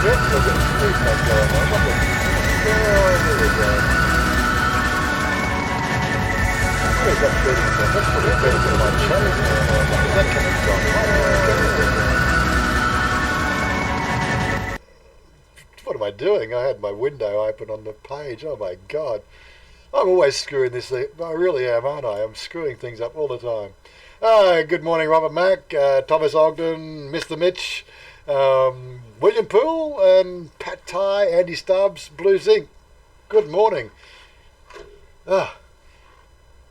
We've got feedback going on. Oh, there we go. Where's that feeding from? That's probably feeding from my channel. Where's that coming from? What am I doing? I had my window open on the page. Oh my God. I'm always screwing this thing. I really am, aren't I? I'm screwing things up all the time. Good morning, Robert Mack, Thomas Ogden, Mr. Mitch, William Poole, and Pat Ty, Andy Stubbs, Blue Zinc. Good morning. There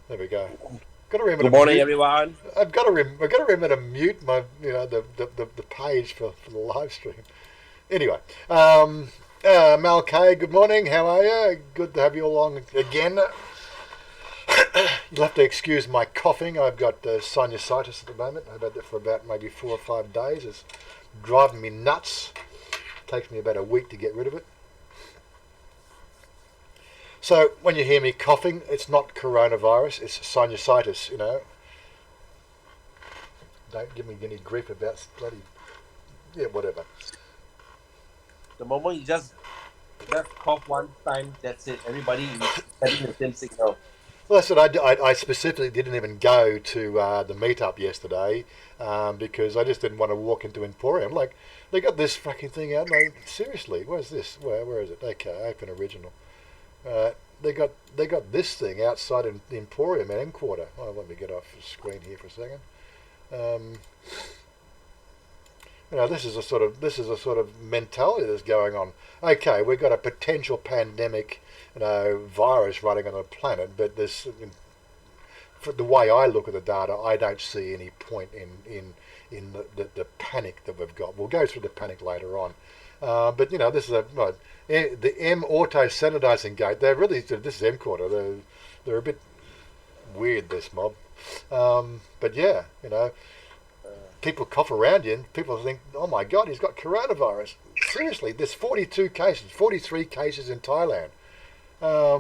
we go. Got to remember. Good morning, everyone. I've got to remember to mute my, the page for the live stream. Anyway, Mal K, good morning. How are you? Good to have you along again. You'll have to excuse my coughing. I've got sinusitis at the moment. I've had that for about maybe 4 or 5 days. It's driving me nuts. It takes me about a week to get rid of it. So when you hear me coughing, it's not coronavirus. It's sinusitis. Don't give me any grief about bloody whatever. The moment you just cough one time, that's it. Everybody is having the same signal. Well, that's what I specifically didn't even go to the meetup yesterday because I just didn't want to walk into Emporium. Like, they got this fucking thing out. Like, seriously, where's this? Where is it? Okay, open original. They got this thing outside in the Emporium at M Quarter. Oh, let me get off the screen here for a second. This is a sort of mentality that's going on. Okay, we've got a potential pandemic, virus running on the planet, but this, for the way I look at the data, I don't see any point in the panic that we've got. We'll go through the panic later on, but this is the M Auto Sanitizing Gate. This is M Quarter. They're a bit weird, this mob, but yeah, people cough around you and people think, oh my God, he's got coronavirus. Seriously, there's 43 cases in Thailand. How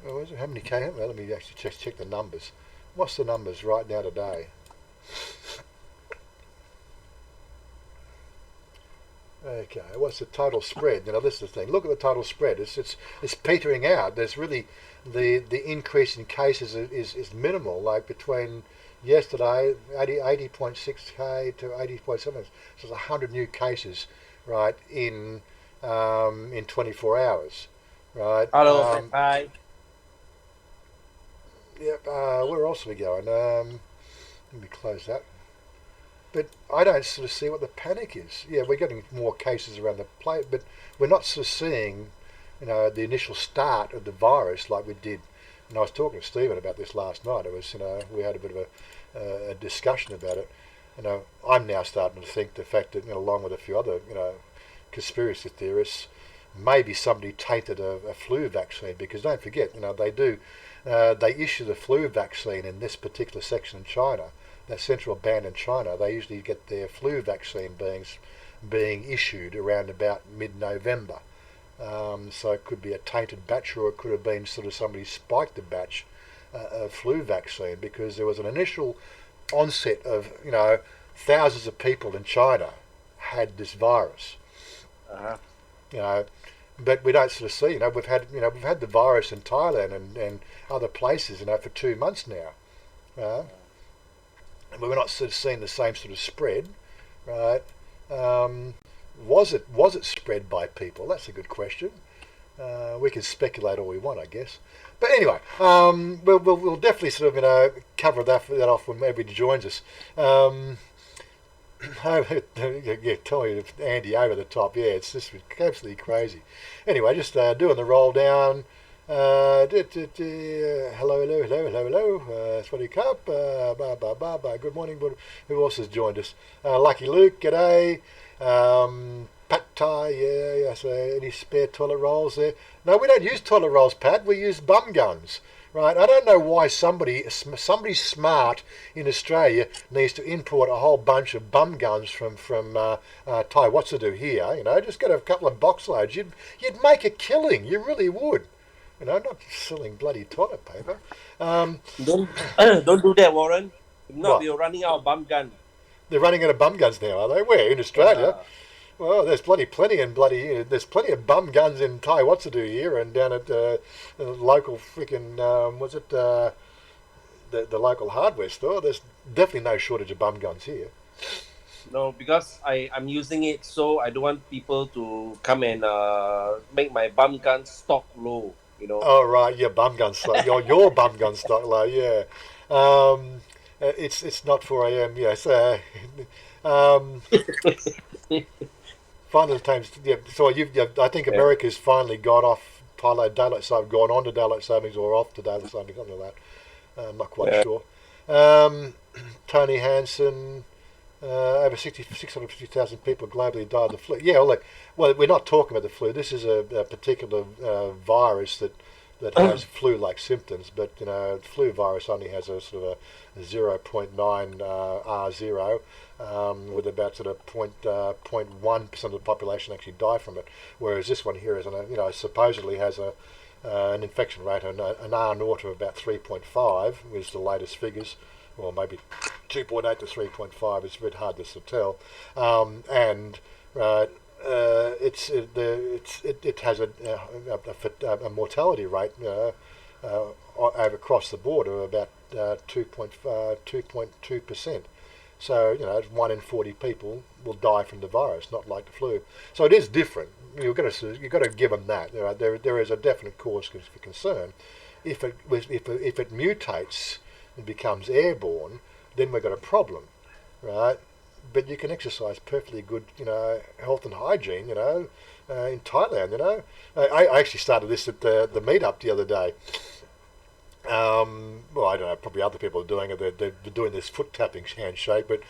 many cases? Well, let me actually check the numbers. What's the numbers right now today? Okay, what's the total spread? This is the thing. Look at the total spread. It's petering out. There's really the increase in cases is minimal. Like between yesterday, 80.6k to 80.7. So there's 100 new cases, right, in 24 hours, right? Hello, hi. Yep. Where else are we going? Let me close that. But I don't sort of see what the panic is. Yeah, we're getting more cases around the place, but we're not sort of seeing, the initial start of the virus like we did. And I was talking to Stephen about this last night. It was, we had a bit of a discussion about it. I'm now starting to think the fact that, along with a few other, conspiracy theorists, maybe somebody tainted a flu vaccine, because don't forget, they issue the flu vaccine in this particular section in China, that central band in China. They usually get their flu vaccine being issued around about mid-November. So it could be a tainted batch, or it could have been sort of somebody spiked the batch of flu vaccine, because there was an initial onset of, thousands of people in China had this virus. But we don't sort of see, we've had the virus in Thailand and other places, for 2 months now. And we're not sort of seeing the same sort of spread, right? Was it spread by people? That's a good question. We can speculate all we want, I guess. But anyway, we'll definitely sort of cover that off when everybody joins us. Yeah, tell you Andy over the top. Yeah, it's just absolutely crazy. Anyway, just doing the roll down. Hello. Swaddy Cup. Good morning. Who else has joined us? Lucky Luke, g'day. Pat Ty, yeah. So any spare toilet rolls there? No, we don't use toilet rolls, Pat. We use bum guns. Right, I don't know why somebody smart in Australia needs to import a whole bunch of bum guns from Thai Wazza here. Just get a couple of box loads. You'd make a killing. You really would. Not selling bloody toilet paper. Don't do that, Warren. If not, we're running out of bum gun. They're running out of bum guns now, are they? Where? In Australia? Well, there's plenty in there's plenty of bum guns in Thai Wazza here and down at the local freaking was it the local hardware store. There's definitely no shortage of bum guns here. No, because I'm using it, so I don't want people to come and make my bum gun stock low. Oh right, your bum gun stock, your bum gun stock, like yeah. It's not 4 a.m. Yes. Um, Final times, yeah. So I think Yeah. America's finally got off daylight saving, gone on to daylight savings or off to daylight savings, something like that. I'm not quite Yeah. sure. Um, Tony Hansen, over 650,000 people globally died of the flu. Yeah, well, we're not talking about the flu. This is a particular virus that has flu-like symptoms, but the flu virus only has a sort of a 0.9 R0, with about sort of 0.1% of the population actually die from it, whereas this one here is supposedly has an infection rate an R naught of about 3.5 is the latest figures, or maybe 2.8 to 3.5. It's a bit hard to tell, and it has a mortality rate over across the board of about 2.2%. So 1 in 40 people will die from the virus, not like the flu. So it is different. You've got to give them that. There is a definite cause for concern. If it mutates and becomes airborne, then we've got a problem, right? But you can exercise perfectly good, health and hygiene, in Thailand. I actually started this at the meetup the other day. Well, I don't know, probably other people are doing it. They're doing this foot tapping handshake, but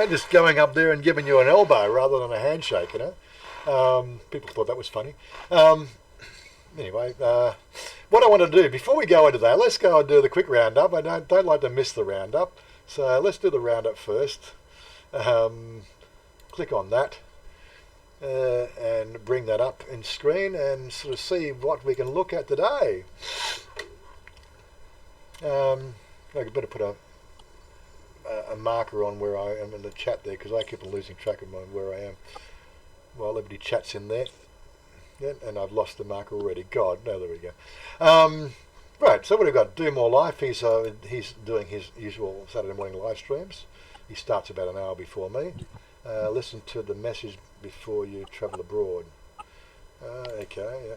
just going up there and giving you an elbow rather than a handshake. People thought that was funny. Anyway, what I want to do before we go into that, let's go and do the quick roundup. I don't like to miss the roundup, so let's do the roundup first. Click on that and bring that up in screen and sort of see what we can look at today. I better put a marker on where I am in the chat there, because I keep on losing track of where I am while everybody chats in there. Yeah, and I've lost the marker already. God, no, there we go. Right, so what have we got? Do More Life. He's doing his usual Saturday morning live streams. He starts about an hour before me. Listen to the message before you travel abroad. Okay, yeah.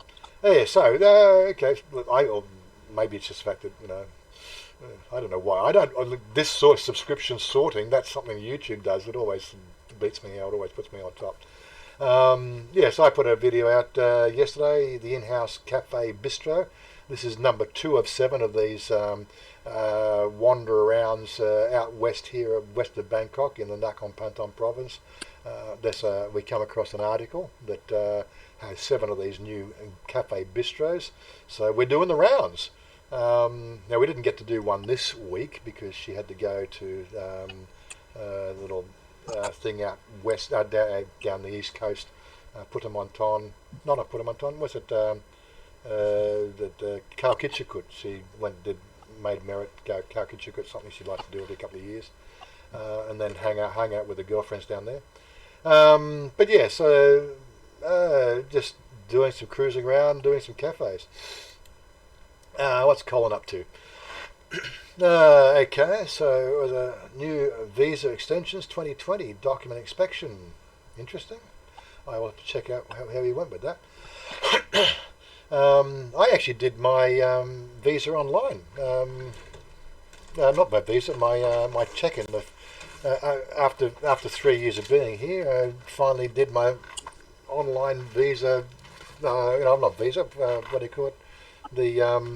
Yeah, so, okay, or maybe it's just the fact that, I don't know why. I don't. This sort of subscription sorting, that's something YouTube does. It always beats me out. It always puts me on top. Yes, I put a video out yesterday. The in-house cafe bistro. This is number 2 of 7 of these wander-arounds out west here, west of Bangkok, in the Nakhon Pathom province. We come across an article that has 7 of these new cafe bistros. So we're doing the rounds. Now, we didn't get to do one this week because she had to go to a little thing out west, down the east coast, Puttamonton. Not a Puttamonton, was it? The Kalkitchakut. She made merit go Kalkitchakut, something she'd like to do every couple of years, and then hang out with the girlfriends down there. But yeah, so just doing some cruising around, doing some cafes. What's Colin up to? Okay, so the new visa extensions 2020 document inspection. Interesting. I will have to check out how he went with that. I actually did my visa online. Not my visa, my check-in. After 3 years of being here, I finally did my online visa. I'm not visa. What do you call it? The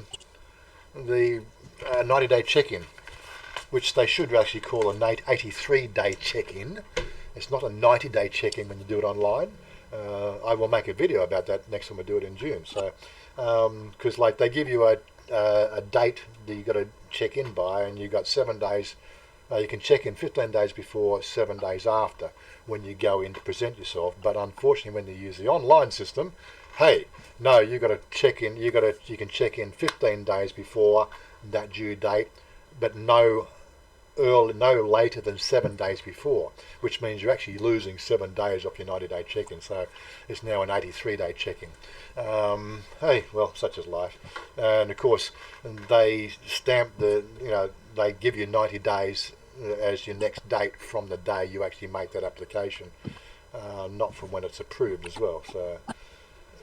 90-day check-in, which they should actually call a 83-day check-in. It's not a 90-day check-in when you do it online. I will make a video about that next time we do it in June. So, because they give you a date that you got to check in by, and you got 7 days. You can check in 15 days before, 7 days after when you go in to present yourself. But unfortunately, when you use the online system, hey, no, you got to check in. You can check in 15 days before that due date, but no no later than 7 days before, which means you're actually losing 7 days off your 90-day check-in. So it's now an 83-day check-in. Hey, well, such is life. And of course, they stamp they give you 90 days as your next date from the day you actually make that application, not from when it's approved as well. So a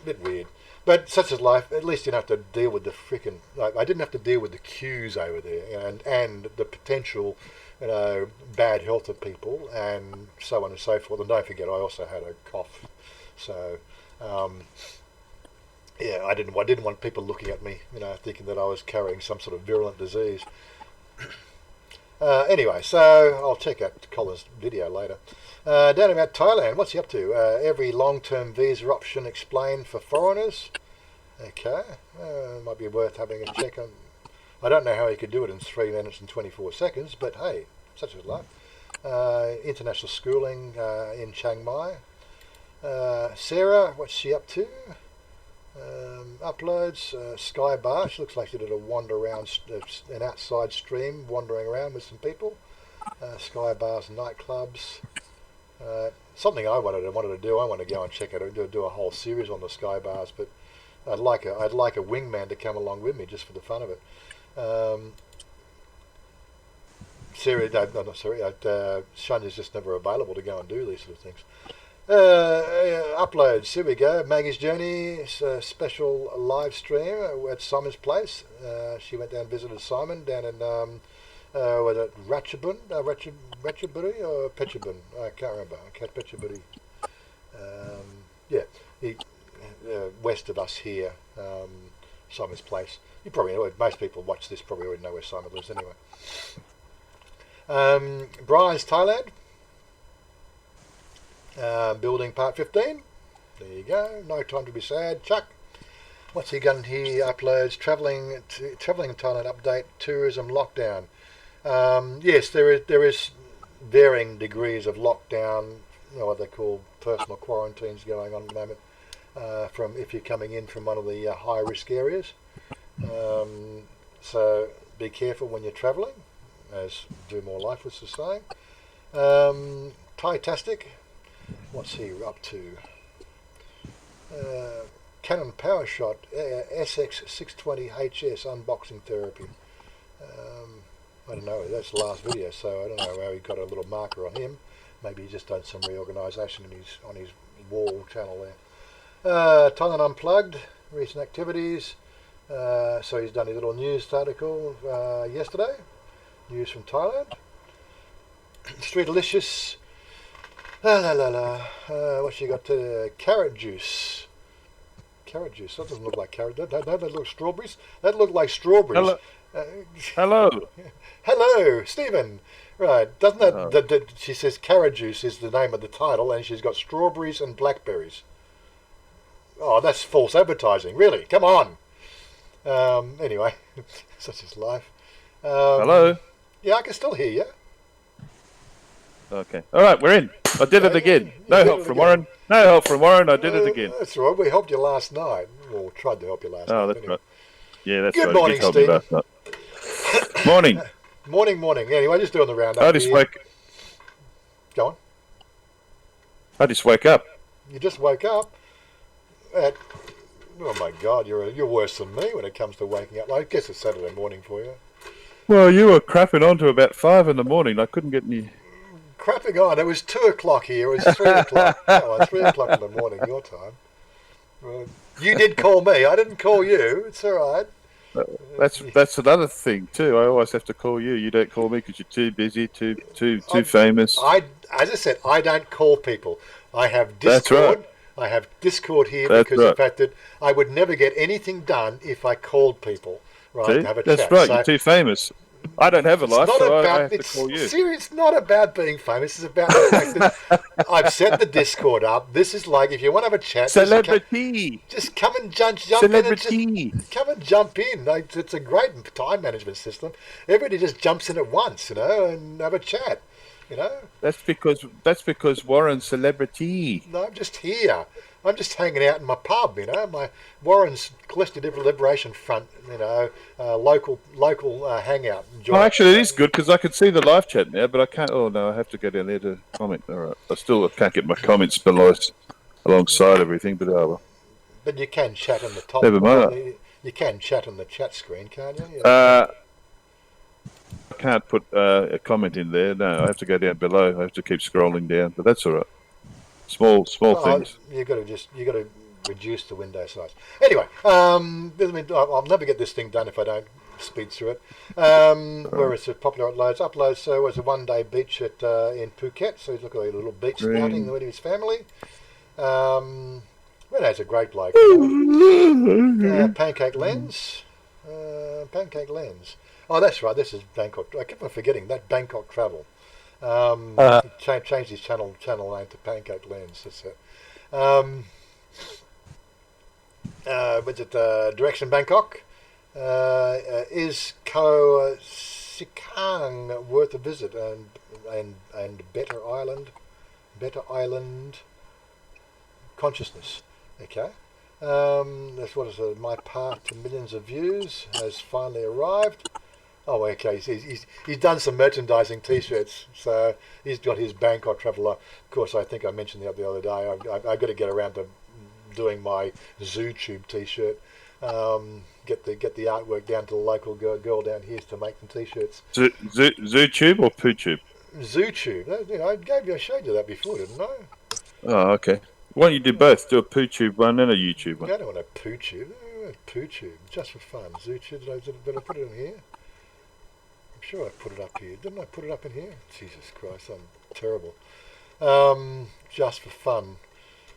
bit weird. But such is life. At least you don't have to deal with the freaking. I didn't have to deal with the queues over there, and the potential, bad health of people, and so on and so forth. And don't forget, I also had a cough, so yeah, I didn't want people looking at me, thinking that I was carrying some sort of virulent disease. Anyway, so I'll check out Colin's video later. Down about Thailand, what's he up to? Every long-term visa option explained for foreigners. Okay, might be worth having a check on. I don't know how he could do it in 3 minutes and 24 seconds, but hey, such is life. International schooling in Chiang Mai. Sarah, what's she up to? Uploads, Sky Bar. She looks like she did a wander around, an outside stream, wandering around with some people. Sky Bars and nightclubs. Something I wanted to do. I want to go and check it. Do a whole series on the Sky Bars, but I'd like a wingman to come along with me just for the fun of it. Sarah, no, not sorry. Chanya's just never available to go and do these sort of things. Uploads. Here we go. Maggie's Journey, special live stream at Simon's place. She went down and visited Simon down in was it Ratchaburi or Petchabun? I can't remember. Petchaburi. Yeah, west of us here, Simon's place. You probably know. Most people watch this probably already know where Simon lives anyway. Brian's Thailand. Building part 15. There you go. No time to be sad. Chuck, what's he done here? Uploads. Travelling in Thailand update. Tourism lockdown. Yes, there is varying degrees of lockdown. What they call personal quarantines going on at the moment. From if you're coming in from one of the high risk areas. So be careful when you're travelling, as Do More Life was saying. Thai-tastic. What's he up to? Canon PowerShot SX620HS unboxing therapy. I don't know. That's the last video, so I don't know how he got a little marker on him. Maybe he's just done some reorganisation on his wall channel there. Thailand Unplugged, recent activities. So he's done his little news article yesterday. News from Thailand. Street Delicious. What's she got to carrot juice? Carrot juice. That doesn't look like carrot. That look like strawberries. That look like strawberries. Hello. Hello, Stephen. Right. Doesn't that she says carrot juice is the name of the title, and she's got strawberries and blackberries. Oh, that's false advertising. Really? Come on. Anyway, such is life. Hello. Yeah, I can still hear you. Okay. All right, we're in. I did it again. No help from Warren. No help from Warren. I did it again. That's right. We helped you last night. Well, tried to help you last night. Oh, that's anyway. right. Yeah, that's Good right. morning, Steve. Morning. Morning. Anyway, just doing the roundup. I just woke. Go on. I just woke up. You just woke up. Oh my God, you're worse than me when it comes to waking up. I guess it's Saturday morning for you. Well, you were crapping on to about 5 in the morning. I couldn't get any. Crapping on. It was 2 o'clock here. It was 3 o'clock. Oh, 3 o'clock in the morning, your time. Well, you did call me. I didn't call you. It's all right. That's another thing too. I always have to call you. You don't call me because you're too busy, too famous. As I said, I don't call people. I have Discord. That's right. I have Discord here That's because of right. the fact that I would never get anything done if I called people. Right, See? to have a That's chat. right. So You're too famous. I don't have a life, so I have to call you. Seriously, it's not about being famous. It's about the fact that I've set the Discord up. This is like if you want to have a chat, Celebrity. just come and jump Celebrity. in. And come and jump in. Like, it's a great time management system. Everybody just jumps in at once, and have a chat. You know. That's because Warren's celebrity. No, I'm just here. I'm just hanging out in my pub, you know, my Warren's Collective Liberation Front, you know, local hangout. Oh, actually, it is good because I can see the live chat now, but I can't. Oh no, I have to go down there to comment. All right, I can't get my comments below alongside everything, but oh well. But you can chat on the top. Never mind. You can chat on the chat screen, can't you? I can't put a comment in there. No, I have to go down below. I have to keep scrolling down, but that's all right. Small things. You got to reduce the window size. Anyway, I'll never get this thing done if I don't speed through it. Where it's a popular uploads. So it was a 1 day beach in Phuket. So he's looking at a little beach scouting with his family. Renee's a great bloke. Pancake Lens. Pancake Lens. Oh, that's right. This is Bangkok. I keep on forgetting that Bangkok Travel. He changed his channel name to Pancake Lens. That's it. Was it Direction Bangkok? Is Koh Sikang worth a visit? And Better Island Consciousness. Okay. That's what is it? My path to millions of views has finally arrived. Oh, okay. He's done some merchandising T-shirts, so he's got his Bangkok travel. Of course, I think I mentioned the other day. I've got to get around to doing my ZooTube T-shirt. Get the artwork down to the local girl down here to make some T-shirts. ZooTube or PooTube? ZooTube. You know, I showed you that before, didn't I? Oh, okay. Why don't you do both? Do a PooTube one and a YouTube one. I don't want a PooTube. PooTube, just for fun. ZooTube. Did I put it in here? I'm sure I put it up here. Didn't I put it up in here? Jesus Christ, I'm terrible. Just for fun.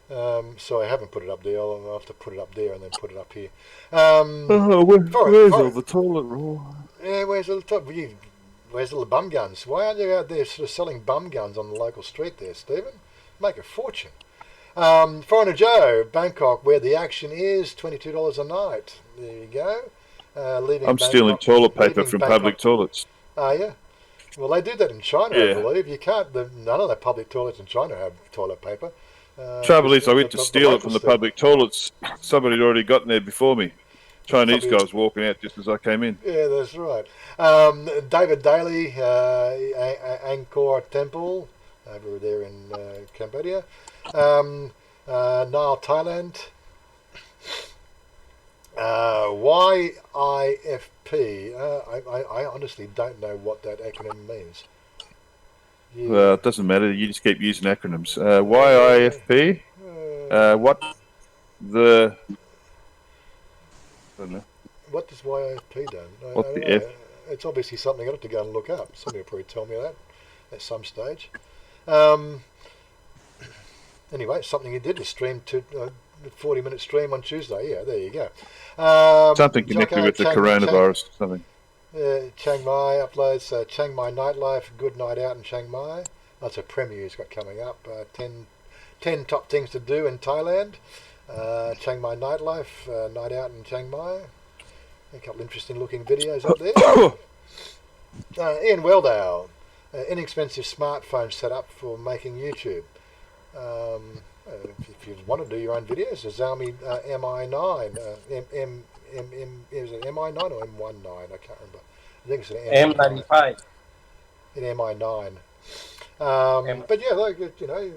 So I haven't put it up there. I'll have to put it up there and then put it up here. Where's all the toilet roll? Yeah, where's all the bum guns? Why aren't you out there sort of selling bum guns on the local street there, Stephen? Make a fortune. Foreigner Joe, Bangkok, where the action is, $22 a night. There you go. I'm stealing toilet paper from public toilets. Yeah. Well, they do that in China, I believe. You can't. None of the public toilets in China have toilet paper. Trouble is, I went to steal it from the public toilets. Somebody had already gotten there before me. Chinese guy was walking out just as I came in. Yeah, that's right. David Daly, Angkor Temple, over there in Cambodia. Nile, Thailand. YIFP. I honestly don't know what that acronym means. Yeah. Well, it doesn't matter. You just keep using acronyms. YIFP. What the? I don't know. What does YIFP do? What the F? It's obviously something I have to go and look up. Somebody will probably tell me that at some stage. Anyway, something he did is stream to 40-minute stream on Tuesday. Yeah, there you go. Something connected with the coronavirus. Something. Chiang Mai uploads Chiang Mai nightlife, good night out in Chiang Mai. That's a premiere he's got coming up. 10 top things to do in Thailand. Chiang Mai nightlife, night out in Chiang Mai. A couple interesting looking videos up there. Ian Weldale, inexpensive smartphone setup for making YouTube. If you want to do your own videos, a Xiaomi Mi9, is it Mi9 or M19? I can't remember. I think it's an M95. An Mi9. But yeah, like, you know,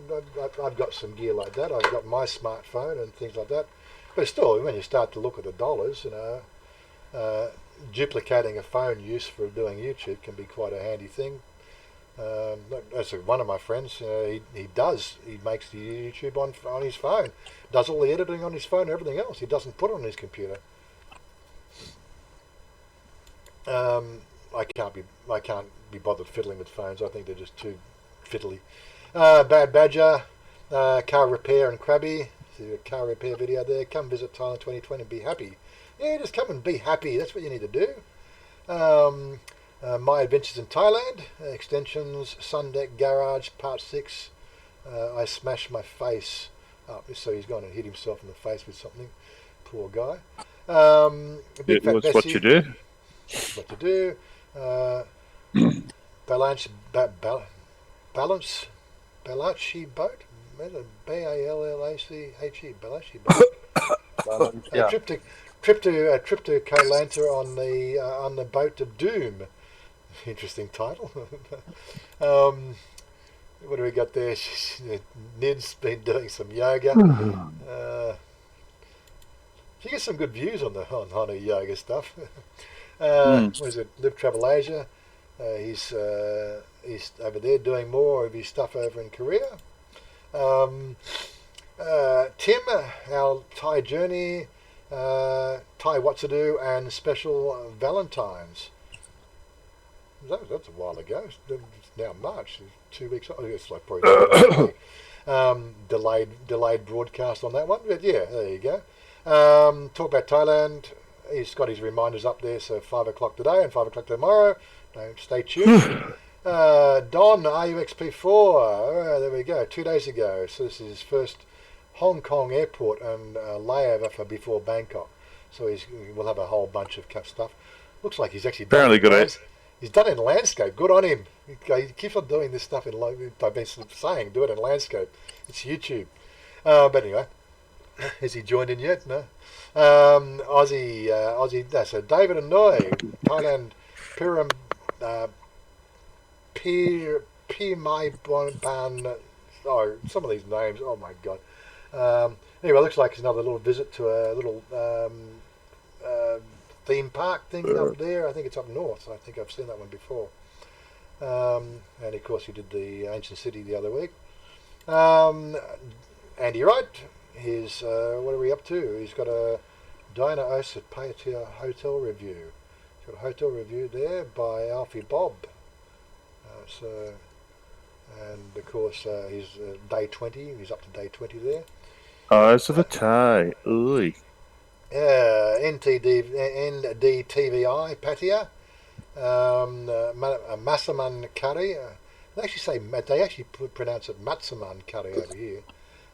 I've got some gear like that. I've got my smartphone and things like that. But still, when you start to look at the dollars, you know, duplicating a phone use for doing YouTube can be quite a handy thing. That's one of my friends. He makes the YouTube on his phone, does all the editing on his phone and everything else. He doesn't put it on his computer. I can't be bothered fiddling with phones. I think they're just too fiddly. Bad Badger, car repair and Krabby. See a car repair video there. Come visit Thailand 2020 and be happy. Yeah, just come and be happy. That's what you need to do. My Adventures in Thailand, Extensions, Sun Deck Garage, Part 6. I smashed my face up. So he's gone and hit himself in the face with something. Poor guy. That's what you do. What to do. Balachi boat. Ballache boat. A Yeah. trip to Koh Lanta on the boat of doom. Interesting title. What do we got there? Nid's been doing some yoga. She gets some good views on her yoga stuff. What is it? Live Travel Asia. He's over there doing more of his stuff over in Korea. Tim, our Thai journey, Thai Wazza and special Valentine's. That's a while ago. It's now March. 2 weeks. Oh, it's like probably delayed broadcast on that one. But yeah, there you go. Talk about Thailand. He's got his reminders up there. So 5 o'clock today and 5 o'clock tomorrow. Don't stay tuned. Don RUXP4. There we go. 2 days ago. So this is his first Hong Kong airport and layover for before Bangkok. So we'll have a whole bunch of stuff. Looks like he's actually Apparently good at. He's done it in landscape. Good on him. He keeps on doing this stuff I've been saying, do it in landscape. It's YouTube. But anyway, has he joined in yet? No. Aussie. So David and Noi, Thailand, Mai Ban. Oh, some of these names. Oh my God. Anyway, looks like it's another little visit to a little theme park thing up there. I think it's up north. I think I've seen that one before. And of course, he did the ancient city the other week. Andy Wright. His what are we up to? He's got a Diner Os at Payatia hotel review. He's got a hotel review there by Alfie Bob. And of course, he's day 20. He's up to day 20 there. Eyes of a Thai. Ooh. NDTVI, Patia, Massaman Curry. They actually pronounce it Matsaman Curry over here.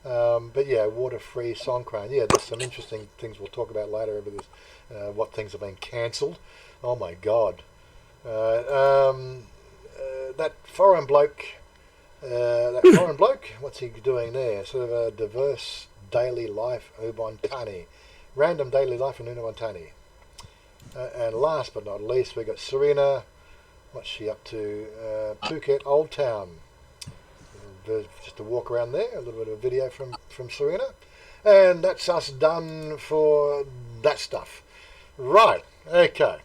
But yeah, water-free Songkran. Yeah, there's some interesting things we'll talk about later over this. What things have been cancelled. Oh my God. That foreign bloke. What's he doing there? Sort of a diverse daily life, Ubon Tani. Random daily life in Unawantani. And last but not least, we got Serena. What's she up to? Phuket Old Town. Just a walk around there, a little bit of a video from Serena. And that's us done for that stuff. Right, okay.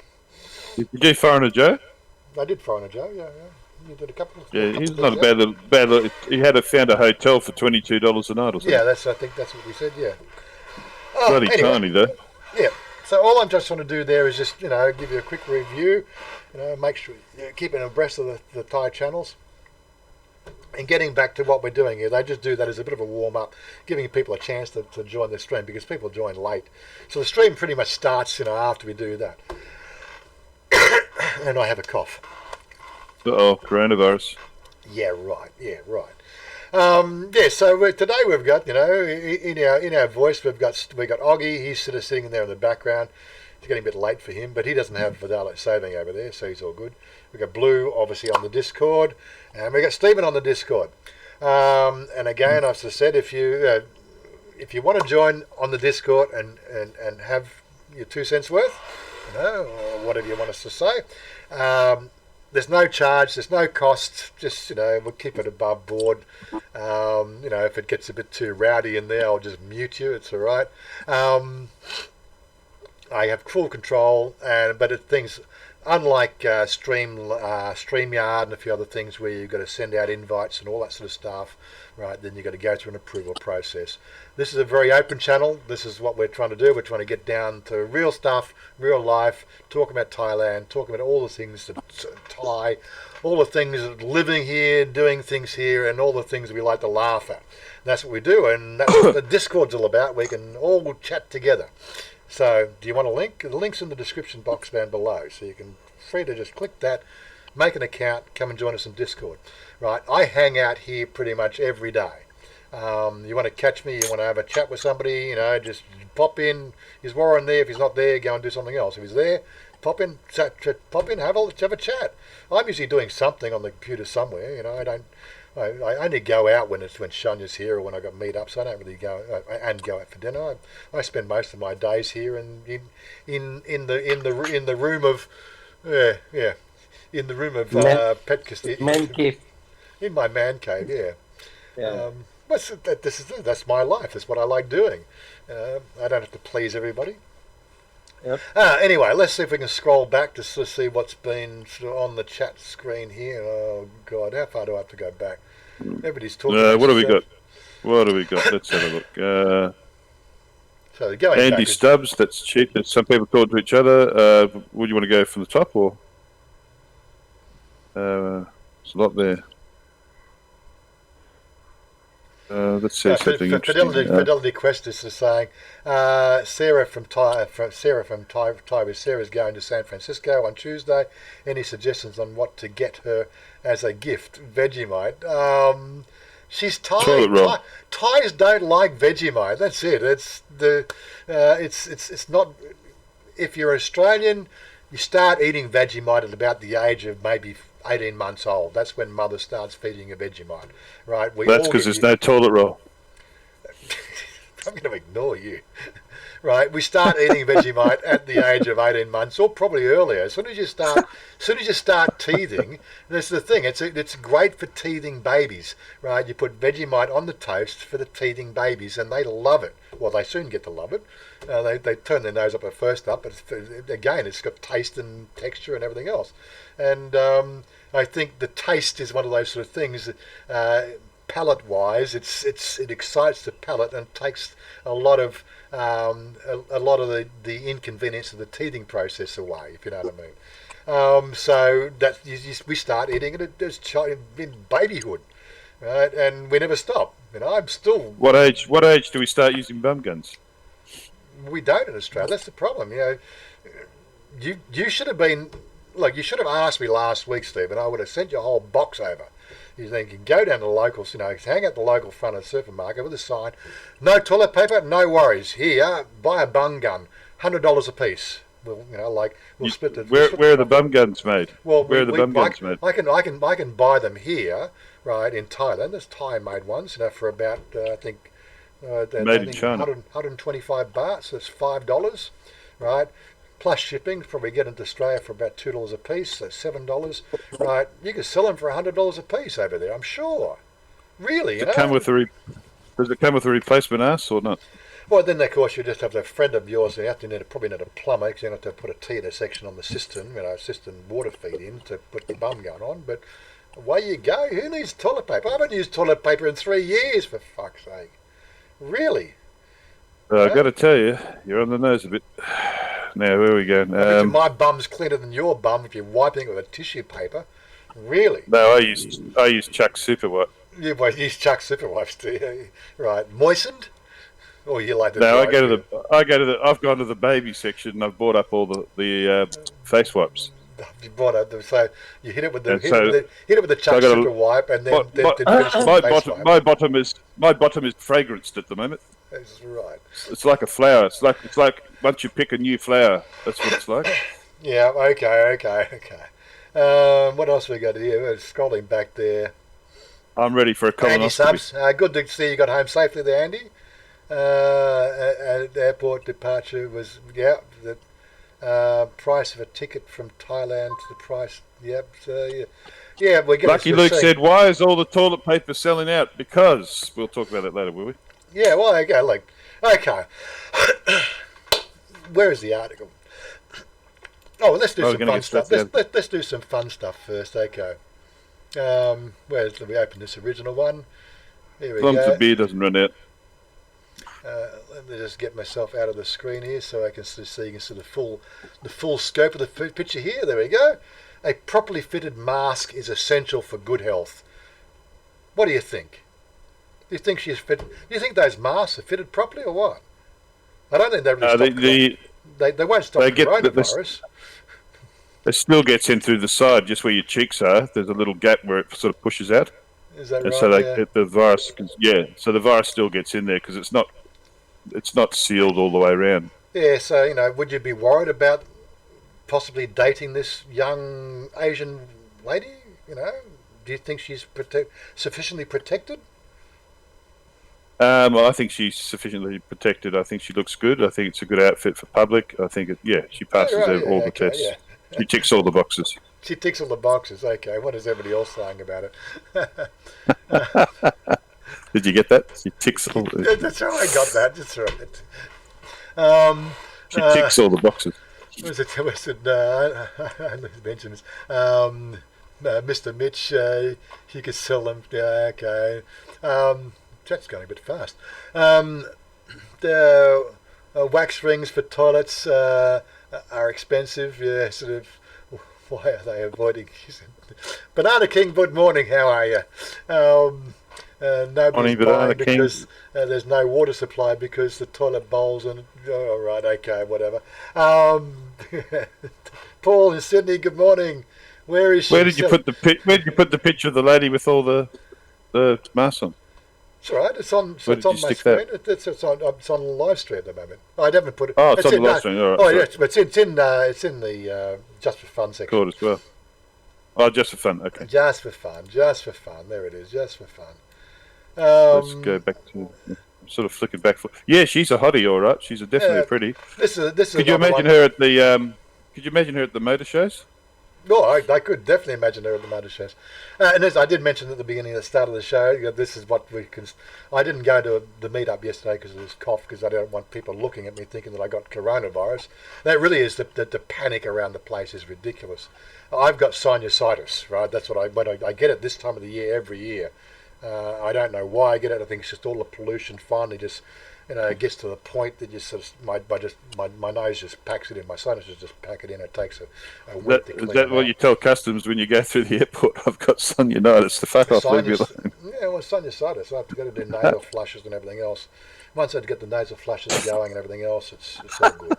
Did you do Foreigner Joe? I did Foreigner Joe, yeah. You did a couple. Yeah, he's not a bad little. He found a hotel for $22 a night or something. Yeah, I think that's what we said, yeah. Bloody tiny though. Yeah. So all I'm just trying to do there is just give you a quick review. Make sure you're keeping abreast of the Thai channels. And getting back to what we're doing here, they just do that as a bit of a warm up, giving people a chance to join the stream because people join late. So the stream pretty much starts after we do that. And I have a cough. Coronavirus. Yeah, right. So today we've got, in our voice we've got Oggy. He's sort of sitting there in the background. It's getting a bit late for him, but he doesn't have Vidalite saving over there, so he's all good. We've got Blue, obviously, on the Discord, and we've got Stephen on the Discord. And again, I've just said, if you want to join on the Discord and have your 2 cents worth, or whatever you want us to say, there's no charge, there's no cost, just, we'll keep it above board. If it gets a bit too rowdy in there, I'll just mute you, it's all right. I have full control, but things, unlike StreamYard and a few other things where you've got to send out invites and all that sort of stuff, right, then you've got to go through an approval process. This is a very open channel. This is what we're trying to do. We're trying to get down to real stuff, real life, talk about Thailand, talk about all the things that Thai, all the things living here, doing things here, and all the things we like to laugh at. That's what we do, and that's what the Discord's all about. We can all chat together. So, do you want a link? The link's in the description box down below, so you can free to just click that, make an account, come and join us in Discord. Right, I hang out here pretty much every day. You want to catch me, you want to have a chat with somebody, just pop in. Is Warren there? If he's not there, go and do something else. If he's there, pop in, have a chat. I'm usually doing something on the computer somewhere. I only go out when Chanya's here or when I got meetups. I don't really go out for dinner. I spend most of my days here and in the room of in the room of Pet Castille. Man cave. In my man cave, yeah. Yeah. That's my life. That's what I like doing. I don't have to please everybody. Yep. Anyway, let's see if we can scroll back to sort of see what's been sort of on the chat screen here. Oh God, how far do I have to go back? Everybody's talking. What have we got? What have we got? Let's have a look. So going Andy back Stubbs, that's cheap. That some people talk to each other. Would you want to go from the top or? There's a lot there. Let's see something interesting. Fidelity Quest is saying Sarah from Sarah's going to San Francisco on Tuesday. Any suggestions on what to get her as a gift? Vegemite. She's Thai. Thais don't like Vegemite. That's it. It's not. If you're Australian, you start eating Vegemite at about the age of maybe 18 months old. That's when mother starts feeding you Vegemite, right? That's because there's no toilet roll. I'm going to ignore you, right? We start eating Vegemite at the age of 18 months, or probably earlier. As soon as you start teething, that's the thing. It's great for teething babies, right? You put Vegemite on the toast for the teething babies, and they love it. Well, they soon get to love it. They turn their nose up at first up, but again, it's got taste and texture and everything else. And I think the taste is one of those sort of things that, palate-wise, it excites the palate and takes a lot of the inconvenience of the teething process away, if you know what I mean. So that we start eating it as in babyhood, right? And we never stop. I'm still. What age do we start using bum guns? We don't in Australia. That's the problem. You should have been. Look, you should have asked me last week, Steve, and I would have sent you a whole box over. You think you can go down to the locals, hang out the local front of the supermarket with a sign, no toilet paper, no worries. Here, buy a bum gun, $100 a piece. We'll split the. Where are the bum guns made? Well, where are the bum guns made? I can buy them here, right in Thailand. There's Thai-made ones, for about I think. Made in China. 125 baht, so it's $5, right? Plus shipping, probably get into Australia for about $2 a piece, so $7, right? You could sell them for $100 a piece over there, I'm sure. Really, Does it come with a replacement ass or not? Well, then of course you just have a friend of yours. You have to probably need a plumber because you have to put a T section on the cistern, cistern water feed in to put the bum gun on. But away you go. Who needs toilet paper? I haven't used toilet paper in 3 years, for fuck's sake. Really? I've got to tell you, you're on the nose a bit. Now, where are we going? My bum's cleaner than your bum if you're wiping it with a tissue paper. Really? No, I use Chuck Super Wipe. You use Chuck Super Wipes, do you? Right. Moistened? Or you like the? No, I've gone to the baby section and I've bought up all the face wipes. You bought up, so you hit it with the Chuck Super Wipe, and then my bottom is fragranced at the moment. That's right. It's like a flower. It's like once you pick a new flower, that's what it's like. Yeah. Okay. What else we got here? We're scrolling back there. I'm ready for a colonoscopy. Andy Subs, good to see you got home safely there, Andy. Airport departure was the price of a ticket from Thailand to the price. Yep. So yeah, we're getting. Lucky Luke said, "Why is all the toilet paper selling out?" Because we'll talk about that later, will we? Yeah, well, okay. Where is the article? Oh, let's do some fun stuff. Let's do some fun stuff first, okay. Let me open this original one. Here we go. The beer doesn't run out. Let me just get myself out of the screen here so I can see the full scope of the picture here. There we go. A properly fitted mask is essential for good health. What do you think? Do you think she's fit? Do you think those masks are fitted properly or what? I don't think they really they won't stop the coronavirus. It still gets in through the side, just where your cheeks are. There's a little gap where it sort of pushes out. Is that and right? So the virus, so the virus still gets in there because it's not sealed all the way around. Yeah. So would you be worried about possibly dating this young Asian lady? Do you think she's sufficiently protected? I think she's sufficiently protected. I think she looks good. I think it's a good outfit for public. I think she passes all the tests. Yeah. She ticks all the boxes. She ticks all the boxes. Okay, what is everybody else saying about it? Did you get that? She ticks all. That's right. I got that. That's right. She ticks all the boxes. Was it I mentioned this. Mr. Mitch, he could sell them. Yeah, okay. Chat's going a bit fast. The wax rings for toilets are expensive. Yeah, sort of. Why are they avoiding? Banana King, good morning. How are you? Nobody's buying because there's no water supply because the toilet bowls and all right, okay, whatever. Paul in Sydney, good morning. Where is she? Where did you put the picture of the lady with all the masks on? It's all right. It's on my screen. It's on live stream at the moment. I haven't put it. Oh, it's on the live stream. All right, oh, yes, but it's in the just for fun section. Record as well. Oh, just for fun. Okay. Just for fun. There it is. Just for fun. Let's go back to sort of flicking back. Yeah, she's a hottie, all right. She's definitely pretty. This is. Could you imagine her at the? Could you imagine her at the motor shows? No, I could definitely imagine her at the motor shows. And as I did mention at the beginning, at the start of the show, this is what we can. I didn't go to the meetup yesterday because of this cough, because I don't want people looking at me thinking that I got coronavirus. That really is the panic around the place is ridiculous. I've got sinusitis, right? That's what I get it this time of the year every year. I don't know why I get it. I think it's just all the pollution finally just, it gets to the point that you sort of my nose just packs it in. My sinuses just pack it in. It takes a week to clean. Is that what you tell customs when you go through the airport? I've got sinusitis. The fuck off, leave me alone. Yeah, well, sinusitis. I've got to do nasal flushes and everything else. Once I get the nasal flushes going and everything else, it's all good.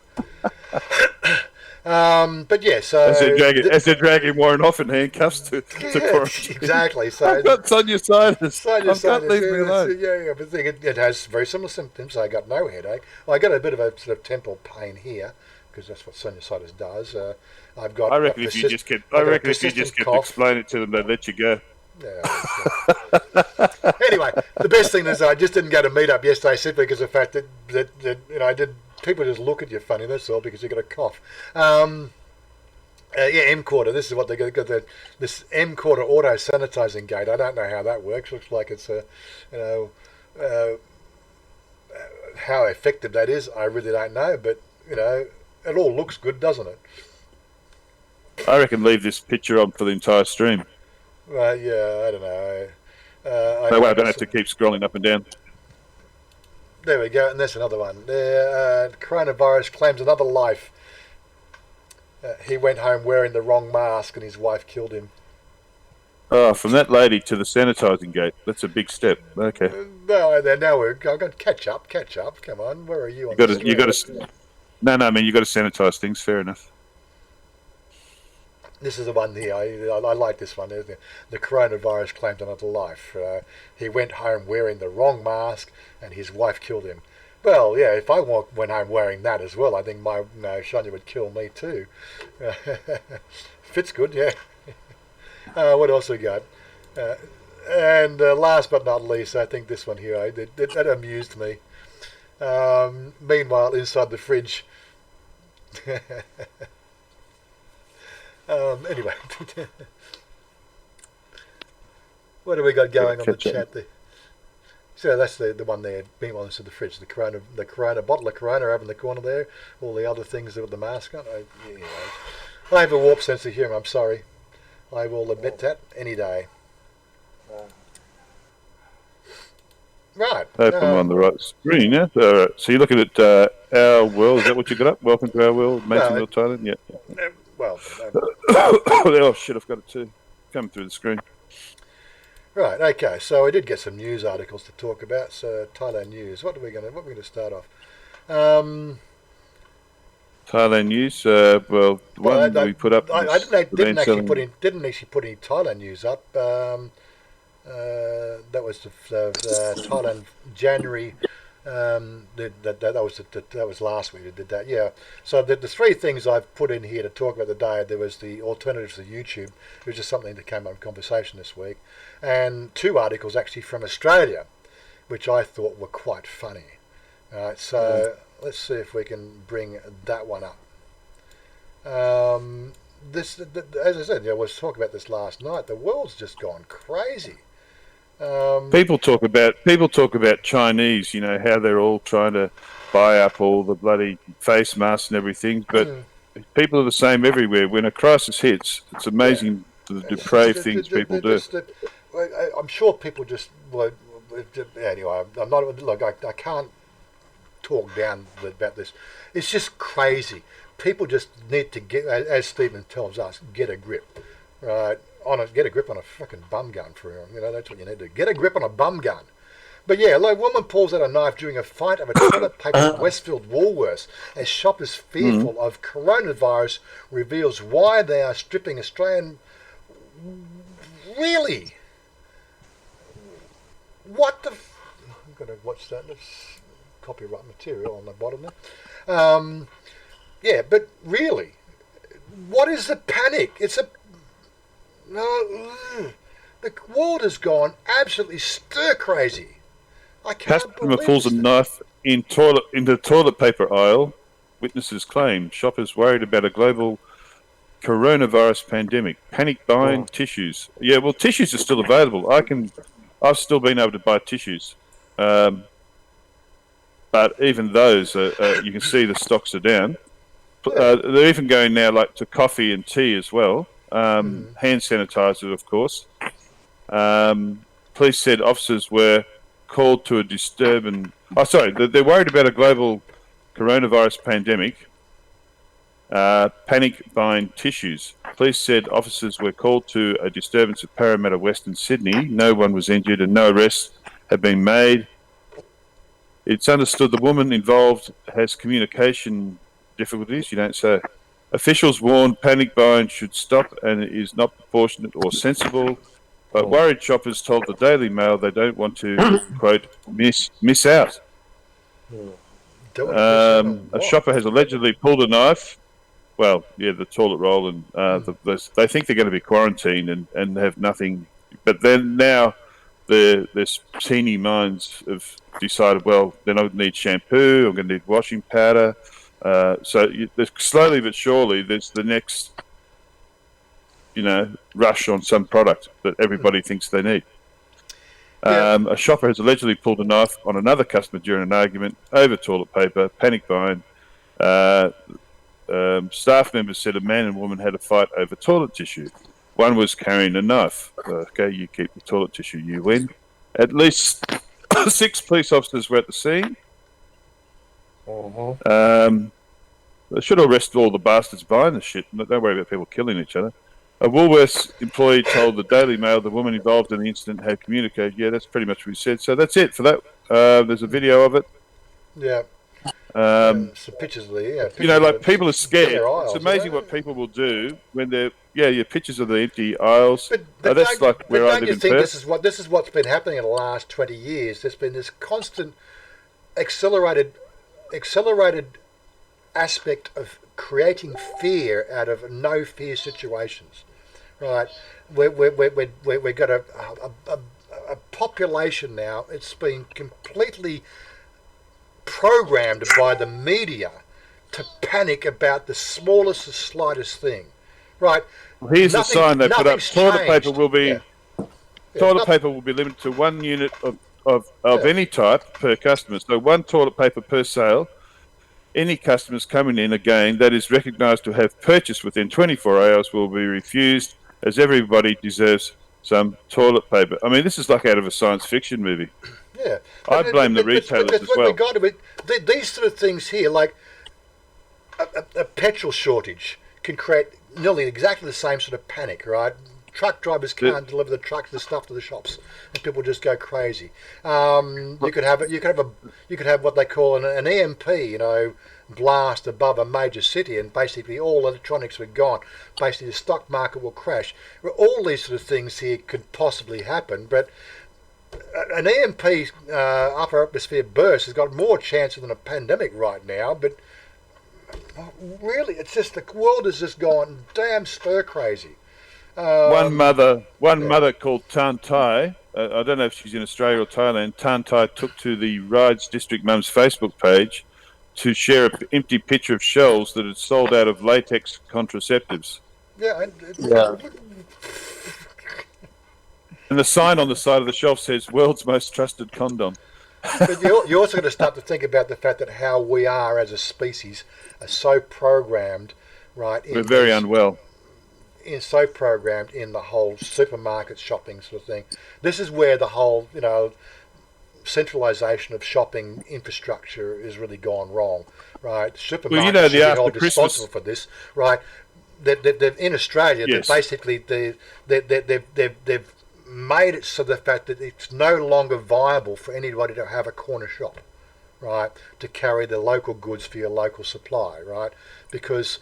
But yeah, so as they're dragging Warren off in handcuffs to quarantine. Exactly. So I've got sinusitis. I can't leave me alone. Yeah, but it has very similar symptoms. I got no headache. I got a bit of a sort of temporal pain here because that's what sinusitis does. I've got. I reckon if you just kept explaining it to them, they'd let you go. Yeah, anyway, the best thing is I just didn't go to meet up yesterday simply because of the fact that I did. People just look at you funny, that's all, because you got a cough. M quarter. This is what they got. This M quarter auto sanitizing gate. I don't know how that works. Looks like it's how effective that is. I really don't know, but it all looks good, doesn't it? I reckon leave this picture on for the entire stream. Right? Yeah, I don't know. I don't have to keep scrolling up and down. There we go, and there's another one. Coronavirus claims another life. He went home wearing the wrong mask and his wife killed him. Oh, from that lady to the sanitising gate. That's a big step. Okay. Now I've got to catch up. Come on, where are you? No, I mean, you got to sanitise things. Fair enough. This is the one here. I like this one. The coronavirus claimed another life. He went home wearing the wrong mask, and his wife killed him. Well, yeah. If I went home wearing that as well, I think my Chanya would kill me too. Fits good, yeah. What else we got? And last but not least, I think this one here. That amused me. Meanwhile, inside the fridge. Anyway, what have we got going on the chat there? So that's the one there. Meanwhile, inside the fridge, the Corona bottle of Corona over in the corner there. All the other things with the mask on. I have a warped sense of humour. I'm sorry. I will admit that any day. Right. Hope I'm on the right screen, yeah? So you're looking at Our World. Is that what you got up? Welcome to Our World, Masonville, Thailand? Yeah. Oh, shit, I've got it too. Coming through the screen. Right, okay. So I did get some news articles to talk about. So Thailand news. What are we going to start off? Thailand news. Well, the one we put up. I didn't actually put any Thailand news up. That was the Thailand January That was last week. They did that. Yeah. So the three things I've put in here to talk about today. There was the alternatives to YouTube, which was just something that came up in conversation this week, and two articles actually from Australia, which I thought were quite funny. All right. So let's see if we can bring that one up. As I said, I was talking about this last night. The world's just gone crazy. People talk about Chinese, how they're all trying to buy up all the bloody face masks and everything, but people are the same everywhere. When a crisis hits, it's amazing the depraved things people do. I'm sure people just, anyway, I'm not, look, I can't talk down about this. It's just crazy. People just need to get, as Stephen tells us, get a grip, right? Get a grip on a fucking bum gun for real. That's what you need to do. Get a grip on a bum gun. But yeah, like, woman pulls out a knife during a fight of a toilet paper at Westfield Woolworths as shoppers fearful of coronavirus reveals why they are stripping Australian. Really? What the? I'm going to watch that. That's copyright material on the bottom there. Yeah, but really, what is the panic? It's a the world has gone absolutely stir crazy. I can't Customer believe pulls a knife into the toilet paper aisle. Witnesses claim shoppers worried about a global coronavirus pandemic. Panic buying tissues. Yeah, well, tissues are still available. I've still been able to buy tissues, but even those, you can see the stocks are down. They're even going now like to coffee and tea as well. Hand sanitizer, of course. Police said officers were called to a disturbance. They're worried about a global coronavirus pandemic. Panic buying tissues. Police said officers were called to a disturbance at Parramatta, Western Sydney. No one was injured and no arrests have been made. It's understood the woman involved has communication difficulties. You don't say. Officials warned panic buying should stop and it is not proportionate or sensible. But worried shoppers told the Daily Mail they don't want to, quote, miss out. A shopper has allegedly pulled a knife. Well, yeah, the toilet roll, and they think they're going to be quarantined and have nothing. But then now their teeny minds have decided, well, they're not going to need shampoo, I'm going to need washing powder. Slowly but surely, there's the next, rush on some product that everybody thinks they need. A shopper has allegedly pulled a knife on another customer during an argument over toilet paper, panic buying. Staff members said a man and woman had a fight over toilet tissue. One was carrying a knife. Okay, you keep the toilet tissue, you win. At least 6 police officers were at the scene. They should arrest all the bastards buying the shit. Don't worry about people killing each other. A Woolworths employee told the Daily Mail the woman involved in the incident had communicated. Yeah, that's pretty much what he said. So that's it for that. There's a video of it. Yeah. Some pictures of the, people are scared. It's amazing what people will do when they're, pictures of the empty aisles. But that's like where I live in Perth. This is what's been happening in the last 20 years. There's been this constant accelerated aspect of creating fear out of no fear situations, right? We've got a population now. It's been completely programmed by the media to panic about the smallest, the slightest thing, right? Well, here's the sign they put up: toilet paper will be paper will be limited to 1 unit of any type per customer. So 1 toilet paper per sale. Any customers coming in again that is recognised to have purchased within 24 hours will be refused, as everybody deserves some toilet paper. I mean, this is like out of a science fiction movie. Yeah, I blame the retailers as well. These sort of things here, like a petrol shortage, can create nearly exactly the same sort of panic, right? Truck drivers can't deliver the stuff to the shops, and people just go crazy. You could have what they call an EMP, blast above a major city, and basically all electronics were gone. Basically, the stock market will crash. All these sort of things here could possibly happen, but an EMP upper atmosphere burst has got more chance than a pandemic right now, but really, it's just the world has just gone damn stir crazy. One yeah. mother called Tan Thai. I don't know if she's in Australia or Thailand. Tan Thai took to the Rides District Mum's Facebook page to share an empty picture of shelves that had sold out of latex contraceptives. Yeah, Yeah. And the sign on the side of the shelf says "World's Most Trusted Condom." but you're also going to start to think about the fact that how we are as a species are so programmed, right? We're very unwell. So programmed in the whole supermarket shopping sort of thing. This is where the whole, centralization of shopping infrastructure is really gone wrong, right? Supermarkets Well, you know, should be held Christmas responsible for this, right? They've in Australia, Yes. they've made it so the fact that it's no longer viable for anybody to have a corner shop, right? To carry the local goods for your local supply, right? Because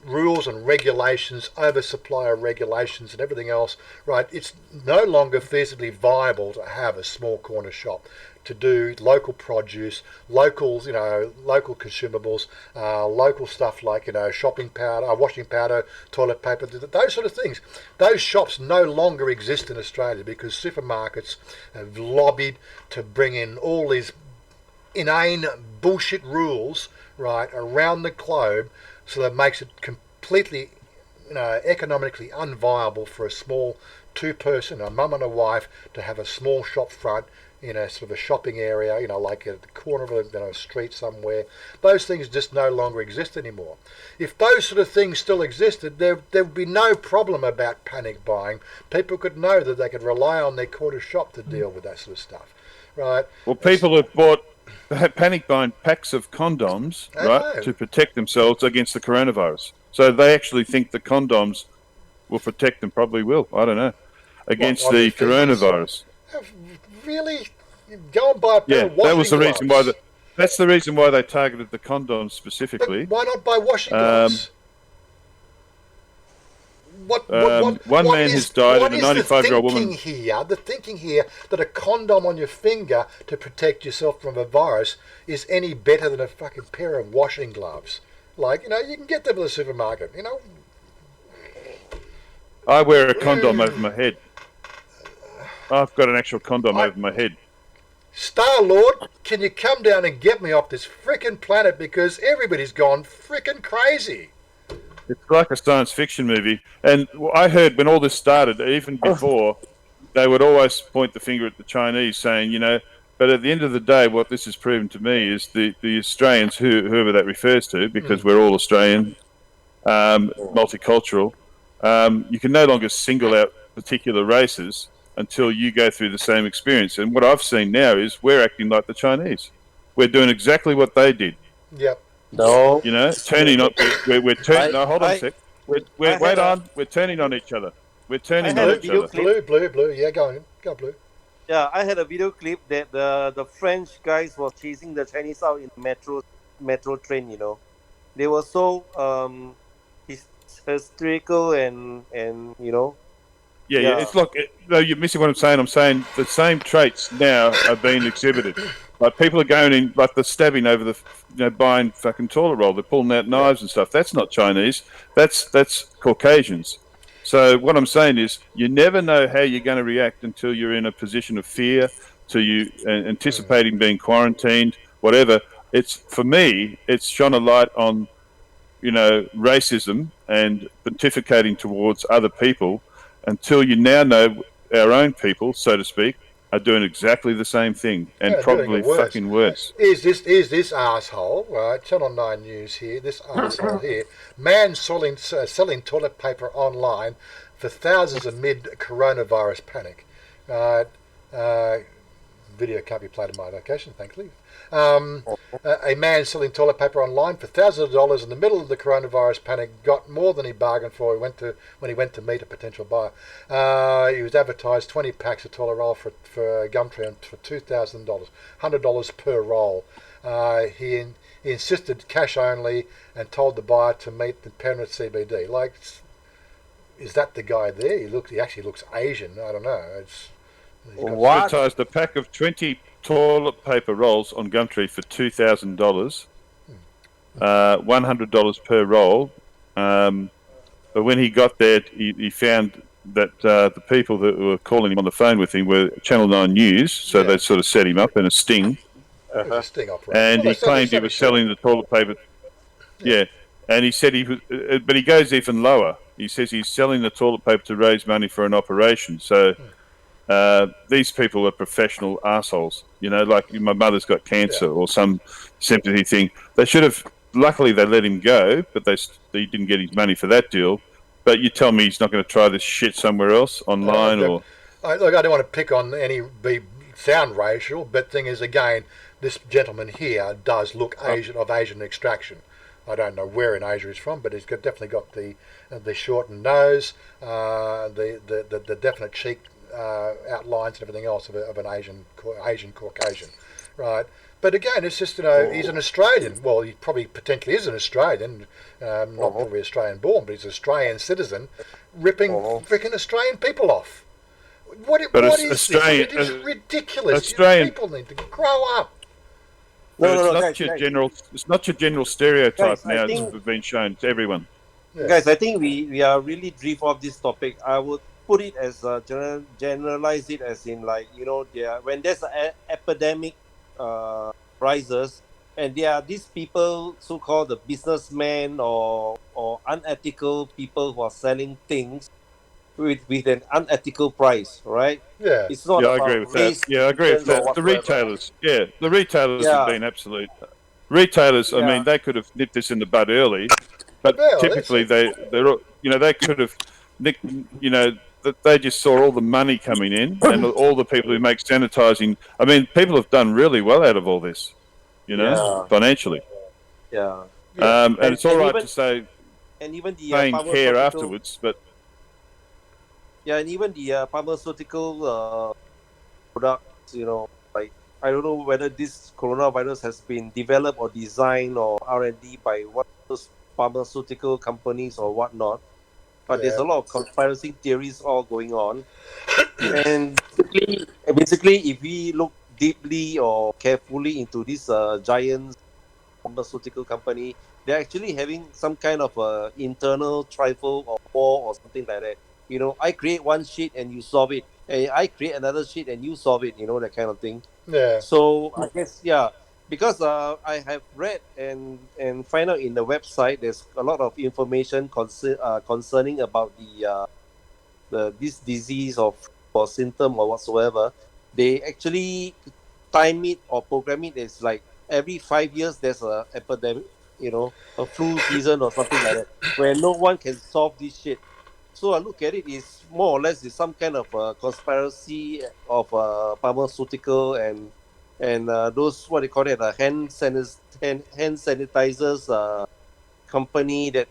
rules and regulations, oversupply of regulations and everything else, right? It's no longer feasibly viable to have a small corner shop to do local produce, local consumables, local stuff like, shopping powder, washing powder, toilet paper, those sort of things. Those shops no longer exist in Australia because supermarkets have lobbied to bring in all these inane bullshit rules, right, around the globe, so that makes it completely, economically unviable for a small two-person, a mum and a wife, to have a small shop front in a sort of a shopping area, like at the corner of a street somewhere. Those things just no longer exist anymore. If those sort of things still existed, there would be no problem about panic buying. People could know that they could rely on their corner shop to deal with that sort of stuff, right? Well, people have bought panic buying packs of condoms, right, to protect themselves against the coronavirus. So they actually think the condoms will protect them. Probably will. I don't know. Against the coronavirus. Really? Go and buy a pair of washing that was the gloves. reason why. That's the reason why they targeted the condoms specifically. But why not buy washing gloves? One man has died, and a 95-year-old woman. The thinking here that a condom on your finger to protect yourself from a virus is any better than a fucking pair of washing gloves. Like, you can get them at the supermarket, I wear a condom over my head. I've got an actual condom over my head. Star-Lord, can you come down and get me off this frickin' planet because everybody's gone frickin' crazy? It's like a science fiction movie. And I heard when all this started, even before, they would always point the finger at the Chinese saying, but at the end of the day, what this has proven to me is the Australians, whoever that refers to, because we're all Australian, multicultural, you can no longer single out particular races until you go through the same experience. And what I've seen now is we're acting like the Chinese. We're doing exactly what they did. Yep. No. Turning on. We're turning. No, hold on a sec. We're turning on each other. We're turning on each other. Blue. Yeah, go Blue. Yeah, I had a video clip that the French guys were chasing the Chinese out in metro train. They were so hysterical and Yeah. It's like no, you're missing what I'm saying. I'm saying the same traits now are being exhibited. Like people are going in, like the stabbing over the, buying fucking toilet roll. They're pulling out knives and stuff. That's not Chinese. That's Caucasians. So what I'm saying is, you never know how you're going to react until you're in a position of fear, to you anticipating being quarantined, whatever. For me, it's shone a light on, racism and pontificating towards other people, until you now know our own people, so to speak, are doing exactly the same thing, and probably fucking worse. Is this asshole, right? Channel 9 News here, this asshole here, man selling toilet paper online for thousands amid coronavirus panic. Video can't be played in my location, thankfully. A man selling toilet paper online for thousands of dollars in the middle of the coronavirus panic got more than he bargained for when he went to meet a potential buyer. He was advertised 20 packs of toilet roll for Gumtree for $2,000, $100 per roll. He insisted cash only and told the buyer to meet the Penrith CBD. Like, is that the guy there? He actually looks Asian. I don't know. He's got What? advertised a pack of 20 toilet paper rolls on Gumtree for $2,000, $100 per roll. But when he got there, he found that the people that were calling him on the phone with him were Channel 9 News, so Yeah. they sort of set him up in a sting. It was a sting operation. And Well, he claimed he they was should. selling the toilet paper. Yeah. And he said he was, but he goes even lower. He says he's selling the toilet paper to raise money for an operation. So these people are professional assholes. You know, like my mother's got cancer or some sympathy thing. They should have. Luckily, they let him go, but he didn't get his money for that deal. But you tell me he's not going to try this shit somewhere else online or. Look, I don't want to pick on sound racial, but thing is, again, this gentleman here does look of Asian extraction. I don't know where in Asia he's from, but he's definitely got the shortened nose, the definite cheek outlines and everything else of an Asian Caucasian, right? But again, it's just he's an Australian. Well, he probably potentially is an Australian, not probably Australian born, but he's an Australian citizen, ripping freaking Australian people off. What is this? It is ridiculous. People need to grow up. It's not your general stereotype guys, now. It's been shown to everyone. Yeah. Guys, I think we are really drift off this topic. I would put it as generalize it as in, like, you know, when there's an epidemic rises, and there are these people, so-called the businessmen or unethical people who are selling things with an unethical price, right? Yeah. It's not I about agree with race, that. Yeah, I agree with religion, that. or The retailers have been absolute. Retailers, I mean, they could have nipped this in the bud early, but typically they could have nicked, they just saw all the money coming in and all the people who make sanitizing. I mean, people have done really well out of all this, financially. Yeah. And it's all right to say and even the paying care afterwards, but and even the pharmaceutical products, like, I don't know whether this coronavirus has been developed or designed or R&D by what those pharmaceutical companies or whatnot. But there's a lot of conspiracy theories all going on. And basically, if we look deeply or carefully into this giant pharmaceutical company, they're actually having some kind of internal tribal or war or something like that. I create one shit and you solve it. And I create another shit and you solve it, that kind of thing. Yeah. So I guess, because I have read and find out in the website, there's a lot of information concerning about this disease or symptom or whatsoever. They actually time it or program it as like every 5 years there's a epidemic, a flu season or something like that, where no one can solve this shit. So I look at it is more or less is some kind of conspiracy of pharmaceutical and those, what they call it, hand sanitizers company that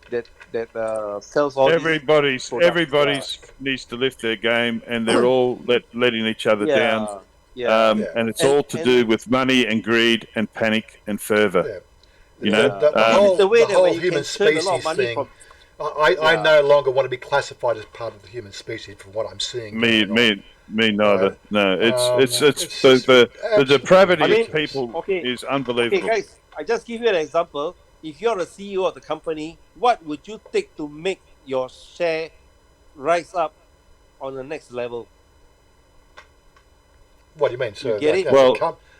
sells all everybody's these products. needs to lift their game, and they're all letting each other down. And it's all to do with money and greed and panic and fervor. The whole human species thing. I no longer want to be classified as part of the human species from what I'm seeing. Me neither. No, it's the depravity of people is unbelievable. Okay, guys, I just give you an example. If you're a CEO of the company, what would you take to make your share rise up on the next level? What do you mean? So,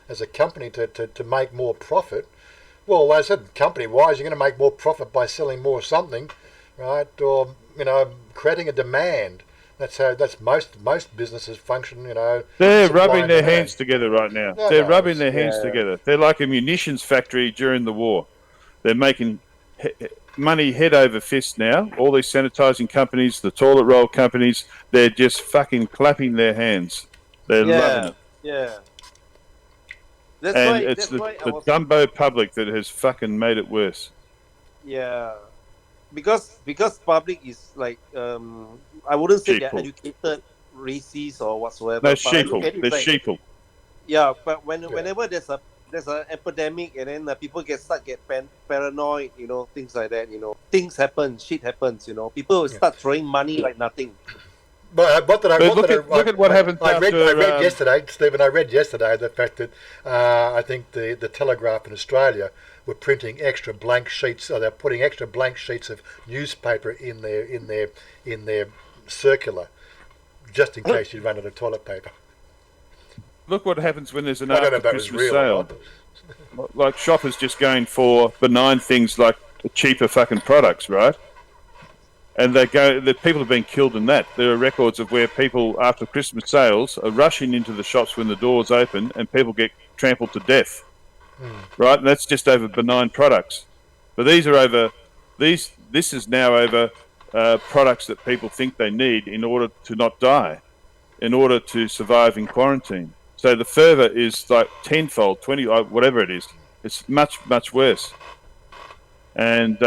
as a company to make more profit, well, as I said, company-wise, you're going to make more profit by selling more something, right? Or, creating a demand. That's most businesses function, They're rubbing their hands together right now. They're rubbing their hands together. They're like a munitions factory during the war. They're making money head over fist now. All these sanitizing companies, the toilet roll companies, they're just fucking clapping their hands. They're loving it. Yeah. It's the Dumbo public that has fucking made it worse. Yeah. Because public is like, I wouldn't say they're educated, racist or whatsoever. No, sheeple. They're sheeple. Yeah, but whenever there's an epidemic and then people get paranoid, things like that, things happen, shit happens, people will start throwing money like nothing. But look at what happens I read after. yesterday, Stephen. I read yesterday the fact that I think the Telegraph in Australia were printing extra blank sheets. Or they're putting extra blank sheets of newspaper in their circular, just in case you run out of toilet paper. Look what happens when there's an I don't know after if that was Christmas real sale. or not. Like shoppers just going for benign things like cheaper fucking products, right? And the people have been killed in that. There are records of where people after Christmas sales are rushing into the shops when the doors open, and people get trampled to death, right? And that's just over benign products. But these are over these. This is now over products that people think they need in order to not die, in order to survive in quarantine. So the fervour is like tenfold, 20, whatever it is. It's much, much worse. And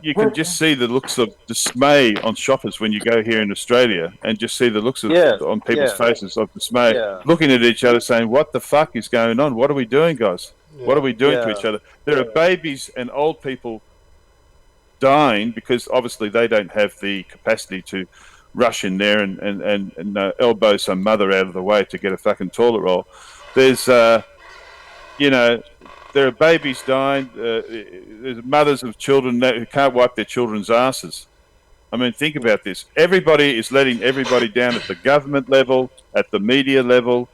you can just see the looks of dismay on shoppers when you go here in Australia, and just see the looks on people's faces of dismay, looking at each other saying, what the fuck is going on? What are we doing, guys? What are we doing to each other? There are babies and old people dying because obviously they don't have the capacity to rush in there and elbow some mother out of the way to get a fucking toilet roll. There's, there are babies dying. There's mothers of children who can't wipe their children's asses. I mean, think about this. Everybody is letting everybody down at the government level, at the media level,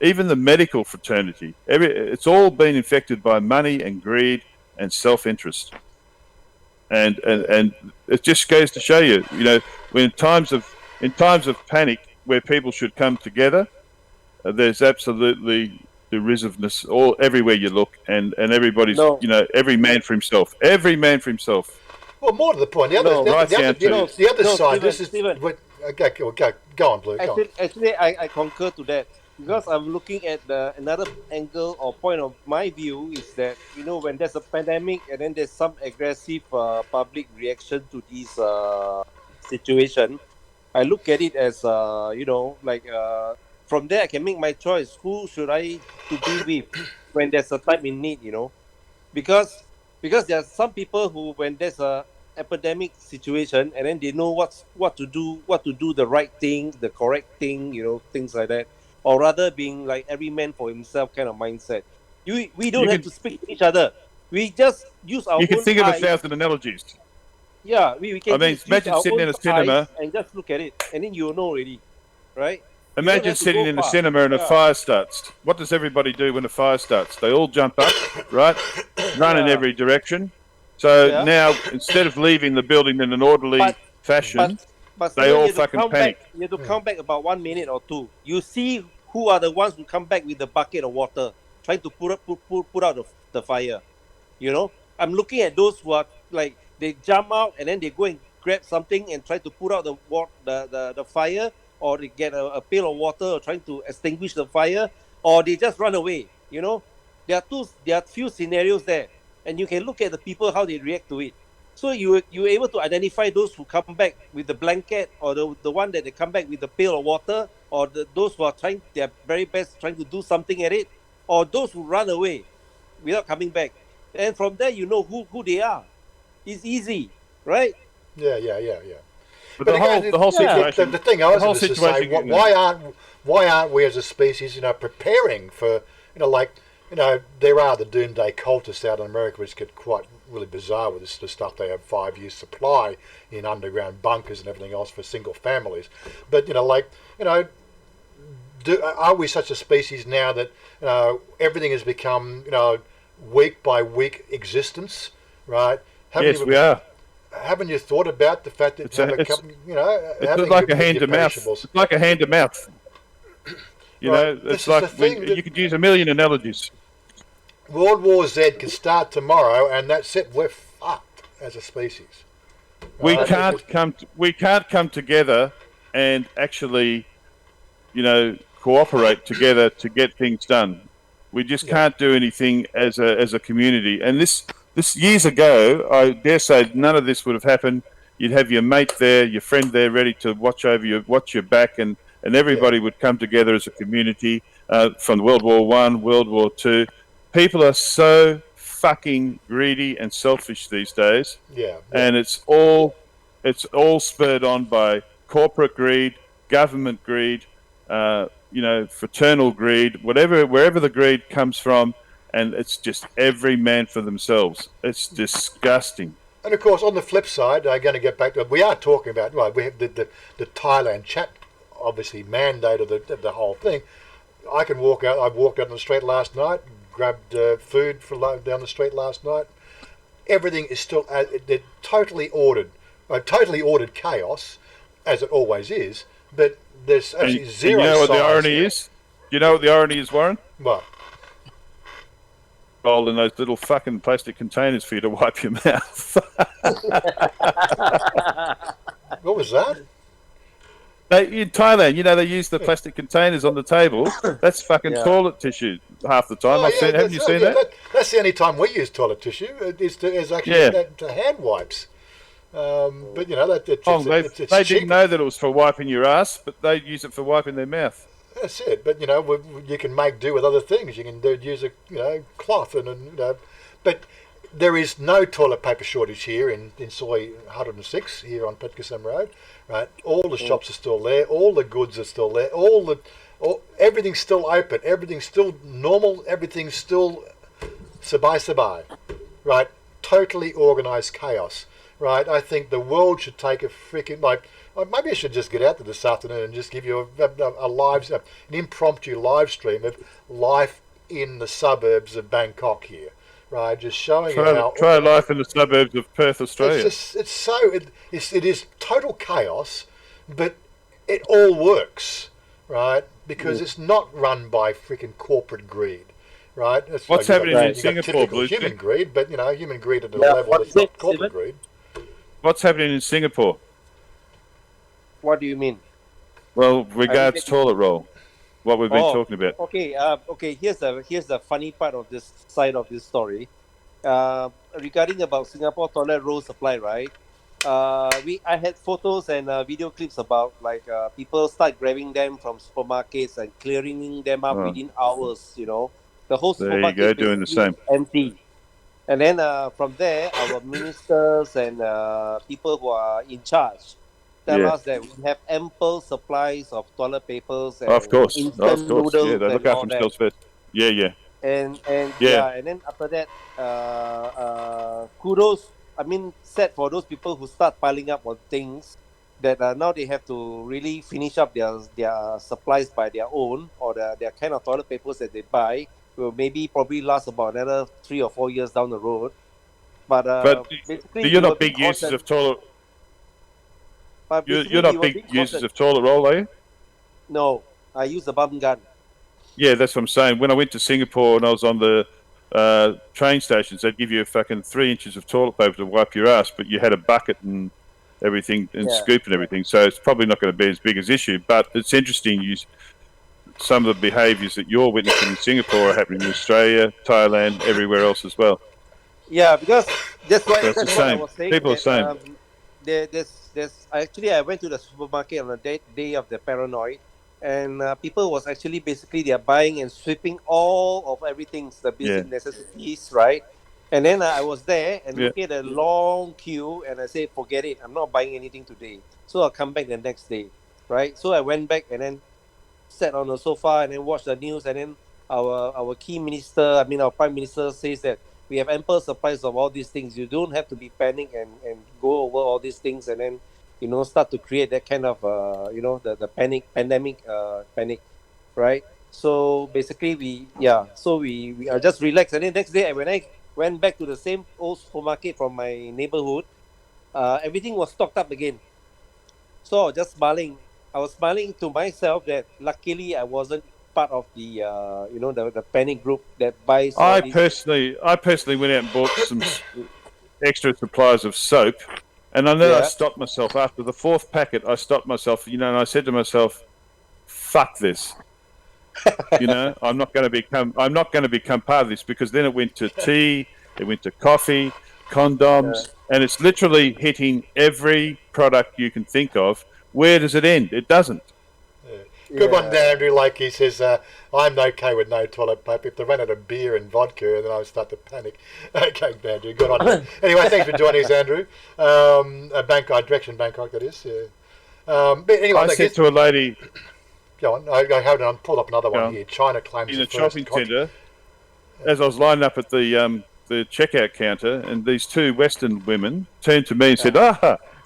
even the medical fraternity. It's all been infected by money and greed and self-interest. And it just goes to show you, when in times of panic where people should come together, there's absolutely derisiveness all everywhere you look, and everybody's every man for himself. Every man for himself. Well, more to the point, the other side. This is Steven, go on, Blue. Actually, I concur to that, because I'm looking at another angle or point of my view is that when there's a pandemic and then there's some aggressive public reaction to this situation, I look at it as from there I can make my choice. Who should I to be with when there's a time in need? Because there are some people who, when there's a epidemic situation, and then they know what to do the right thing, the correct thing, things like that, or rather being like every man for himself kind of mindset. We don't have to speak to each other. We just use our own eyes. You can think of 1,000 analogies. Yeah, we can. Imagine sitting in a cinema and just look at it, and then you'll know already, right? Imagine sitting in a cinema and a fire starts. What does everybody do when a fire starts? They all jump up, right? Run in every direction. So now, instead of leaving the building in an orderly fashion, they all fucking panic. You have to count back about 1 minute or two. You see who are the ones who come back with the bucket of water, trying to put out the fire. I'm looking at those who are like, they jump out and then they go and grab something and try to put out the fire, or they get a pail of water or trying to extinguish the fire, or they just run away. There are few scenarios there, and you can look at the people how they react to it. So you're able to identify those who come back with the blanket, or the one that they come back with the pail of water, or those who are trying their very best trying to do something at it, or those who run away without coming back. And from there you know who they are. It's easy, right? Yeah. But the whole situation. The thing I was going to say, why aren't we as a species, preparing for, there are the doomsday cultists out in America, which get quite really bizarre with this sort of stuff. They have 5 years supply in underground bunkers and everything else for single families. But are we such a species now that everything has become week by week existence, right? Yes, we are. Haven't you thought about the fact that it's like a hand to mouth? It's like a hand to mouth. It's like you could use a million analogies. World War Z can start tomorrow, and that's it. We're fucked as a species. We can't come together and actually, cooperate together to get things done. We just can't do anything as a community. And this years ago, I dare say none of this would have happened. You'd have your mate there, your friend there, ready to watch your back, and everybody would come together as a community. From World War I, World War II, people are so fucking greedy and selfish these days. Yeah. And it's all It's all spurred on by corporate greed, government greed, fraternal greed, wherever the greed comes from, and it's just every man for themselves. It's disgusting. And of course, on the flip side, I'm going to get back to, we are talking about, right, we have the Thailand chat, obviously mandated the whole thing. I can walk out, I walked out on the street last night, grabbed food down the street last night. Everything is still, they're totally ordered chaos, as it always is, but there's actually zero. You know what the irony here. is? You know what the irony is, Warren? What? Roll in those little fucking plastic containers for you to wipe your mouth. What was that? In Thailand, they use the plastic containers on the table. That's fucking toilet tissue half the time. Have you seen that? That's the only time we use toilet tissue. Is actually to hand wipes. But they didn't know that it was for wiping your ass, but they use it for wiping their mouth. That's it. But you can make do with other things. You can use a cloth but there is no toilet paper shortage here in Soy 106 here on PopeKael Road. Right, all the shops are still there. All the goods are still there. Everything's still open. Everything's still normal. Everything's still sabai. Right, totally organised chaos. Right, I think the world should take a freaking maybe I should just get out there this afternoon and just give you an impromptu live stream of life in the suburbs of Bangkok here. Right, just showing try life in the suburbs of Perth, Australia. It is total chaos, but it all works, right? Because it's not run by freaking corporate greed, right? What's happening in Singapore, Blue? Human greed, but human greed at a level that's not corporate greed. What's happening in Singapore? What do you mean? Well, regards toilet roll, what we've been talking about. Okay. Here's the funny part of this side of this story. Regarding about Singapore toilet roll supply, right? I had photos and video clips about people start grabbing them from supermarkets and clearing them up within hours. The whole supermarket there you go, doing the same. Empty. And then from there, our ministers and people who are in charge tell us that we have ample supplies of toilet papers and instant noodles. Yeah, they look after themselves first. Yeah. And then after that, kudos. Set for those people who start piling up on things that now they have to really finish up their supplies by their own, or their kind of toilet papers that they buy will probably last about another 3 or 4 years down the road. But basically, you're not big users of toilet. You're not big users of toilet roll, are you? No, I use the bum gun. Yeah, that's what I'm saying. When I went to Singapore and I was on the train stations, they'd give you a fucking 3 inches of toilet paper to wipe your ass, but you had a bucket and everything and scoop and everything. So it's probably not going to be as big as issue. But it's interesting. Some of the behaviours that you're witnessing in Singapore are happening in Australia, Thailand, everywhere else as well. Yeah, because that's what I was saying. People are saying. I went to the supermarket on the day of the paranoid, and people was actually they're buying and sweeping all of everything, the basic necessities, right? And then I was there and looking at a long queue, and I said, forget it, I'm not buying anything today. So I'll come back the next day, right? So I went back and then sat on the sofa and then watched the news, and then our key minister, our prime minister says that we have ample supplies of all these things. You don't have to be panic and go over all these things and then start to create that kind of the pandemic panic, right? So basically we are just relaxed, and then next day when I went back to the same old supermarket from my neighborhood, everything was stocked up again. So I was just smiling. I was smiling to myself that luckily I wasn't part of the the panic group that buys. I personally went out and bought some extra supplies of soap, and I know I stopped myself after the 4th packet. I stopped myself, and I said to myself, "Fuck this." I'm not going to become part of this, because then it went to tea, it went to coffee, condoms, and it's literally hitting every product you can think of. Where does it end? It doesn't. Good one, Andrew. Like he says, I'm okay with no toilet paper. If they run out of beer and vodka, then I'll start to panic. Okay, Andrew, good on you. Anyway, thanks for joining us, Andrew. Bangkok, direction Bangkok, that is. Yeah. But anyway, I said to a lady... Go on. I hold on. Pull up another one here. China claims in the a first shopping centre, as I was lining up at the checkout counter, and these two Western women turned to me and said,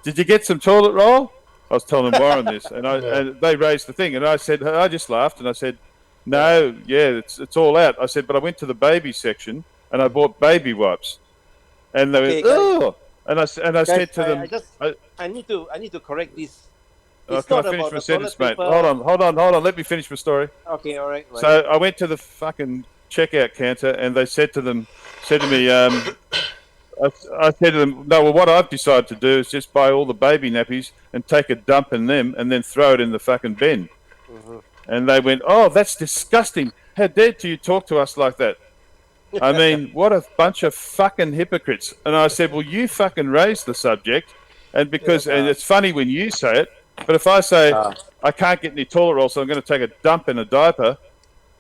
did you get some toilet roll? I was telling Warren this, and and they raised the thing, and I said, I just laughed, and I said, no, it's all out. I said, but I went to the baby section, and I bought baby wipes, and they went, oh, and I said to them, I need to correct this. Can I finish my sentence, mate? Hold on. Let me finish my story. Okay, all right. So I went to the fucking checkout counter, and they said to me, I said to them, no, well, what I've decided to do is just buy all the baby nappies and take a dump in them and then throw it in the fucking bin. Mm-hmm. And they went, oh, that's disgusting. How dare you talk to us like that? I mean, what a bunch of fucking hypocrites. And I said, well, you fucking raised the subject, and and it's funny when you say it, but if I say I can't get any toilet roll, so I'm going to take a dump in a diaper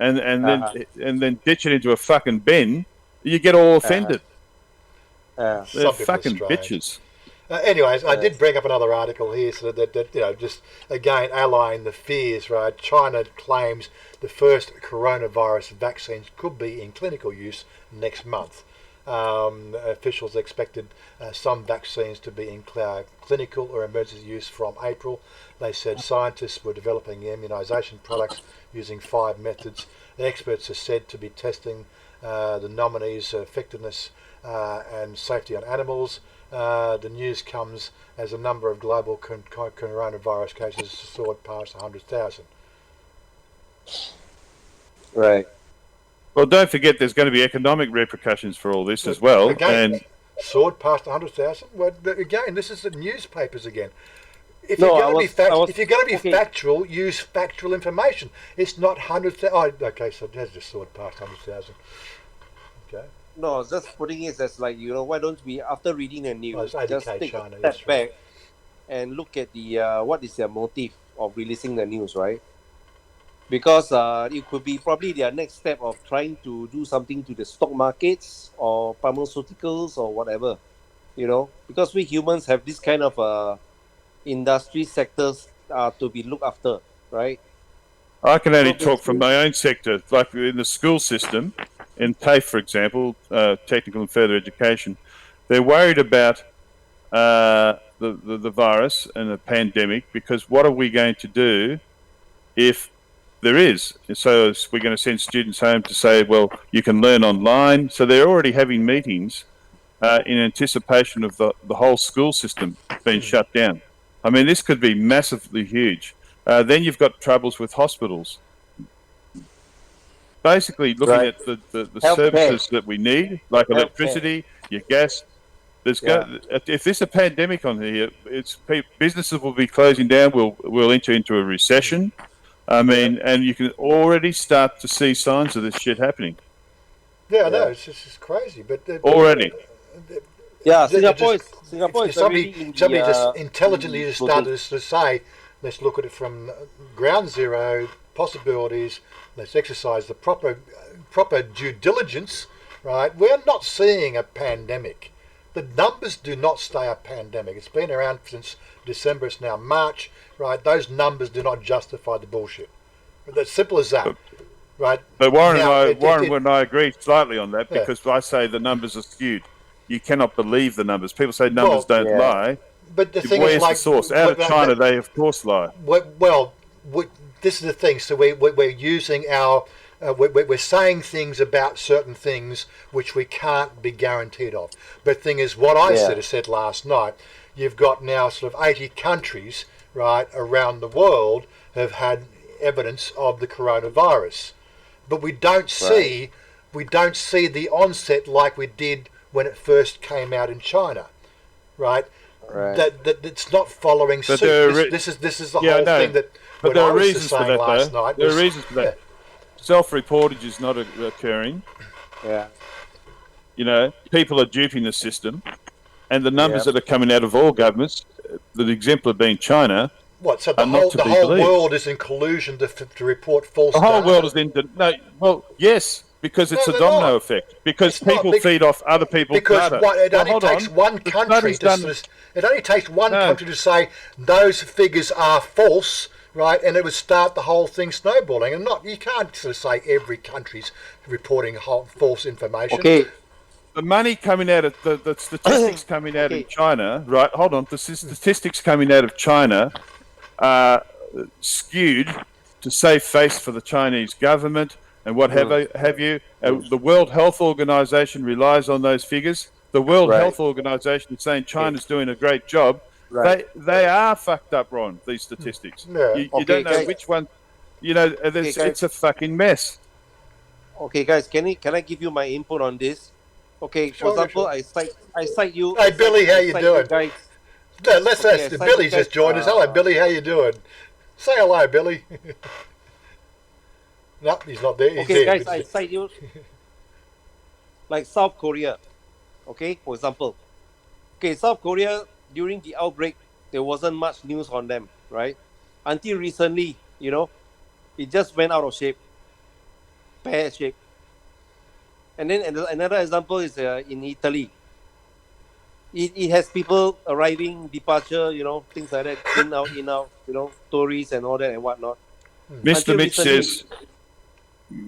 and then ditch it into a fucking bin, you get all offended. They're fucking bitches. Anyways, I did bring up another article here, so that just again allaying the fears. Right, China claims the first coronavirus vaccines could be in clinical use next month. Officials expected some vaccines to be in clinical or emergency use from April. They said scientists were developing immunisation products using 5 methods. The experts are said to be testing the nominees' effectiveness and safety on animals. The news comes as a number of global coronavirus cases soared past 100,000. Right. Well, don't forget there's going to be economic repercussions for all this as well. Again, and soared past 100,000. Well, again, this is the newspapers again. If you're going to be factual, use factual information. It's not 100,000. Oh, okay, so it has just soared past 100,000. Okay. No, just putting it as like, why don't we, after reading the news, just take a step back and look at the what is their motive of releasing the news, right? Because it could be probably their next step of trying to do something to the stock markets or pharmaceuticals or whatever, because we humans have this kind of industry sectors to be looked after, right? I can only talk from my own sector, like in the school system, in TAFE, for example, technical and further education. They're worried about the virus and the pandemic, because what are we going to do if there is? So we're going to send students home to say, well, you can learn online. So they're already having meetings in anticipation of the whole school system being shut down. I mean, this could be massively huge. Then you've got troubles with hospitals. Basically, looking at the services that we need, like electricity, your gas. If there's a pandemic on here, businesses will be closing down. We'll enter into a recession. I mean, and you can already start to see signs of this shit happening. Yeah, I know. It's just crazy. But already. Singapore is somebody just intelligently just started to say, let's look at it from ground zero, possibilities. Let's exercise the proper due diligence. Right? We're not seeing a pandemic. The numbers do not stay a pandemic. It's been around since December. It's now March. Right? Those numbers do not justify the bullshit. It's simple as that. Right? But Warren and I agree slightly on that, because I say the numbers are skewed. You cannot believe the numbers. People say numbers don't lie. But the thing Where's is, like, the source? Out of China, they of course lie. Well, this is the thing. So we're using our we're saying things about certain things which we can't be guaranteed of. But the thing is, what I said last night, you've got now sort of 80 countries, right, around the world have had evidence of the coronavirus, but we don't see the onset like we did when it first came out in China, right? That it's not following suit. This is the whole thing that. But there are reasons for that, last night. There are reasons for that. Self-reportage is not occurring. Yeah. People are duping the system, and the numbers that are coming out of all governments, the exemplar being China, What? So the are not to the be whole believed. world is in collusion to report false The whole data? world is in no. Well, yes, because No, it's a they're domino not. effect. Because It's not people feed off other people's because data. it Well, only hold takes on. one The country study's done. it only takes one No, country to say those figures are false, right? And it would start the whole thing snowballing. And not you can't sort of say every country's reporting false information. Okay. the money coming out of the statistics coming out in Okay. China, right? Hold on. The statistics coming out of China are skewed to save face for the Chinese government and what have you. The World Health Organization relies on those figures. The World Right. Health Organization is saying Okay. China's doing a great job. Right. They are fucked up, Ron. These statistics. Yeah. You Okay, don't know guys. which one. You know, Okay, guys. it's a fucking mess. Okay, guys. Can I give you my input on this? Okay. For Sure, example, sure. I cite you. Hey, Billy, how you doing? Guys. Let's Okay, I ask. cite Billy's you guys, just joined us. Hello, Billy. How you doing? Say hello, Billy. No, he's not there. He's Okay, there. guys. I cite you. Like South Korea. Okay, for example. Okay, South Korea during the outbreak, there wasn't much news on them, right? Until recently, it just went out of shape, pear shape. And then another example is in Italy. It has people arriving, departure, things like that, in out, tourists and all that and whatnot. Mr. Mitch says.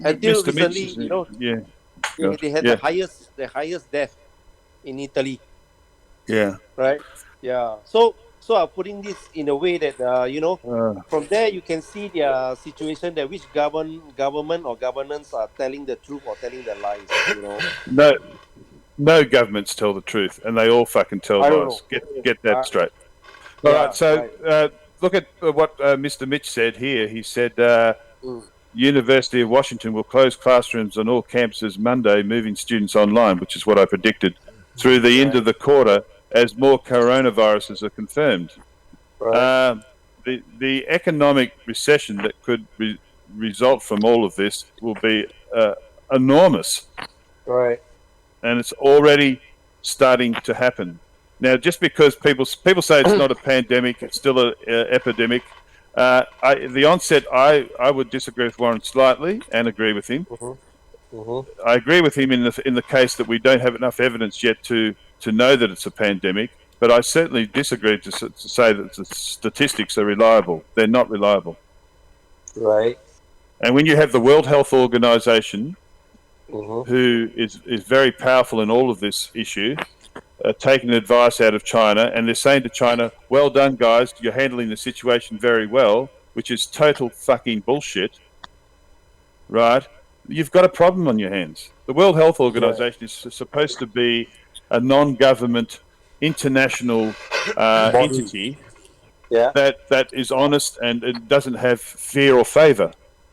Until Mr. Mitch recently, yeah. they had the highest death in Italy, Yeah. right? Yeah. So I'm putting this in a way that from there you can see their situation, that which government or governance are telling the truth or telling the lies. No governments tell the truth, and they all fucking tell I don't lies. know. Get that straight. All right. So look at what Mr. Mitch said here. He said University of Washington will close classrooms on all campuses Monday, moving students online, which is what I predicted, through the end of the quarter as more coronaviruses are confirmed. Right. The economic recession that could result from all of this will be enormous. Right. And it's already starting to happen. Now, just because people say it's not a pandemic, it's still an epidemic. The onset, I would disagree with Warren slightly and agree with him. I agree with him in the case that we don't have enough evidence yet to know that it's a pandemic. But I certainly disagree to say that the statistics are reliable. They're not reliable. Right. And when you have the World Health Organization, who is very powerful in all of this issue, taking advice out of China, and they're saying to China, well done, guys, you're handling the situation very well, which is total fucking bullshit, right? You've got a problem on your hands. The World Health Organization is supposed to be a non-government international entity that is honest and it doesn't have fear or favor,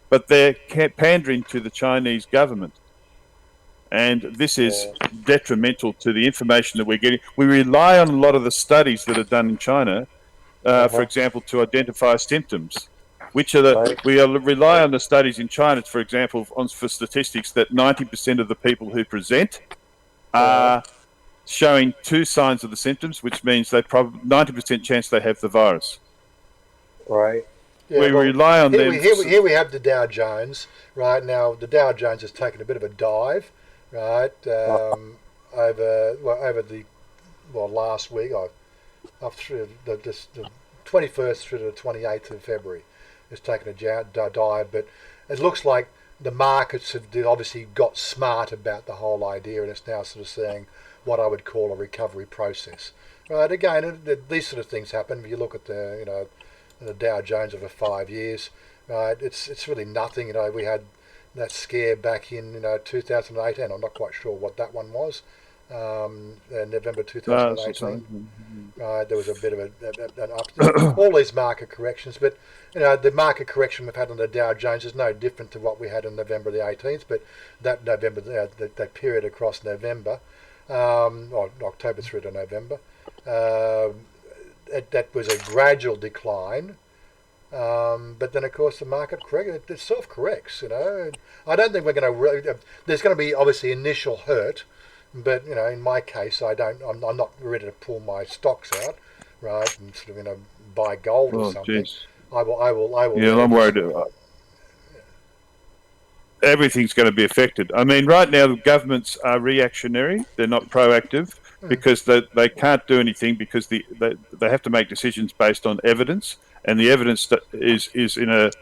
but they're pandering to the Chinese government. And this is detrimental to the information that we're getting. We rely on a lot of the studies that are done in China, for example, to identify symptoms. We rely on the studies in China, for example, for statistics that 90% of the people who present are showing two signs of the symptoms, which means they probably 90% chance they have the virus. Right. Yeah, we rely on them. Here we have the Dow Jones. Right now, the Dow Jones has taken a bit of a dive. Right, over the last week, up through the 21st through to the 28th of February, it's taken a dive. But it looks like the markets have obviously got smart about the whole idea, and it's now sort of seeing what I would call a recovery process. Right, again, these sort of things happen. If you look at the Dow Jones over 5 years, right, it's really nothing. We had that scare back in 2018. I'm not quite sure what that one was. November 2018. There was a bit of an up. All these market corrections, but the market correction we've had on the Dow Jones is no different to what we had on November the 18th. But that November, that period across November, or October through to November, that was a gradual decline. But then, of course, the market it self-corrects. I don't think we're going to. There's going to be obviously initial hurt, but in my case, I'm not ready to pull my stocks out, right, and sort of buy gold or Oh, something, jeez. I will. Yeah, I'm worried. Everything's going to be affected. I mean, right now, the governments are reactionary. They're not proactive because they can't do anything because they have to make decisions based on evidence, and the evidence that is in a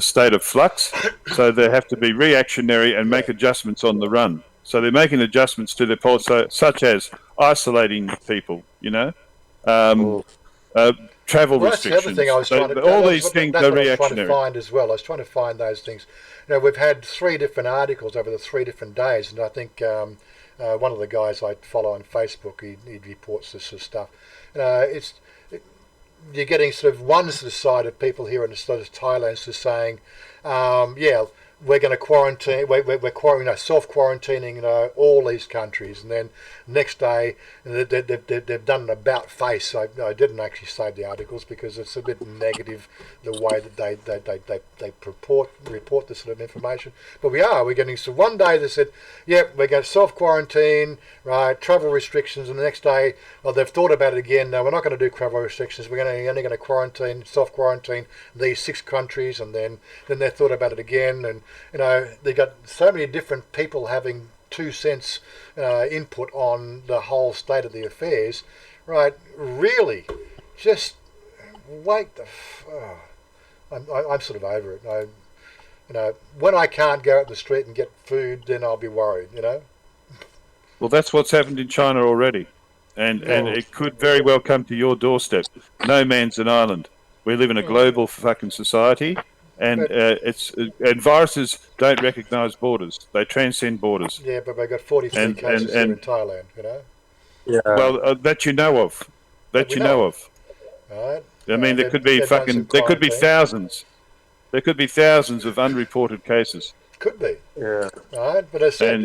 state of flux. So they have to be reactionary and make adjustments on the run. So they're making adjustments to their policy, such as isolating people, uh, travel Well, that's the other thing I restrictions. was trying to. All these things That's are what I was trying to reactionary. find as well. I was trying to find those things. We've had 3 different articles over the 3 different days, and I think one of the guys I follow on Facebook, he reports this sort of stuff. You're getting sort of one sort of side of people here in sort of Thailand sort of saying, we're going to quarantine, we're self-quarantining, all these countries, and then next day they've done an about face. I didn't actually save the articles because it's a bit negative the way that they report this sort of information. But we're getting, so one day they said, we're going to self-quarantine, right, travel restrictions, and the next day, they've thought about it again. No, we're not going to do travel restrictions. We're only going to self-quarantine these 6 countries, and then they thought about it again, and they got so many different people having 2 cents input on the whole state of the affairs, right? Really, just wait I'm sort of over it. When I can't go out the street and get food, then I'll be worried. Well, that's what's happened in China already, and it could very well come to your doorstep. No man's an island. We live in a global fucking society, and and viruses don't recognise borders. They transcend borders. Yeah, but we've got 43 cases here in Thailand. Yeah. Well, that you know of. That you know of. Right. I mean, there could be thousands. There could be thousands of unreported cases. Could be. Yeah. Right, but as I said,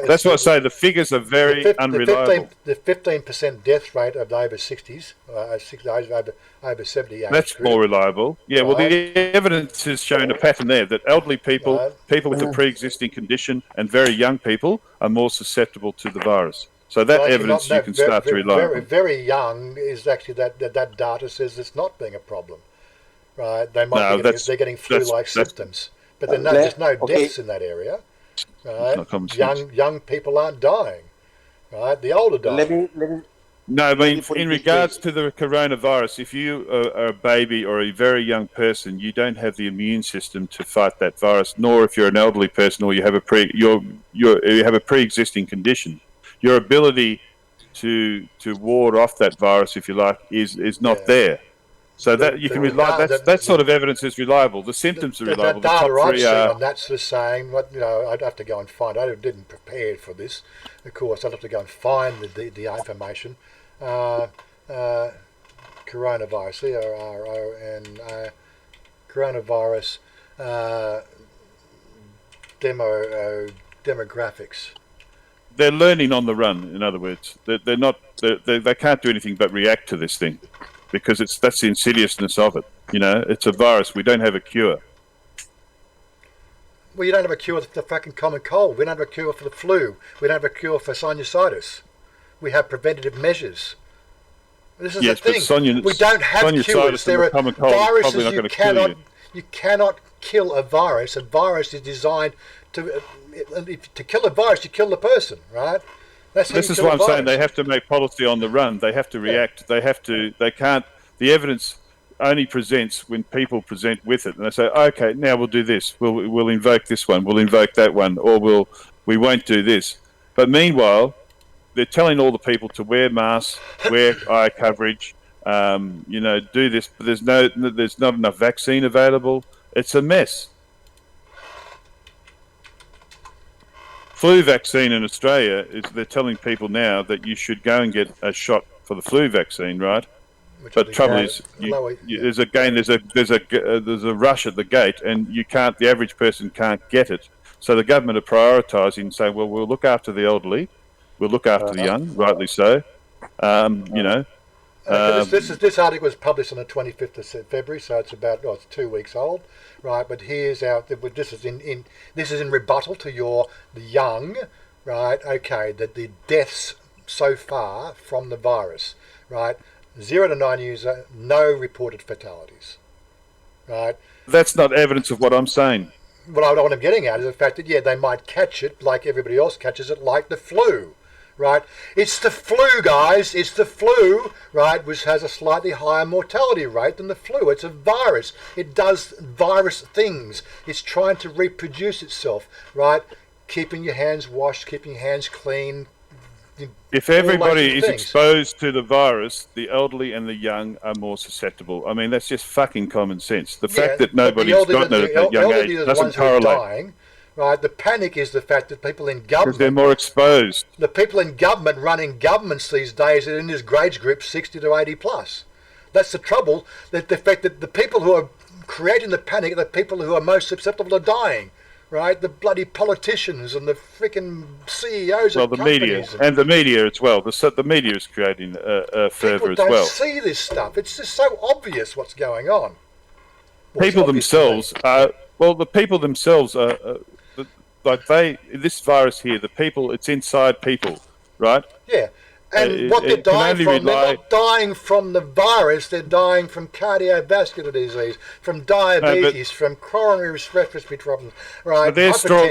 that's what I say. The figures are very unreliable. The 15% death rate of over 60s, over 70 age. That's more reliable. Yeah. Right. Well, the evidence has shown a pattern there that elderly people, people with a pre-existing condition, and very young people are more susceptible to the virus. So that evidence you can start to rely on. Very young is actually that data says it's not being a problem. Right? They might they're getting flu-like symptoms. But there's no deaths in that area. Right? Young people aren't dying. Right? The older die. No, I mean, in regards to the coronavirus, if you are a baby or a very young person, you don't have the immune system to fight that virus. Nor if you're an elderly person or you have a pre-existing condition, your ability to ward off that virus, if you like, is not there. So that you can rely. That sort of evidence is reliable. The symptoms are reliable. The data I've seen on that's just saying what I'd have to go and find. I didn't prepare for this, of course. I'd have to go and find the information. Coronavirus, CRON, coronavirus demographics. They're learning on the run. In other words, they're not. They can't do anything but react to this thing. Because that's the insidiousness of it. It's a virus. We don't have a cure. Well, you don't have a cure for the fucking common cold. We don't have a cure for the flu. We don't have a cure for sinusitis. We have preventative measures. This is the thing. We don't have cures. There are viruses you cannot kill a virus. A virus is designed to kill a virus. You kill the person, right? This is why I'm saying they have to make policy on the run. They have to react. They can't. The evidence only presents when people present with it, and they say, "Okay, now we'll do this. We'll invoke this one. We'll invoke that one, or we won't do this." But meanwhile, they're telling all the people to wear masks, wear eye coverage, do this. But there's not enough vaccine available. It's a mess. Flu vaccine in Australia they're telling people now that you should go and get a shot for the flu vaccine, right? But the trouble is, there's a rush at the gate, and the average person can't get it. So the government are prioritising, saying, well, we'll look after the elderly, we'll look after the young, rightly so. This article was published on the 25th of February, so it's it's 2 weeks old, right? But this is in rebuttal to the young, right? Okay, that the deaths so far from the virus, right? 0 to 9 years, no reported fatalities. Right? That's not evidence of what I'm saying. What I'm getting at is the fact that, yeah, they might catch it like everybody else catches it, like the flu, right? It's the flu, guys. It's the flu, right, which has a slightly higher mortality rate than the flu. It's a virus. It does virus things. It's trying to reproduce itself, right? Keeping your hands washed, keeping your hands clean. If everybody is exposed to the virus, the elderly and the young are more susceptible. I mean, that's just fucking common sense. The fact that nobody's gotten it at that young age doesn't correlate. Dying, right? The panic is the fact that people in government... Because they're more exposed. The people in government running governments these days are in this grade group 60 to 80 plus. That's the trouble. That the fact that the people who are creating the panic are the people who are most susceptible to dying. Right, the bloody politicians and the freaking CEOs of companies. And the media as well. The media is creating a fervour as well. People don't see this stuff. It's just so obvious what's going on. People themselves are... Well, the people themselves are... this virus here, the people, it's inside people, right? Yeah. And what they're dying from, they're not dying from the virus, they're dying from cardiovascular disease, from diabetes, from coronary respiratory problems, right? They're straw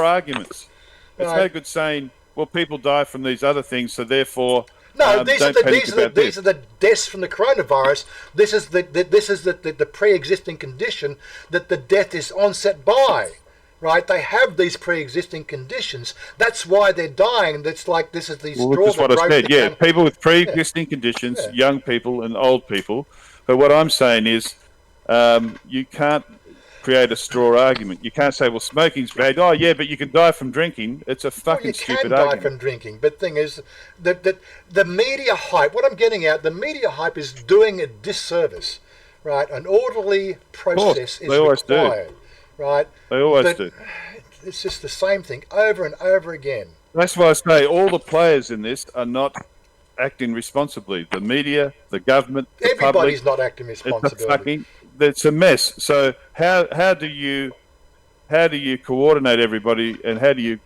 arguments. It's no good saying, well, people die from these other things, so therefore... No, these are the deaths from the coronavirus. This is the pre-existing condition that the death is onset by. Right, they have these pre-existing conditions. That's why they're dying. That's like this is the straw. Which is what I said. Yeah, people with pre-existing conditions, young people and old people. But what I'm saying is, you can't create a straw argument. You can't say, well, smoking's bad. Oh, yeah, but you can die from drinking. It's a fucking stupid argument. You can die from drinking. But the thing is, the media hype. What I'm getting at, the media hype is doing a disservice. Right, an orderly process is required. Right? They always do. It's just the same thing over and over again. That's why I say all the players in this are not acting responsibly. The media, the government, the everybody's public, not acting responsibly. It's a mess. So how do you coordinate everybody, and how do you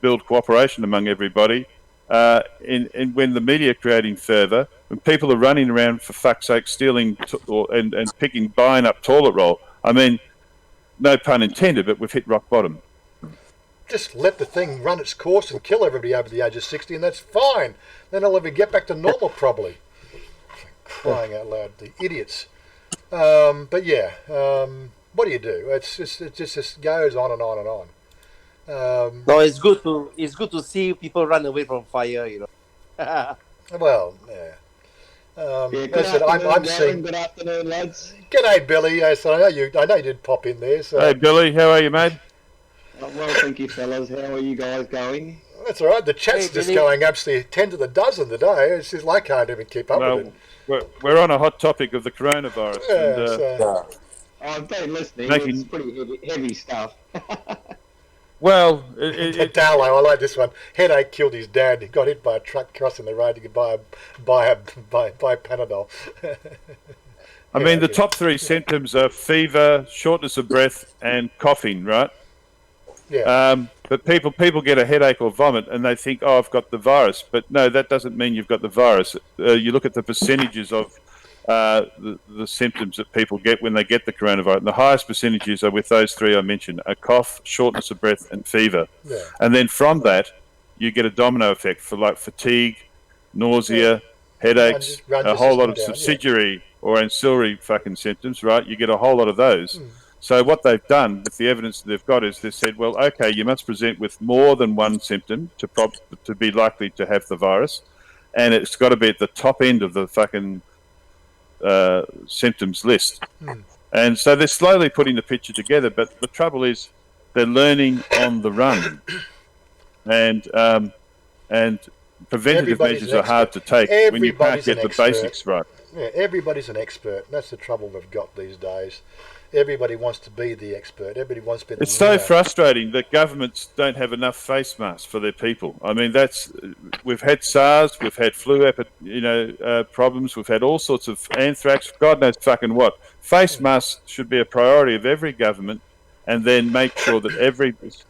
build cooperation among everybody? And when the media are creating fervour, when people are running around for fuck's sake stealing and buying up toilet roll. I mean, no pun intended, but we've hit rock bottom. Just let the thing run its course and kill everybody over the age of 60, and that's fine. Then it'll ever get back to normal, probably. Crying out loud, the idiots. But yeah, what do you do? It just goes on and on and on. No, it's good to see people run away from fire. Well, yeah. I'm seeing. Good afternoon, lads. G'day, Billy. Yes, I know you did pop in there. So. Hey, Billy, how are you, mate? Well, thank you, fellas. How are you guys going? That's all right. The chat's just going absolutely 10 to the dozen today. It's just I can't even keep up with it. We're on a hot topic of the coronavirus. Yeah, I've been listening. It's pretty heavy stuff. Well, Darlow, I like this one. Headache killed his dad. He got hit by a truck crossing the road. He could buy Panadol. I mean, the top three symptoms are fever, shortness of breath, and coughing, right? Yeah. But people get a headache or vomit, and they think, oh, I've got the virus. But no, that doesn't mean you've got the virus. You look at the percentages of the symptoms that people get when they get the coronavirus. And the highest percentages are with those three I mentioned: a cough, shortness of breath, and fever. Yeah. And then from that, you get a domino effect for like fatigue, nausea, headaches, a whole lot of subsidiary or ancillary fucking symptoms, right? You get a whole lot of those. So what they've done with the evidence that they've got is they've said, well, okay, you must present with more than one symptom to be likely to have the virus, and it's got to be at the top end of the fucking symptoms list. And so they're slowly putting the picture together, but the trouble is they're learning on the run, and preventative measures are hard to take when you can't get the basics right. Yeah, everybody's an expert. That's the trouble we've got these days. Everybody wants to be the expert. Everybody wants to be the It's so frustrating that governments don't have enough face masks for their people. I mean, we've had SARS, we've had flu problems, we've had all sorts of anthrax, God knows fucking what. Face masks should be a priority of every government, and then make sure that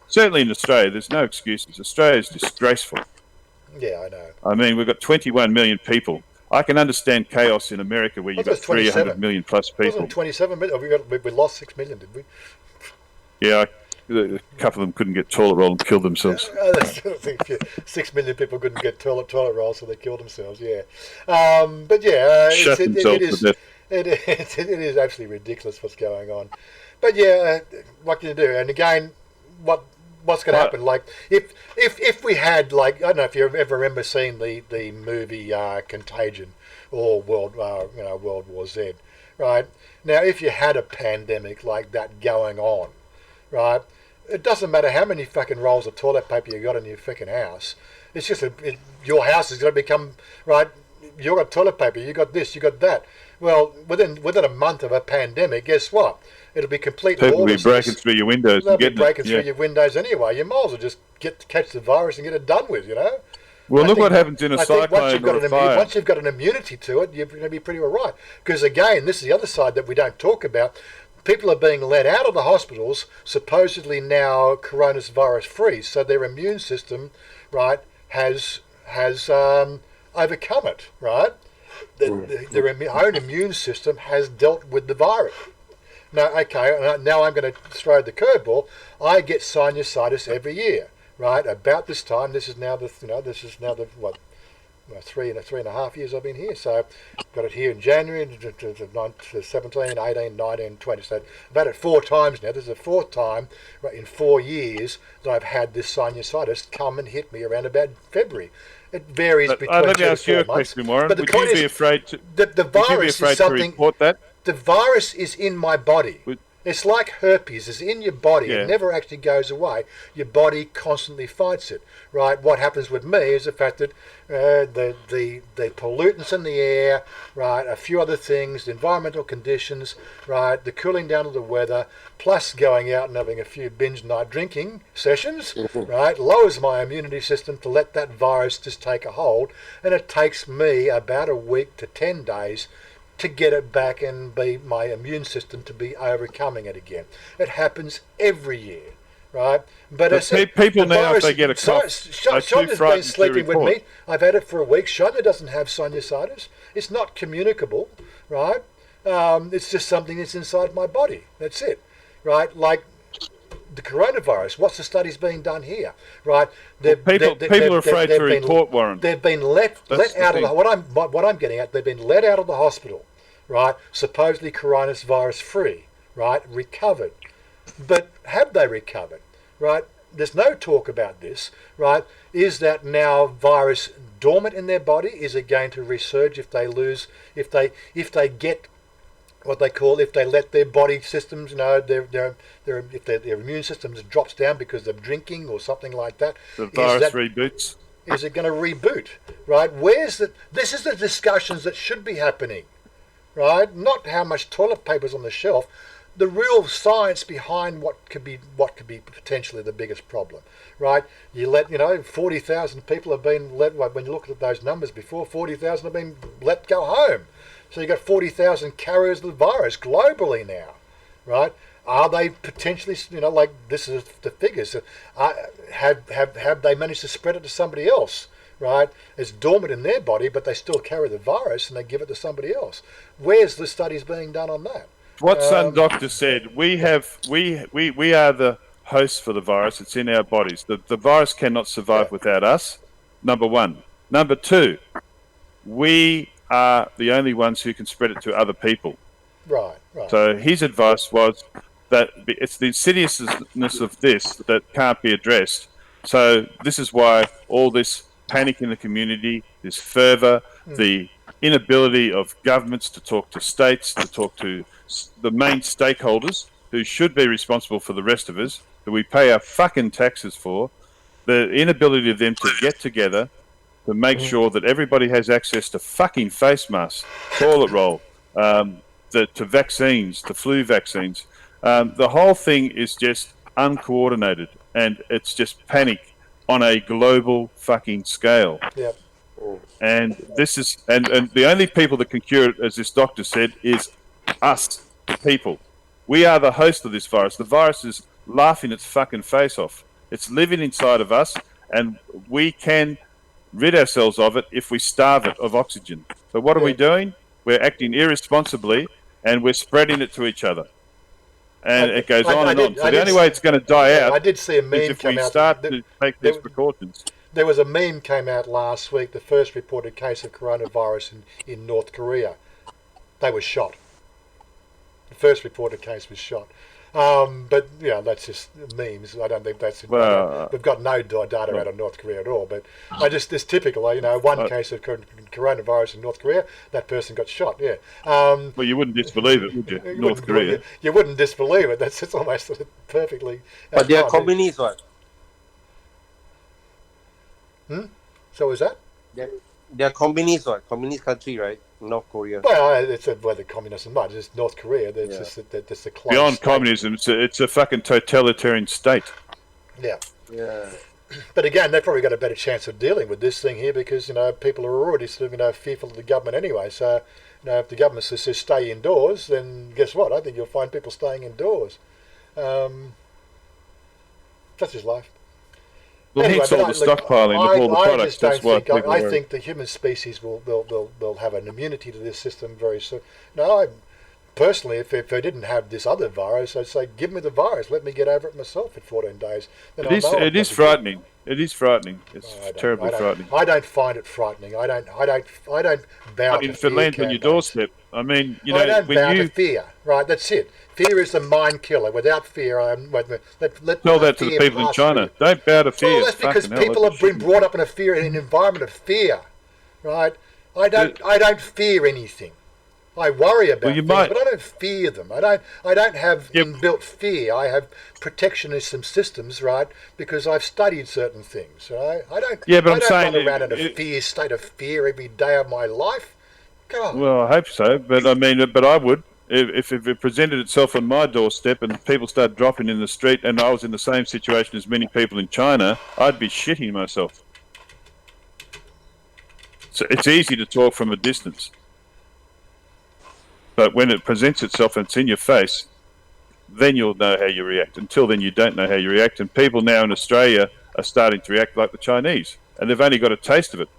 certainly in Australia, there's no excuses. Australia is disgraceful. Yeah, I know. I mean, we've got 21 million people. I can understand chaos in America where you've got 300 million plus people. Wasn't it 27 million? We lost 6 million, did we? Yeah, a couple of them couldn't get toilet roll and killed themselves. That's the thing. 6 million people couldn't get toilet roll, so they killed themselves. Yeah, but yeah, Shut themselves to death. It is absolutely ridiculous what's going on. But yeah, what can you do? And again, what's going to happen? Like if we had, like, I don't know if you ever remember seeing the movie Contagion or World War Z, right? Now, if you had a pandemic like that going on, right, it doesn't matter how many fucking rolls of toilet paper you got in your fucking house. It's just your house is going to become, right, you got toilet paper, you got this, you got that. Well, within a month of a pandemic, guess what? It'll be complete lawlessness. People will be breaking through your windows. They'll be breaking through your windows anyway. You might as well just catch the virus and get it done with, you know? Well, look what happens in a cyclone or a fire. Once you've got an immunity to it, you're going to be pretty all right. Because again, this is the other side that we don't talk about. People are being let out of the hospitals, supposedly now coronavirus free, so their immune system, right, has overcome it, right? Their own immune system has dealt with the virus. Now, okay, now I'm going to throw the curveball. I get sinusitis every year, right? About this time, this is now the 3.5 years I've been here. So got it here in January, 17, 18, 19, 20. So I've had it 4 times now. This is the 4th time, right, in 4 years that I've had this sinusitis come and hit me around about February. It varies between 2 to 4 months. Let me ask you a question, Warren. But would you be afraid to report that? The virus is in my body. It's like herpes. It's in your body. Yeah. It never actually goes away. Your body constantly fights it, right? What happens with me is the fact that the pollutants in the air, right, a few other things, the environmental conditions, right, the cooling down of the weather, plus going out and having a few binge night drinking sessions, right, lowers my immunity system to let that virus just take a hold, and it takes me about a week to 10 days to get it back and be my immune system to be overcoming it again. It happens every year, right? But people now, if they get a cough, Chanya's been sleeping with me. I've had it for a week. Chanya doesn't have sinusitis. It's not communicable, right? It's just something that's inside my body. That's it, right? Like the coronavirus. What's the studies being done here, right? People are afraid to report, Warren. They've been let out of what I'm getting at. They've been let out of the hospital, right? Supposedly coronavirus free, right? Recovered, but have they recovered, right? There's no talk about this, right? Is that now virus dormant in their body? Is it going to resurge if they get what they call, if they let their body systems, you know, if their immune system drops down because they're drinking or something like that? The virus reboots. Is it going to reboot, right? This is the discussions that should be happening, right? Not how much toilet paper's on the shelf. The real science behind what could be potentially the biggest problem, right? 40,000 people have been let. When you look at those numbers before, 40,000 have been let go home. So you've got 40,000 carriers of the virus globally now, right? Are they potentially, like this is the figures, have they managed to spread it to somebody else, right? It's dormant in their body, but they still carry the virus and they give it to somebody else. Where's the studies being done on that? What some doctor said, we are the host for the virus. It's in our bodies. The virus cannot survive without us, number one. Number two, we are the only ones who can spread it to other people. Right. So his advice was that it's the insidiousness of this that can't be addressed. So this is why all this panic in the community, this fervour, the inability of governments to talk to states, to talk to the main stakeholders who should be responsible for the rest of us, that we pay our fucking taxes for, the inability of them to get together to make sure that everybody has access to fucking face masks, toilet roll, to vaccines, to flu vaccines. The whole thing is just uncoordinated, and it's just panic on a global fucking scale. Yep. And this is, and the only people that can cure it, as this doctor said, is us, the people. We are the host of this virus. The virus is laughing its fucking face off. It's living inside of us, and we can rid ourselves of it if we starve it of oxygen. But what are we doing? We're acting irresponsibly, and we're spreading it to each other. And it goes on and on. So the only way it's going to die out I did see a meme is if we come out. start to take these precautions. There was a meme came out last week, the first reported case of coronavirus in North Korea. They were shot. The first reported case was shot. But, that's just memes. I don't think that's... we've got no data out of North Korea at all. But it's typical. One case of coronavirus in North Korea, that person got shot, yeah. Well, you wouldn't disbelieve it, would you? North Korea. You wouldn't disbelieve it. It's almost perfectly... But they're communists, what? So is that? They're communists, what? Communist country, right? North Korea. Well, it's whether communism or not. It's North Korea. It's just a close beyond state. Communism, it's a fucking totalitarian state. Yeah. Yeah. But again, they've probably got a better chance of dealing with this thing here because people are already sort of fearful of the government anyway. So if the government says stay indoors, then guess what? I think you'll find people staying indoors. Such is life. Well, Anyway, it's all the stockpiling of all the products. That's why people I think the human species will have an immunity to this system very soon. No, personally, if I didn't have this other virus, I'd say, give me the virus. Let me get over it myself in 14 days. Then it is frightening. It is frightening. It's terribly frightening. I don't find it frightening. I don't bow to if it lands on your doorstep, I mean, I don't bow to fear. Right, that's it. Fear is the mind killer. Without fear, tell that to the people in China. Don't bow to fear. Well, that's because people have been brought up in an environment of fear. Right? I don't fear anything. I worry about things, but I don't fear them. I don't have inbuilt fear. I have protectionist systems, right? Because I've studied certain things. Right? I don't run around in a state of fear every day of my life. God. Well, I hope so, but I would. If it presented itself on my doorstep and people started dropping in the street and I was in the same situation as many people in China, I'd be shitting myself. So it's easy to talk from a distance. But when it presents itself and it's in your face, then you'll know how you react. Until then, you don't know how you react. And people now in Australia are starting to react like the Chinese. And they've only got a taste of it.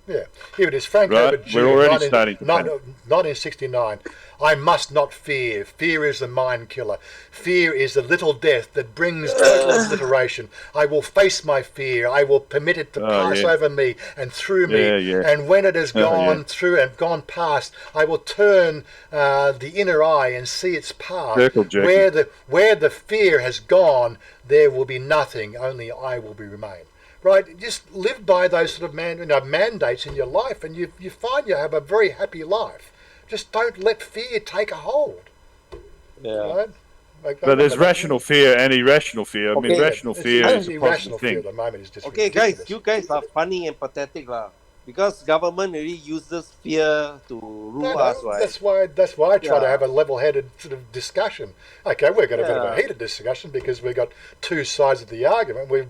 Yeah, here it is. Frank Herbert Jr. We're already starting to 1969. I must not fear. Fear is the mind killer. Fear is the little death that brings total obliteration. I will face my fear. I will permit it to pass over me and through me. And when it has gone through and gone past, I will turn the inner eye and see its path. Where the fear has gone, there will be nothing. Only I will remain. Right, just live by those sort of mandates in your life, and you find you have a very happy life. Just don't let fear take a hold. Yeah. Right? But there's rational fear and irrational fear. I mean, rational fear is a positive thing. At the moment is just ridiculous. Guys, you guys are funny and pathetic, lah. Because government really uses fear to rule us, right? That's why I try to have a level-headed sort of discussion. Okay, we're going to have a bit of a heated discussion because we've got two sides of the argument. We're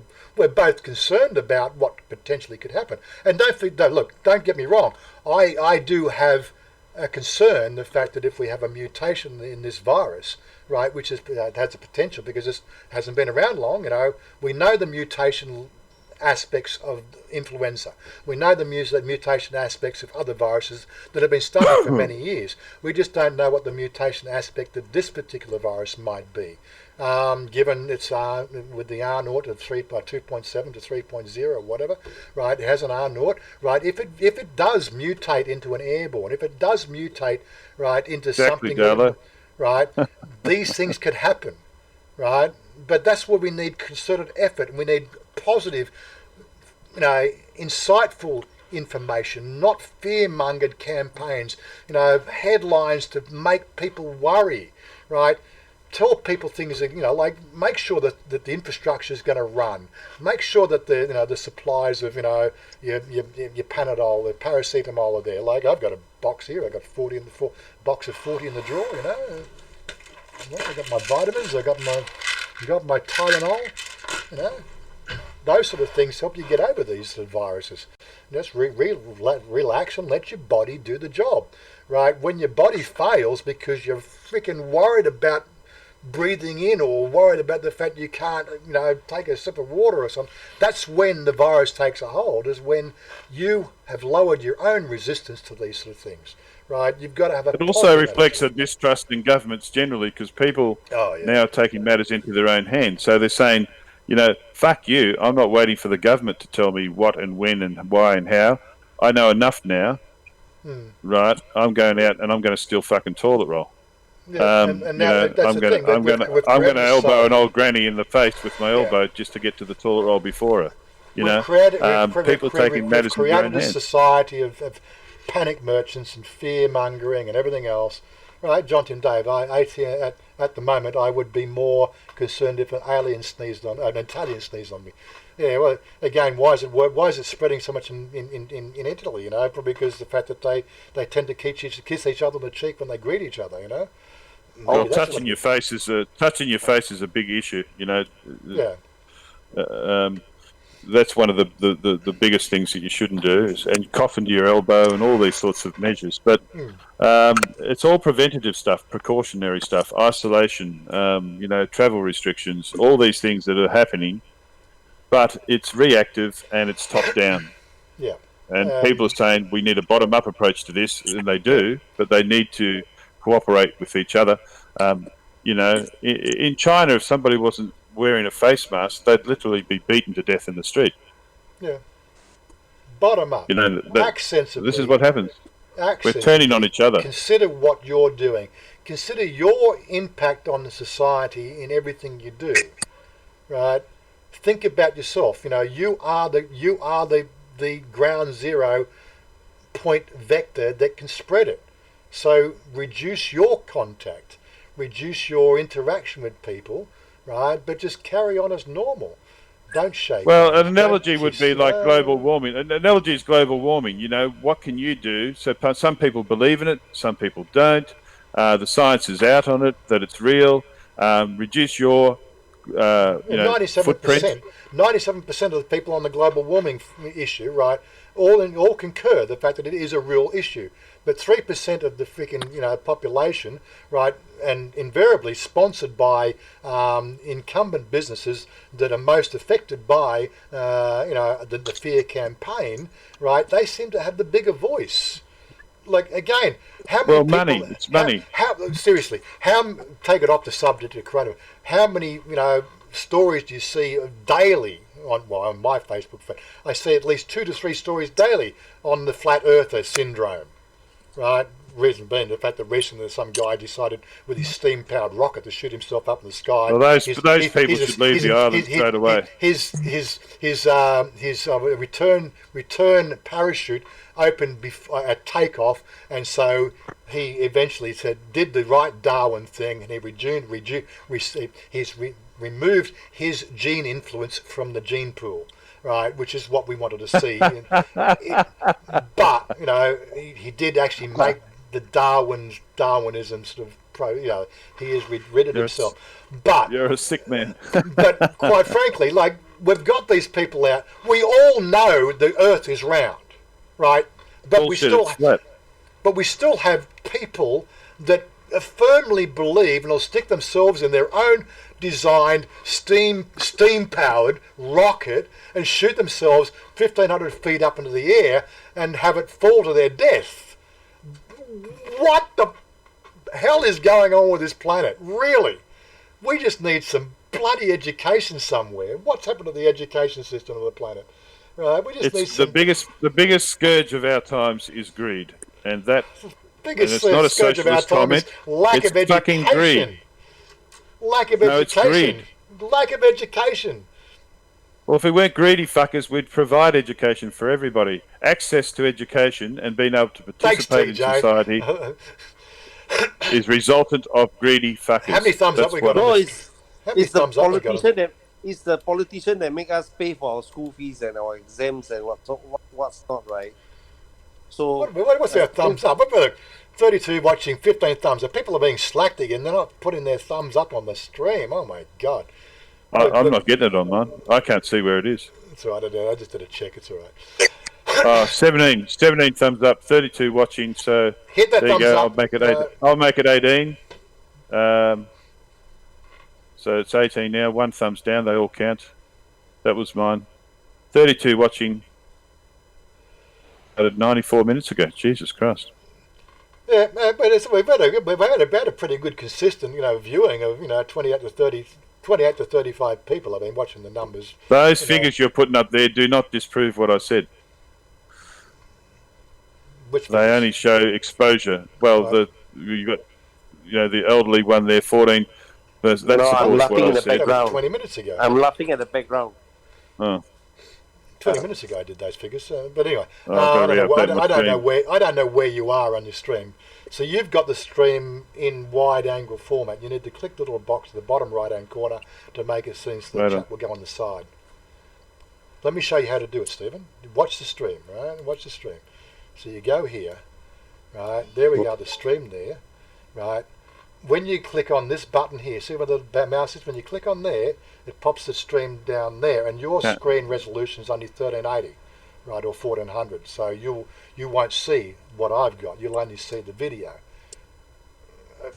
both concerned about what potentially could happen. And don't get me wrong. I do have a concern, the fact that if we have a mutation in this virus, right, which has a potential because this hasn't been around long, we know the mutation aspects of influenza. We know the mutation aspects of other viruses that have been studied for many years. We just don't know what the mutation aspect of this particular virus might be. Given it's with the R naught of 2.7 to 3.0 or whatever, right? It has an R naught, right? If it does mutate into an airborne, if it does mutate, right, into something, right? These things could happen, right? But that's where we need concerted effort, and we need positive, insightful information, not fear-mongered campaigns, headlines to make people worry, right? Tell people things that, make sure that the infrastructure is going to run. Make sure that the supplies of, your Panadol, the paracetamol are there. Like, I've got a box here. I've got box of 40 in the drawer, I've got my vitamins. I've got my Tylenol, Those sort of things help you get over these sort of viruses. Just relax and let your body do the job, right? When your body fails because you're freaking worried about breathing in or worried about the fact you can't, take a sip of water or something. That's when the virus takes a hold, is when you have lowered your own resistance to these sort of things, right? You've got to have a It also reflects a distrust in governments generally, because people now are taking matters into their own hands. So they're saying, fuck you, I'm not waiting for the government to tell me what and when and why and how. I know enough now, right? I'm going out and I'm going to steal fucking toilet roll. Yeah, and now that's I'm the thing. I'm going to elbow an old granny in the face with my elbow just to get to the toilet roll before her. People taking matters into their own hands. We've created a society of panic merchants and fear mongering and everything else. Right, Jonty and Dave, at the moment I would be more concerned if an Italian sneezed on me. Yeah, well, again, why is it spreading so much in Italy? Probably because the fact that they tend to kiss each other on the cheek when they greet each other. Well, touching your face is a big issue. Yeah. That's one of the biggest things that you shouldn't do, and cough into your elbow and all these sorts of measures. But it's all preventative stuff, precautionary stuff, isolation, travel restrictions, all these things that are happening. But it's reactive and it's top down. Yeah. And people are saying we need a bottom-up approach to this, and they do, but they need to cooperate with each other. In China, if somebody wasn't wearing a face mask, they'd literally be beaten to death in the street. Yeah. Bottom up. Act sensibly. This is what happens. We're turning on each other. Consider what you're doing. Consider your impact on the society in everything you do. Right? Think about yourself. You are the ground zero point vector that can spread it. So reduce your contact, reduce your interaction with people, right? But just carry on as normal. Don't shake. Well, an analogy would be like global warming. An analogy is global warming. What can you do? So some people believe in it, some people don't. The science is out on it, that it's real. Reduce your 97%. 97% of the people on the global warming issue, right, all concur the fact that it is a real issue. But 3% of the freaking population, right, and invariably sponsored by incumbent businesses that are most affected by the fear campaign, right? They seem to have the bigger voice. Like, again, how many people... money. It's money. Seriously, take it off the subject of corona. How many stories do you see daily on my Facebook feed? I see at least 2 to 3 stories daily on the flat earther syndrome, right? Reason being the fact that recently some guy decided with his steam-powered rocket to shoot himself up in the sky. Well, those people should leave the island straight away. His return parachute opened at takeoff, and so he eventually did the right Darwin thing, and he removed his gene influence from the gene pool, right? Which is what we wanted to see. But he did actually make the Darwinism sort of he has rid of himself. But you're a sick man. But quite frankly, like, we've got these people out. We all know the Earth is round, right? But we still have people that firmly believe and will stick themselves in their own designed steam-powered rocket and shoot themselves 1,500 feet up into the air and have it fall to their death. What the hell is going on with this planet? Really? We just need some bloody education somewhere. What's happened to the education system of the planet? Right? We just need some... The biggest scourge of our times is greed, and that. Biggest scourge of our time is lack of education. Greed. Lack of education. Lack of education. Well, if we weren't greedy fuckers, we'd provide education for everybody. Access to education and being able to participate in society is resultant of greedy fuckers. How many thumbs up we got? No, it's the politician that make us pay for our school fees and our exams and what's not, right? So what's our thumbs up? We've got 32 watching, 15 thumbs up. People are being slacked again. They're not putting their thumbs up on the stream. Oh my God. I'm not getting it on mine. I can't see where it is. It's all right. I just did a check. It's all right. 17 thumbs up, 32 watching. So hit that there you thumbs go. up. I'll make it 18. So it's 18 now. 1 thumbs down. They all count. That was mine. 32 watching. At 94 minutes ago. Jesus Christ. Yeah, but we've had a pretty good consistent, viewing of 28 to 35 people. I've been watching the numbers. Those figures you're putting up there do not disprove what I said. Which they figures? only show exposure. Well, Right. you got the elderly one there, 14. That's No, I'm what laughing I in the said. background. 20 minutes ago. I'm laughing at the background. Oh. 20 minutes ago I did those figures. But anyway, Oh, I've got to re-update my stream. I don't know where you are on your stream. So you've got the stream in wide angle format. You need to click the little box at the bottom right hand corner to make it seem so the Right chat on. will go on the side. Let me show you how to do it, Stephen. Watch the stream, right? Watch the stream. So you go here, right? There we go, the stream there, right? When you click on this button here, see where the mouse is? When you click on there, it pops the stream down there, and your Yeah. screen resolution is only 1380, right, or 1400. So you won't see what I've got. You'll only see the video,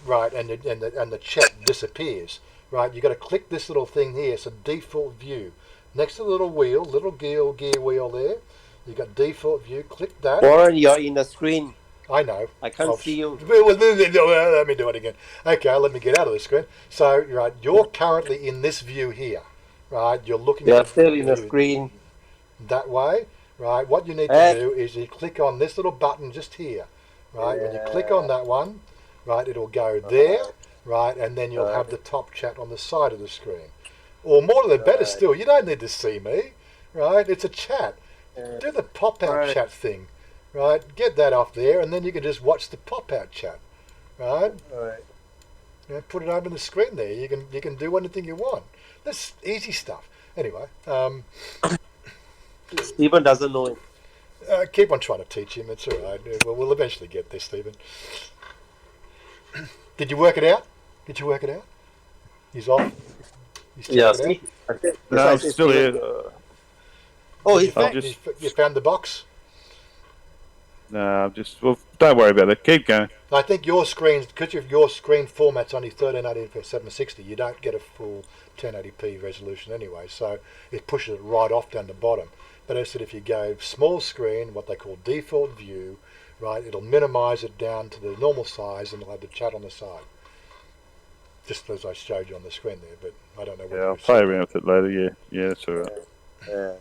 right? And the chat disappears, right? You got to click this little thing here. It's a default view next to the little wheel, little gear wheel there. You got default view. Click that. Warren, you're in the screen. I know. I can't see you. Let me do it again. Okay, let me get out of the screen. So, right, you're currently in this view here, right? You're looking You're at still in the screen. that way, right? What you need to do is you click on this little button just here, right? When you click on that one, right, it'll go there, right? And then you'll have the top chat on the side of the screen. Or more than better still, you don't need to see me, right? It's a chat. Do the pop-out chat thing. Right, get that off there, and then you can just watch the pop-out chat, right? Alright. Put it over the screen there. You can do anything you want. That's easy stuff. Anyway, Stephen doesn't know it. keep on trying to teach him. It's all right. We'll eventually get there, Stephen. Did you work it out? He's off. You still Yeah, work it out? see? No, I'm still here. Oh, he's I'll back. just- You found the box? No, don't worry about it. Keep going. I think your screen, because your screen format's only 1380 by 760, you don't get a full 1080p resolution anyway, so it pushes it right off down the bottom. But as I said, if you go small screen, what they call default view, right, it'll minimize it down to the normal size and it'll have the chat on the side. Just as I showed you on the screen there, but I don't know what Yeah, I'll play around with it later. Yeah, that's all right. Yeah.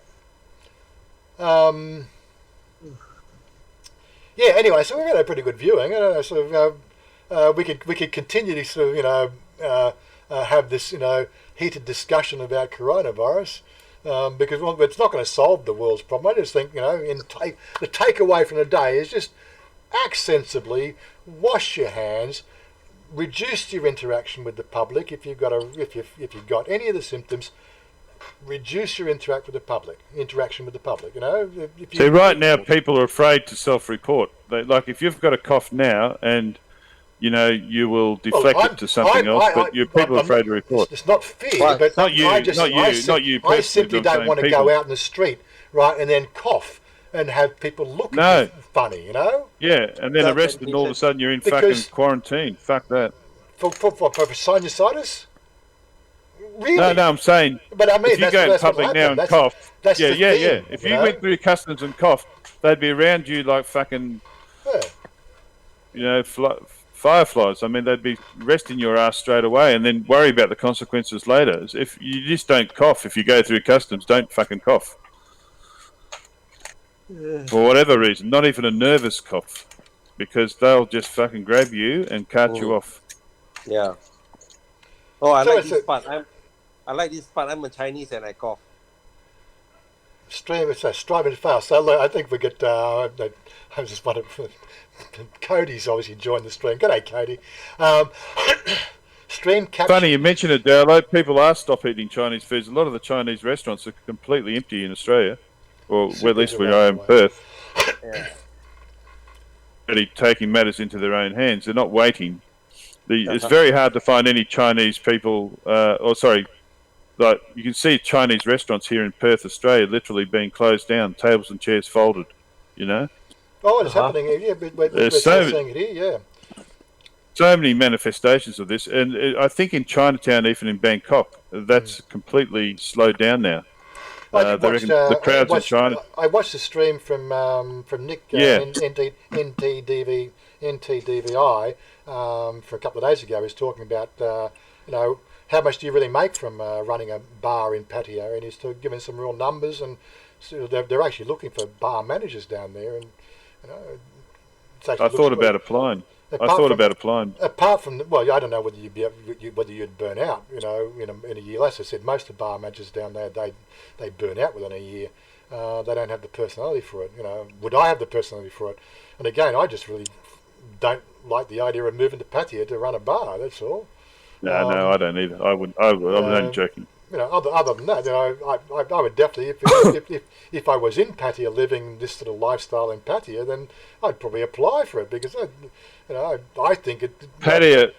Yeah. Anyway, so we've had a pretty good viewing. I don't know, sort of, we could continue to sort of have this heated discussion about coronavirus because it's not going to solve the world's problem. I just think the takeaway from the day is just act sensibly, wash your hands, reduce your interaction with the public. If you've got any of the symptoms, reduce your interaction with the public. See, right now people are afraid to self-report. Like if you've got a cough now, and you will deflect it to something else, but people are afraid to report. It's not fear, Right. but Not you, I personally, simply but I'm don't want to saying go people. out in the street, right, and then cough and have people look No. at you funny, Yeah, and then That's arrested, and all of a sudden you're in Because- fucking quarantine. Fuck that. for sinusitis. Really? No, I'm saying But I mean, if you that's, go in that's what public now happened. and cough, That's yeah. the thing, If you went through customs and coughed, they'd be around you like fucking, Yeah. fireflies. I mean, they'd be resting your ass straight away, and then worry about the consequences later. If you just don't cough, if you go through customs, don't fucking cough. For whatever reason, not even a nervous cough, because they'll just fucking grab you and cart you off. Yeah. Oh, I So like it's this part. I like this part. I'm a Chinese and I cough. Striving fast. So look, I think we get. I just wanted. Cody's obviously joined the stream. G'day, Cody. Stream capture. Funny you mention it, Darlow. People are stop eating Chinese foods. A lot of the Chinese restaurants are completely empty in Australia, or well, at least where I am, Perth. Yeah. Really taking matters into their own hands. They're not waiting. It's very hard to find any Chinese people. Like you can see Chinese restaurants here in Perth, Australia, literally being closed down, tables and chairs folded. Oh, it's happening here. Yeah, we're There's so- seeing it here. Yeah. so many manifestations of this, and I think in Chinatown, even in Bangkok, that's completely slowed down now. I They reckon the crowds in China. I watched the stream from Nick Yeah. NTDVI for a couple of days ago. He was talking about how much do you really make from running a bar in Pattaya, and he's giving some real numbers, and so they're actually looking for bar managers down there, and I thought about applying. Apart from, well, I don't know whether you'd burn out, in a year. As I said, most of the bar managers down there, they burn out within a year. They don't have the personality for it. Would I have the personality for it? And again, I just really don't like the idea of moving to Pattaya to run a bar. That's all. No, I don't either. I wouldn't. I'm only joking. Other than that, I would definitely, if I was in Pattaya living this sort of lifestyle in Pattaya, then I'd probably apply for it because I think it. Pattaya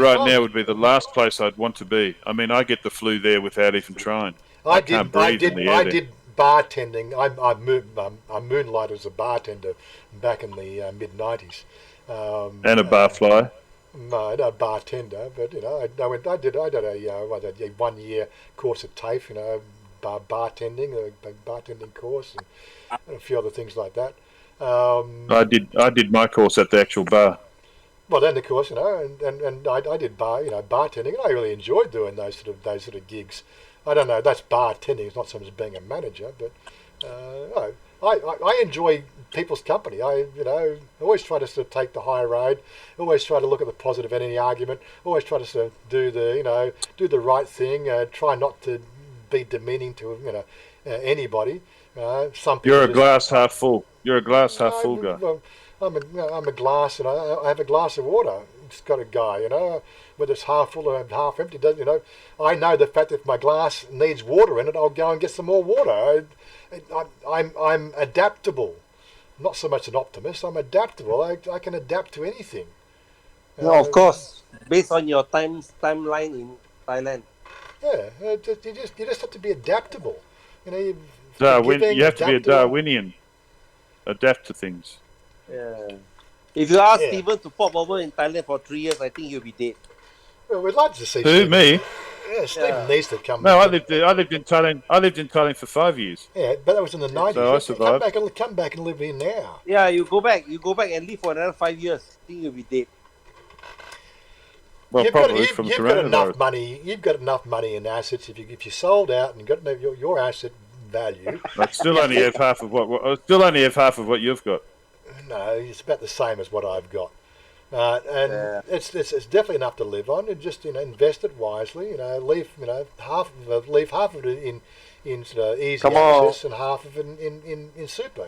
right now would be the last place I'd want to be. I mean, I get the flu there without even trying. I can't breathe in the air there. Did bartending. I moonlighted as a bartender back in the mid-90s. And a barfly. No, bartender, but I did a 1 year course at TAFE, bartending, a bartending course, and a few other things like that. I did my course at the actual bar. Well, then of course, and I did bartending, and I really enjoyed doing those sort of gigs. I don't know, that's bartending. It's not so much being a manager, but I enjoy people's company. I always try to sort of take the high road. Always try to look at the positive in any argument. Always try to sort of do the right thing. Try not to be demeaning to anybody. Some people. You're a glass half full. You're a glass half full guy. Well, I'm a glass, I have a glass of water. It's got a guy, whether it's half full or half empty. I know the fact that if my glass needs water in it, I'll go and get some more water. I'm adaptable. Not so much an optimist. I'm adaptable. I can adapt to anything. No, of course. Based on your timeline in Thailand. Yeah, you just have to be adaptable. You have to be a Darwinian. Adapt to things. Yeah. If you ask Stephen to pop over in Thailand for 3 years, I think he'll be dead. Well, we'd like to see. Who, me? Yeah, Stephen needs to come. No, I lived in Thailand. I lived in Thailand for 5 years. Yeah, but that was in the 90s. So I survived. Come back and live here now. Yeah, you go back and live for another 5 years. I think you'll be dead. Well, you've got enough money. You've got enough money in assets. If you sold out and got your asset value, I still only have half of what you've got. No, it's about the same as what I've got. It's definitely enough to live on, and just invest it wisely. Leave half of it in sort of easy access and half of it in super.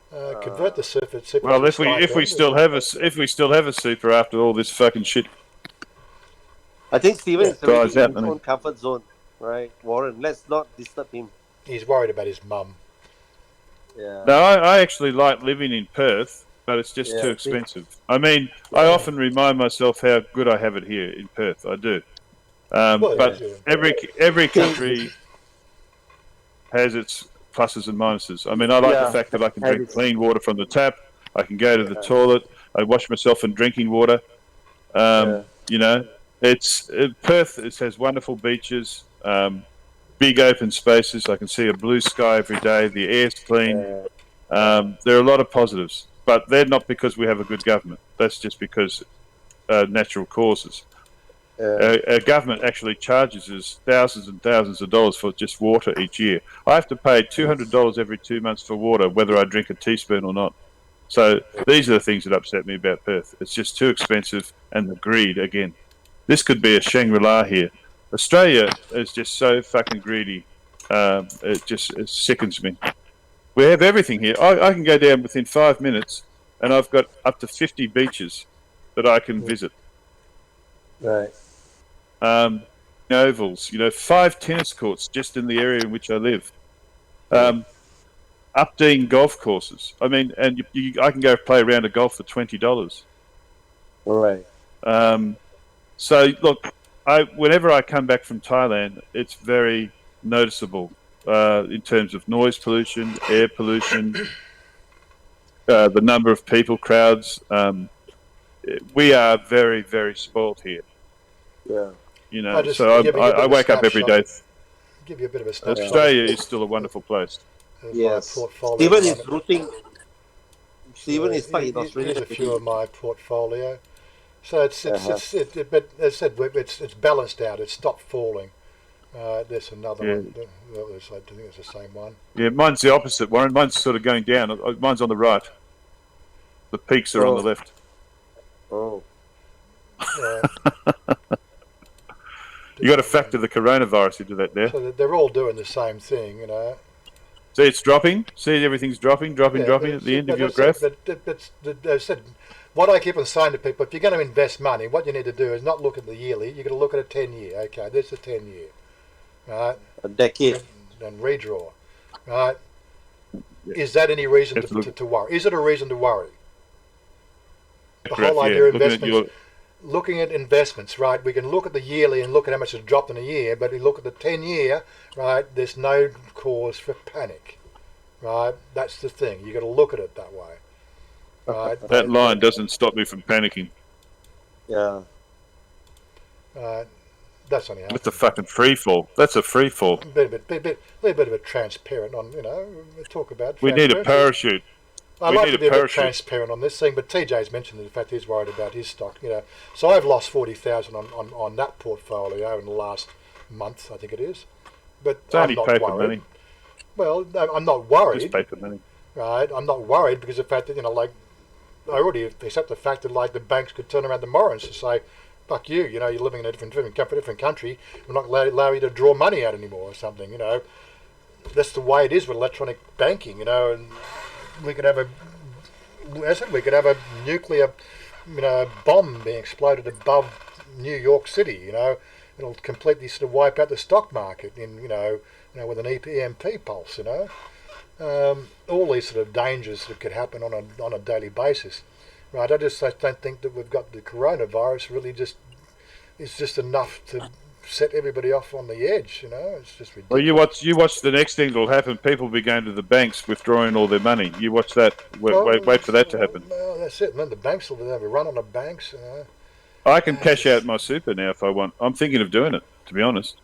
Convert the super. Well, if we still have a super after all this fucking shit. I think Stephen is in his own comfort zone, right, Warren? Let's not disturb him. He's worried about his mum. Yeah. No, I actually like living in Perth, but it's just too expensive. I mean, I often remind myself how good I have it here in Perth. I do. But every country has its pluses and minuses. I mean, I like the fact that I can drink clean water from the tap. I can go to the toilet. I wash myself in drinking water. Perth. It has wonderful beaches, big open spaces. I can see a blue sky every day. The air's clean. There are a lot of positives, but they're not because we have a good government. That's just because natural causes. Our government actually charges us thousands and thousands of dollars for just water each year. I have to pay $200 every 2 months for water, whether I drink a teaspoon or not. So these are the things that upset me about Perth. It's just too expensive, and the greed again. This could be a Shangri-La here. Australia is just so fucking greedy. It sickens me. We have everything here. I can go down within 5 minutes, and I've got up to 50 beaches that I can visit. Right. Ovals, 5 tennis courts just in the area in which I live. Updean golf courses. I mean, and I can go play a round of golf for $20. Right. So look, whenever I come back from Thailand, it's very noticeable in terms of noise pollution, air pollution, the number of people, crowds. we are very, very spoilt here. Yeah. You know, Just so give you a bit I of a wake up every day. snapshot. Give you a bit of a snapshot. Australia is still a wonderful place. Of Yes. my portfolio. Stephen at the is moment. rooting. Stephen is stuck in Here's Australia. a few of my portfolio. So but as I said, it's balanced out. It's stopped falling. There's another one. I think it's the same one. Yeah, mine's the opposite, Warren. Mine's sort of going down. Mine's on the right. The peaks are on the left. Oh. You got to factor the coronavirus into that there. So they're all doing the same thing, you know. See, it's dropping. See, everything's dropping at the end of your graph. I said, what I keep on saying to people, if you're going to invest money, what you need to do is not look at the yearly. You've got to look at a 10-year. Okay, this is a 10-year. Right? A decade. And redraw. Right? Is that any reason to worry? Is it a reason to worry? The whole idea of investments, looking at investments, right? We can look at the yearly and look at how much it's dropped in a year, but we look at the 10-year, right? There's no cause for panic, right? That's the thing. You got to look at it that way, right? That line doesn't stop me from panicking. Yeah. That's only. That's a fucking free fall. That's a free fall. A little bit of a transparent on, you know. Talk about. We need a parachute. I'd like to be a bit transparent on this thing, but TJ's mentioned the fact he's worried about his stock. You know, so I've lost 40,000 on that portfolio in the last month, I think it is. But it's I'm only not paper worried. money. Well, I'm not worried. Just paper money, right? I'm not worried because of the fact that, you know, like, I already accept the fact that, like, the banks could turn around tomorrow and just say, "Fuck you! You know, you're living in a different country. We're not allow you to draw money out anymore," or something. You know, that's the way it is with electronic banking. You know, and we could have a nuclear, you know, bomb being exploded above New York City. You know, it'll completely sort of wipe out the stock market in, you know, with an EMP pulse. You know, all these sort of dangers that could happen on a daily basis. Right? I don't think that we've got the coronavirus really is just enough to set everybody off on the edge. You know, it's just ridiculous. Well, you watch the next thing that'll happen. People will be going to the banks, withdrawing all their money. You watch that. Wait for that to happen. Well, that's it. And then the banks will have a run on the banks. You know. I can cash out my super now if I want. I'm thinking of doing it, to be honest.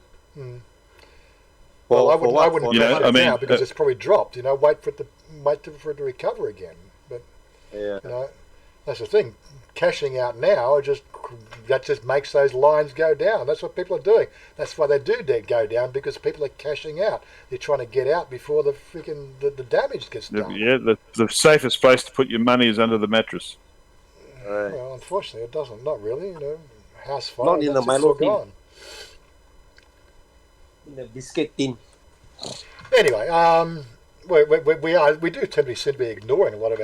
Well, I wouldn't you know, do it now because it's probably dropped. You know, wait for it to recover again. But yeah, you know, that's the thing. Cashing out now just makes those lines go down. That's what people are doing. That's why they do go down, because people are cashing out. They're trying to get out before the freaking the damage gets done. Yeah, the safest place to put your money is under the mattress. Right. Well, unfortunately, it doesn't. Not really. You know, house fire. Not in the Milo tin. Gone. In the biscuit tin. Anyway, we do seem to be ignoring a lot of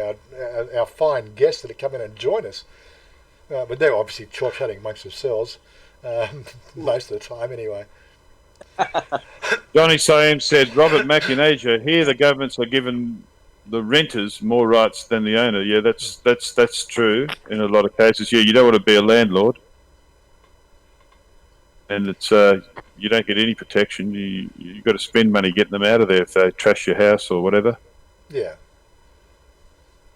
our fine guests that come in and join us. But they're obviously chatting amongst themselves most of the time anyway. Johnny Saim said, Robert Mack in Asia, here the governments are giving the renters more rights than the owner. Yeah, that's true in a lot of cases. Yeah, you don't want to be a landlord. And it's you don't get any protection. You've got to spend money getting them out of there if they trash your house or whatever. Yeah.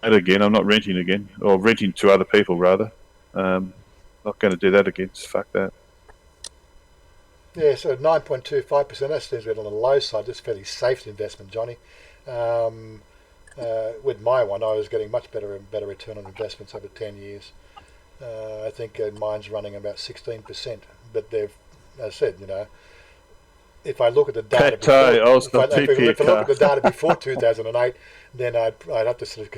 And again, I'm not renting again, or renting to other people rather. Not going to do that again. Fuck that. Yeah, so 9.25%. That seems a bit on the low side. That's fairly safe investment, Johnny. With my one, I was getting much better return on investments over 10 years. I think mine's running about 16%. But they've, as I said, you know, if I look at the data before 2008, then I'd have to sort of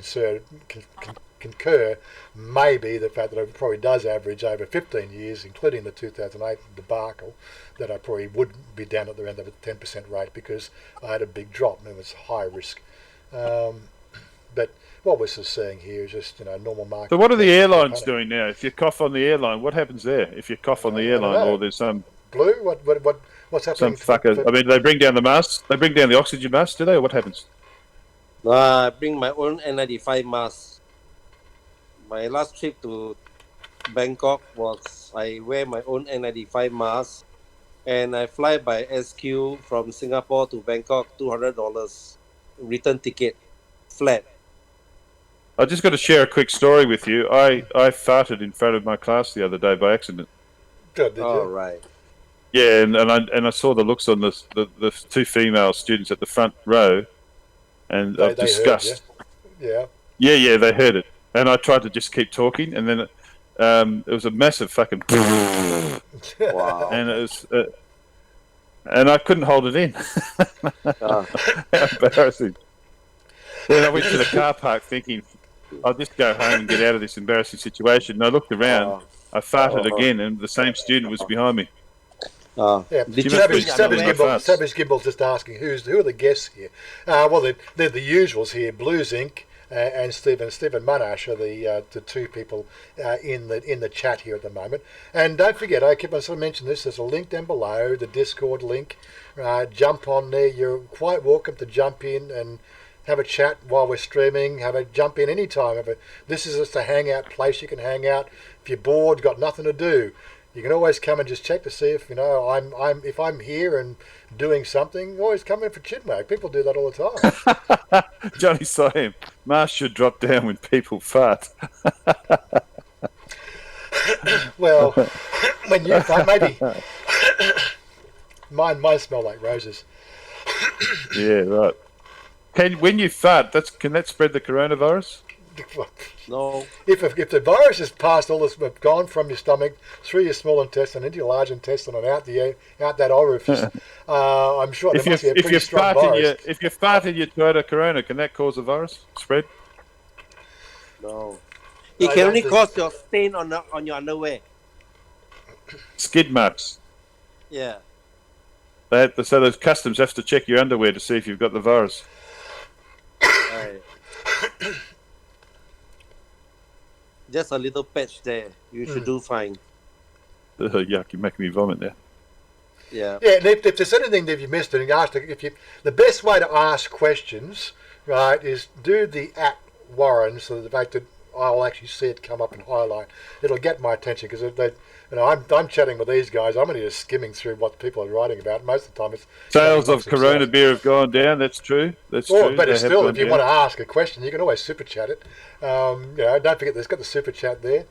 concur maybe the fact that it probably does average over 15 years, including the 2008 debacle, that I probably would be down at the end of a 10% rate because I had a big drop and it was high risk. But what we're sort of seeing here is just, you know, normal market. So what are the airlines doing now? If you cough on the airline, what happens there? If you cough on the airline, or there's some Blue, what's happening? Some fucker. I mean, they bring down the masks. They bring down the oxygen masks, do they? Or what happens? I bring my own N95 mask. My last trip to Bangkok was I wear my own N95 mask, and I fly by SQ from Singapore to Bangkok, $200 return ticket, flat. I just got to share a quick story with you. I farted in front of my class the other day by accident. Good, did Oh, you? right. Yeah, and I saw the looks on the two female students at the front row, and of They disgust. heard you. Yeah, they heard it, and I tried to just keep talking, and then it was a massive fucking, Yeah. Wow. and it was, and I couldn't hold it in. Ah. How embarrassing. Then I went to the car park thinking, I'll just go home and get out of this embarrassing situation. And I looked around, I farted again, and the same student was behind me. Yeah, Did you Savage smelling my farts? Gimble's just asking who are the guests here. Well, they're the usuals here. Blues Inc. And Stephen Monash are the two people in the chat here at the moment. And don't forget, I keep on sort of mentioning this. There's a link down below, the Discord link. Jump on there. You're quite welcome to jump in and have a chat while we're streaming. Jump in anytime. This is just a hangout place. You can hang out if you're bored, got nothing to do. You can always come and just check to see if if I'm here and doing something. Always come in for chinwag. People do that all the time. Johnny saw him. Mars should drop down when people fart. Well, when you fart, maybe mine smell like roses. Yeah, right. When you fart, can that spread the coronavirus? No. If the virus has passed all this, gone from your stomach through your small intestine into your large intestine and out that orifice, I'm sure there must be a pretty strong virus. If you fart in your Toyota Corona, can that cause a virus spread? No. It can only cause your stain on your underwear. Skid marks. Yeah. So those customs have to check your underwear to see if you've got the virus. Right. Just a little patch there. You should do fine. Yuck, you're making me vomit there. Yeah. Yeah, and if there's anything that you missed, and the best way to ask questions, right, is do the @Warren, so the fact that I'll actually see it come up and highlight. It'll get my attention because I'm chatting with these guys. I'm only just skimming through what people are writing about. Most of the time, it's sales of Corona beer have gone down. That's true. True. But still, if you want to ask a question, you can always super chat it. Don't forget, there's got the super chat there.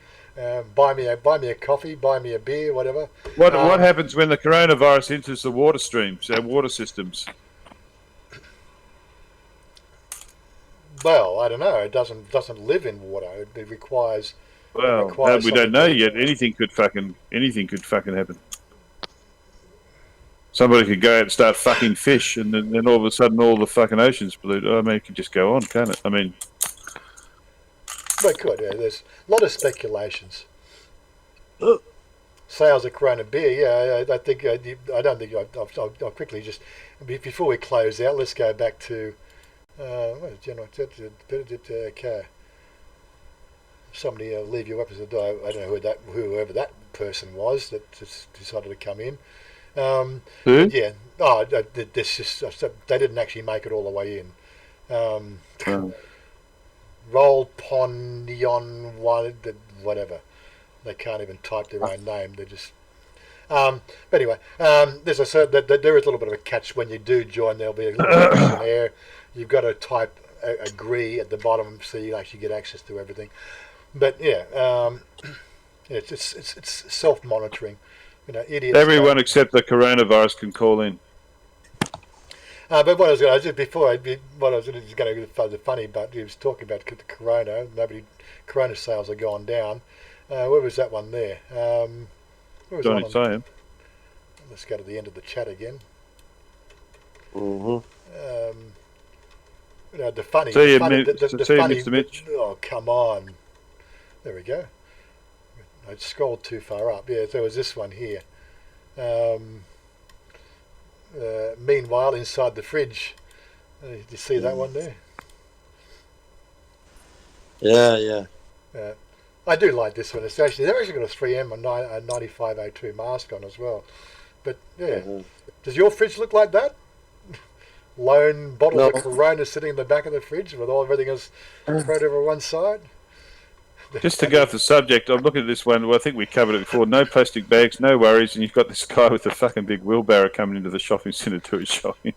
Buy me a coffee, buy me a beer, whatever. What happens when the coronavirus enters the water streams, our water systems? Well, I don't know. It doesn't live in water. It requires. Well, we don't know yet. Anything could fucking happen. Somebody could go out and start fucking fish, and then all of a sudden, all the fucking oceans pollute. I mean, it could just go on, can't it? I mean, they could. Yeah, there's a lot of speculations. Sales of Corona beer. Yeah, I think. I don't think. I'll quickly just before we close out. Let's go back to. Somebody leave your weapons. I don't know whoever that person was that just decided to come in. who? Yeah. This just they didn't actually make it all the way in. Roll Ponyon whatever. They can't even type their own name. They just. But anyway, there's there is a little bit of a catch when you do join. There'll be a little questionnaire. You've got to type agree at the bottom so you actually get access to everything. But yeah, it's self-monitoring. Idiots. Everyone except the coronavirus can call in. But what I was going to the funny, but he was talking about the Corona. Corona sales have gone down. Where was that one there? Johnny saying. Let's go to the end of the chat again. Mm-hmm. The funny. See you, funny, Mr. Mitch. Oh, come on. There we go. I scrolled too far up. Yeah, there was this one here. Meanwhile, inside the fridge. Did you see that one there? Yeah. I do like this one. They've actually got a 3M and a 9502 mask on as well. But yeah, does your fridge look like that? Lone bottle of Corona sitting in the back of the fridge with everything else spread over one side. Just to go off the subject, I'm looking at this one. Well, I think we covered it before. No plastic bags, no worries, and you've got this guy with a fucking big wheelbarrow coming into the shopping centre to his shopping.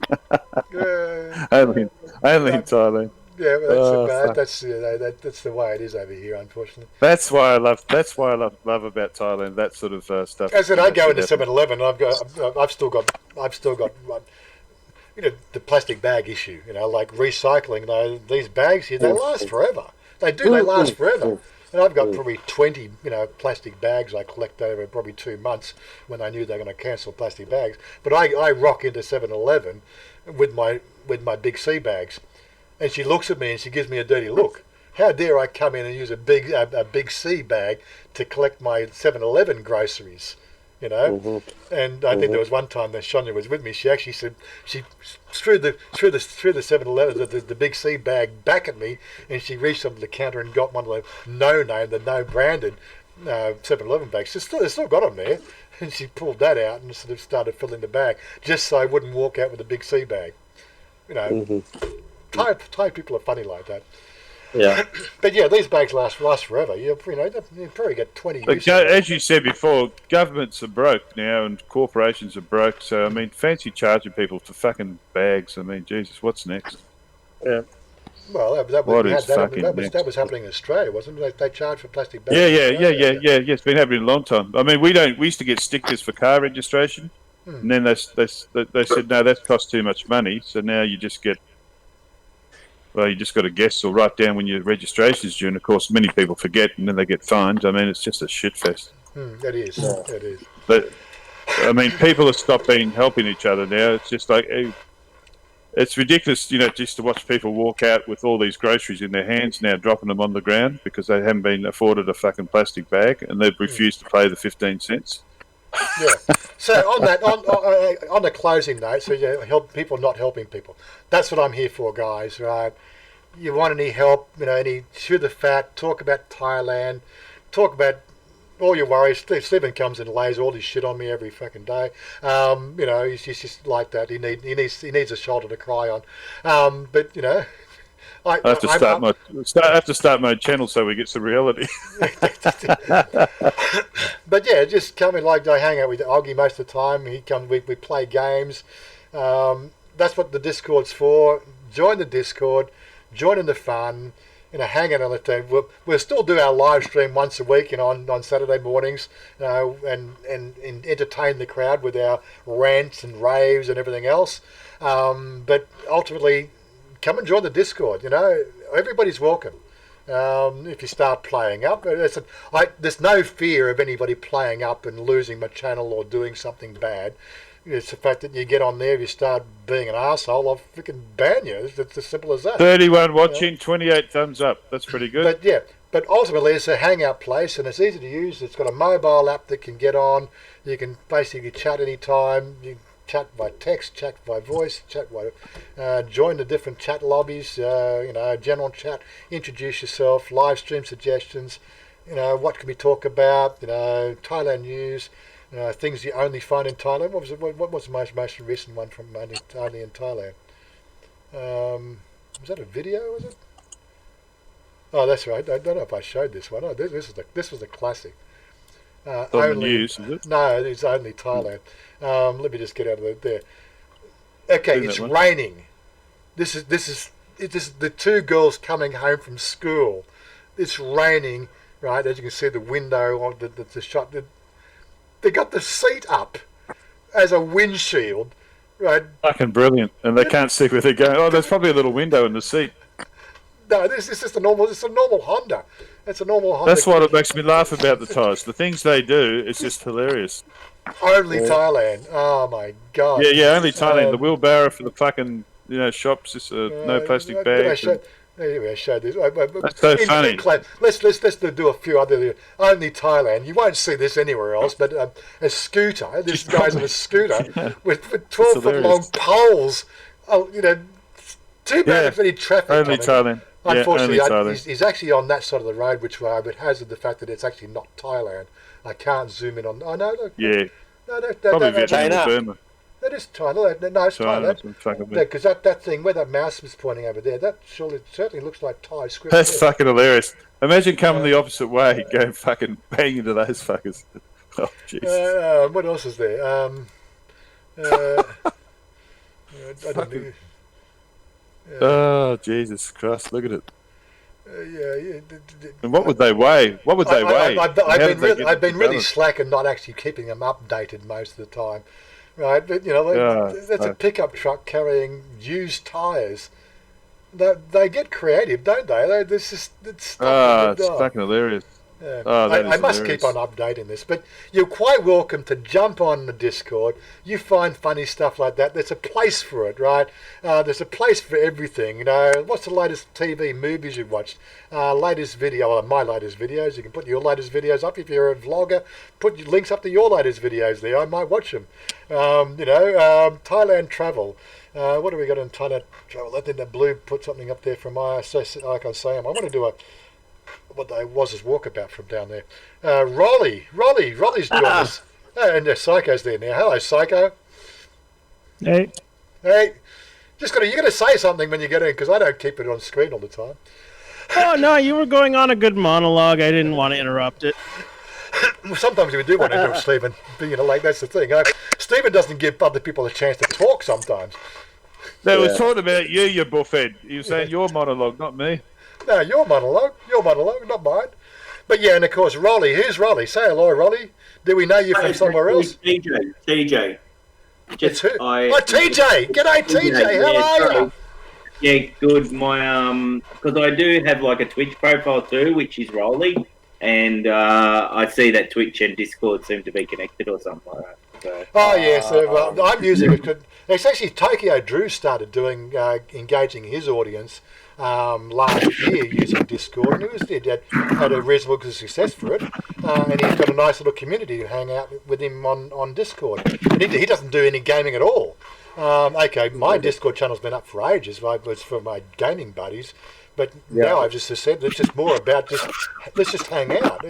only in Thailand. Yeah, well, fuck. that's the way it is over here, unfortunately. That's why I love about Thailand, that sort of stuff. As I said, I go into should happen. 7-Eleven. I've still got the plastic bag issue. Like recycling. These bags here, they last forever. They do. They last forever. And I've got probably 20, plastic bags I collect over probably 2 months when I knew they were going to cancel plastic bags. But I rock into 7-Eleven with my big C bags, and she looks at me and she gives me a dirty look. How dare I come in and use a big C bag to collect my 7-Eleven groceries? And I think there was one time that Chanya was with me. She actually said she threw the 7-Eleven the big C bag back at me, and she reached up to the counter and got one of the no branded 7-Eleven bags. They still got them there, and she pulled that out and sort of started filling the bag just so I wouldn't walk out with a big C bag. Thai people are funny like that. Yeah. But yeah, these bags last forever. You probably get 20 But years. as you said before, governments are broke now and corporations are broke. So, I mean, fancy charging people for fucking bags. I mean, Jesus, what's next? Yeah. Well, that was happening in Australia, wasn't it? They charge for plastic bags. Yeah. It's been happening a long time. I mean, we used to get stickers for car registration, and then they said no, that costs too much money. So now you just get. Well, you just got to guess or write down when your registration is due, and of course, many people forget, and then they get fined. I mean, it's just a shit fest. It is. It is. But I mean, people have stopped helping each other now. It's just like it's ridiculous, just to watch people walk out with all these groceries in their hands now, dropping them on the ground because they haven't been afforded a fucking plastic bag, and they've refused to pay the 15 cents. Yeah. So on the closing note, so you help people not helping people. That's what I'm here for, guys. Right? You want any help? Any chew the fat. Talk about Thailand. Talk about all your worries. Stephen comes and lays all his shit on me every fucking day. He's just like that. He needs a shoulder to cry on. But I have to start my channel so we get some reality. But yeah, just come in. Like I hang out with Oggy most of the time. He comes. We play games. That's what the Discord's for. Join the Discord. Join in the fun. Hang out on the team. We'll still do our live stream once a week, on Saturday mornings, and entertain the crowd with our rants and raves and everything else. But ultimately, come and join the Discord. Everybody's welcome. If you start playing up, there's no fear of anybody playing up and losing my channel or doing something bad. It's the fact that you get on there, if you start being an arsehole, I'll freaking ban you. It's as simple as that. 31 watching, 28 thumbs up. That's pretty good. But ultimately it's a hangout place, and it's easy to use. It's got a mobile app that can get on. You can basically chat anytime. You can chat by text, chat by voice, join the different chat lobbies, general chat, introduce yourself, live stream suggestions, what can we talk about, Thailand news, things you only find in Thailand. What was the most recent one from only in Thailand? Was that a video, was it? Oh, that's right. I don't know if I showed this one. Oh, this was a classic. On the news, is it? No, it's only Thailand. Let me just get out of there. Okay, it's raining. This is the two girls coming home from school. It's raining, right? As you can see, the window on the shot. They got the seat up as a windshield, right? Fucking brilliant, and they can't see where they're going. Oh, there's probably a little window in the seat. No, this is just a normal. It's a normal Honda. It's a normal Honda. That's what it makes me laugh about the Thais. The things they do is just hilarious. Only Thailand. Oh my god. Yeah, only Thailand. The wheelbarrow for the fucking shops, just no plastic bags. Anyway, I showed this. That's so funny. Let's do a few other. Only Thailand. You won't see this anywhere else. But a scooter. This guy's on a scooter with 12-foot long poles. Too bad if any traffic. Only Thailand. Unfortunately, he's actually on that side of the road, which would hazard the fact that it's actually not Thailand. I can't zoom in on. Oh no, look. Yeah. No, probably Vietnam or Burma. That is Thailand. No, it's Thailand. Because that thing where that mouse was pointing over there, that certainly looks like Thai script. That's fucking hilarious. Imagine coming the opposite way, going fucking bang into those fuckers. Oh, Jesus. What else is there? Oh, Jesus Christ! Look at it. Yeah. And what would they weigh? What would they weigh? I've been really slack and not actually keeping them updated most of the time, right? But there's a pickup truck carrying used tyres. They get creative, don't they? It's fucking hilarious. Yeah. I must keep on updating this, but you're quite welcome to jump on the Discord. You find funny stuff like that. There's a place for it, right? There's a place for everything. What's the latest TV movies you've watched? Latest video, or my latest videos. You can put your latest videos up if you're a vlogger. Put your links up to your latest videos there. I might watch them. Thailand travel. What do we got in Thailand travel? I think that Blue put something up there from Icon Sam. I want to do what they was his walkabout from down there. Rolly's doing this. And there's Psycho's there now. Hello, Psycho. Hey. You got to say something when you get in, because I don't keep it on screen all the time. Oh no, you were going on a good monologue. I didn't want to interrupt it. Well, sometimes we do want to do Stephen. That's the thing. Stephen doesn't give other people a chance to talk sometimes. They were talking about you buffhead. You were saying your monologue, not me. No, your monologue, not mine. But yeah, and of course, Rolly. Who's Rolly? Say hello, Rolly. Do we know you from somewhere else? TJ. Just who? TJ. G'day, TJ. How are you? Yeah, good. My because I do have like a Twitch profile too, which is Rolly, and I see that Twitch and Discord seem to be connected or something like that. So, I'm using it. It's actually Tokyo Drew started doing engaging his audience last year using Discord, and he had a reasonable success for it, and he's got a nice little community to hang out with him on Discord. And he doesn't do any gaming at all. My Discord channel's been up for ages. It was for my gaming buddies, but now I've just said it's just more about let's just hang out.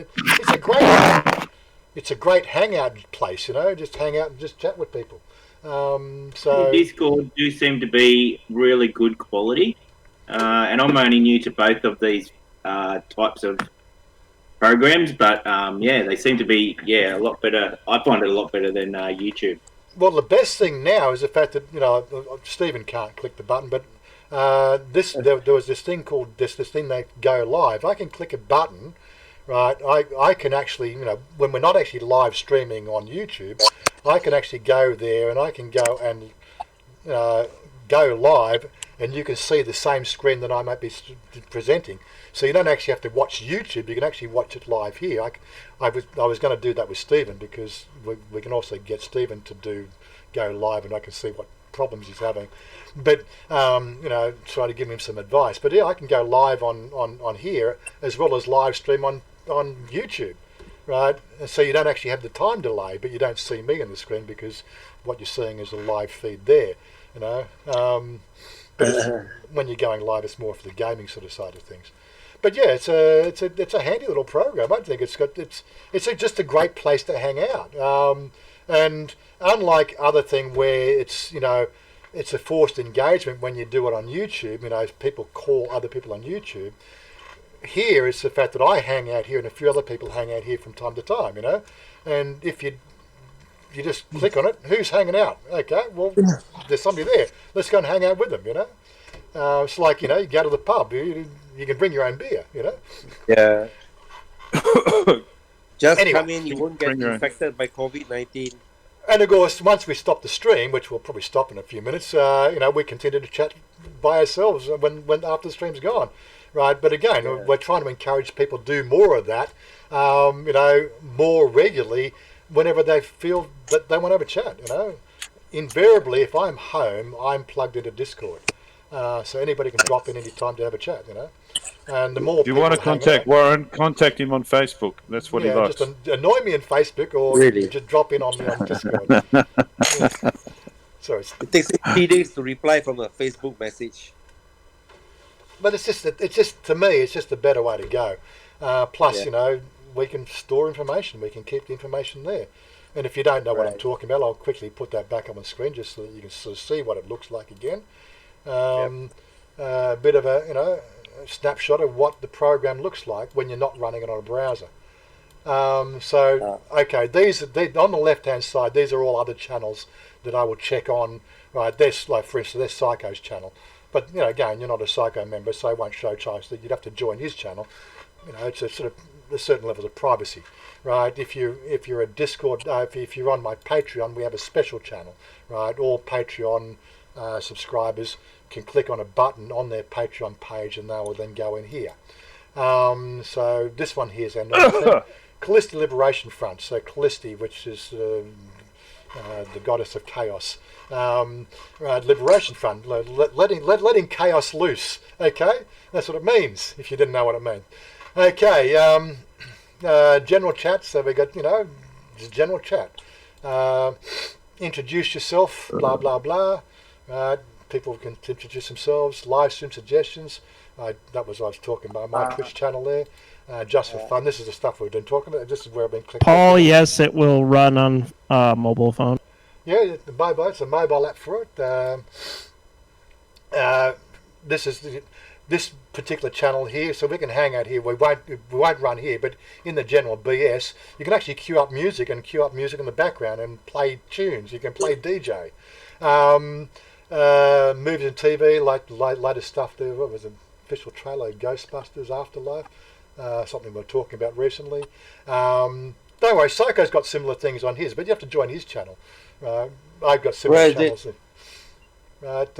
It's a great hangout place, just hang out and just chat with people. Discord do seem to be really good quality, and I'm only new to both of these types of programs, but they seem to be a lot better. I find it a lot better than YouTube. Well, the best thing now is the fact that Stephen can't click the button, but there was this thing called this thing they go live. I can click a button, right? I can actually when we're not actually live streaming on YouTube, I can actually go there and I can go and go live, and you can see the same screen that I might be presenting. So you don't actually have to watch YouTube. You can actually watch it live here. I was going to do that with Stephen, because we can also get Stephen to go live, and I can see what problems he's having. But try to give him some advice. But yeah, I can go live on here as well as live stream on YouTube, right? And so you don't actually have the time delay, but you don't see me on the screen because what you're seeing is a live feed there. But when you're going live, it's more for the gaming sort of side of things. But yeah, it's a handy little program. I think it's just a great place to hang out. And unlike other thing where it's a forced engagement when you do it on YouTube, people call other people on YouTube. Here it's the fact that I hang out here and a few other people hang out here from time to time, and if you just click on it, who's hanging out? Okay, well, there's somebody there. Let's go and hang out with them, It's like, you go to the pub, you can bring your own beer, Yeah. Just Anyway, come in, you won't get infected by COVID-19. And of course, once we stop the stream, which we'll probably stop in a few minutes, we continue to chat by ourselves when after the stream's gone, right? But again, we're trying to encourage people to do more of that, more regularly whenever they feel that they want to have a chat. Invariably, if I'm home, I'm plugged into Discord, so anybody can drop in any time to have a chat. And the more if you want to contact Warren, contact him on Facebook. That's what he likes. Just annoy me on Facebook, or just drop in on me on Discord. Sorry. It takes 3 days to reply from a Facebook message. But it's just to me, it's just a better way to go. Plus, we can store information. We can keep the information there. And if you don't know what I'm talking about, I'll quickly put that back on the screen just so that you can sort of see what it looks like again. A bit of a snapshot of what the program looks like when you're not running it on a browser. These on the left hand side, these are all other channels that I will check on. Right, there's, like, for instance, there's Psycho's channel. But again, you're not a Psycho member, so I won't show choice that you'd have to join his channel. It's a sort of a certain levels of privacy, right? If you're a Discord, if you're on my Patreon, we have a special channel, right? All Patreon subscribers can click on a button on their Patreon page, and they will then go in here. So this one here is our normal Callisti Liberation Front. So Callisti, which is the goddess of chaos. Right, Liberation Front, letting chaos loose. Okay, that's what it means. If you didn't know what it meant. Okay, general chat. So we got just general chat. Introduce yourself. Blah blah blah. People can introduce themselves. Live stream suggestions. That was what I was talking about. My Twitch channel there. Just for fun. This is the stuff we've been talking about. This is where I've been clicking. Paul, yes, it will run on mobile phone. Yeah, the mobile. It's a mobile app for it. This particular channel here, so we can hang out here. We won't run here, but in the general BS, you can actually queue up music in the background and play tunes. You can play DJ. Movies and TV, like latest stuff there. What was the official trailer? Ghostbusters Afterlife. Something we were talking about recently. Don't worry, Psycho's got similar things on his, but you have to join his channel. I've got similar channels. Right,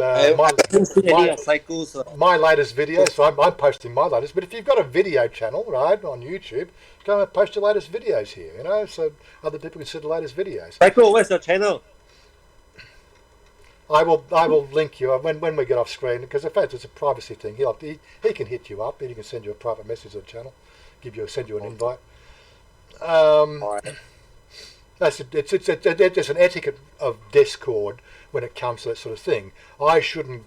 my latest video, so I'm posting my latest. But if you've got a video channel, right, on YouTube, go and post your latest videos here. So other people can see the latest videos. Psycho, where's your channel? I will link you when we get off screen, because in fact it's a privacy thing. He can hit you up, and he can send you a private message to the channel, send you an invite. It's an etiquette of Discord when it comes to that sort of thing. I shouldn't.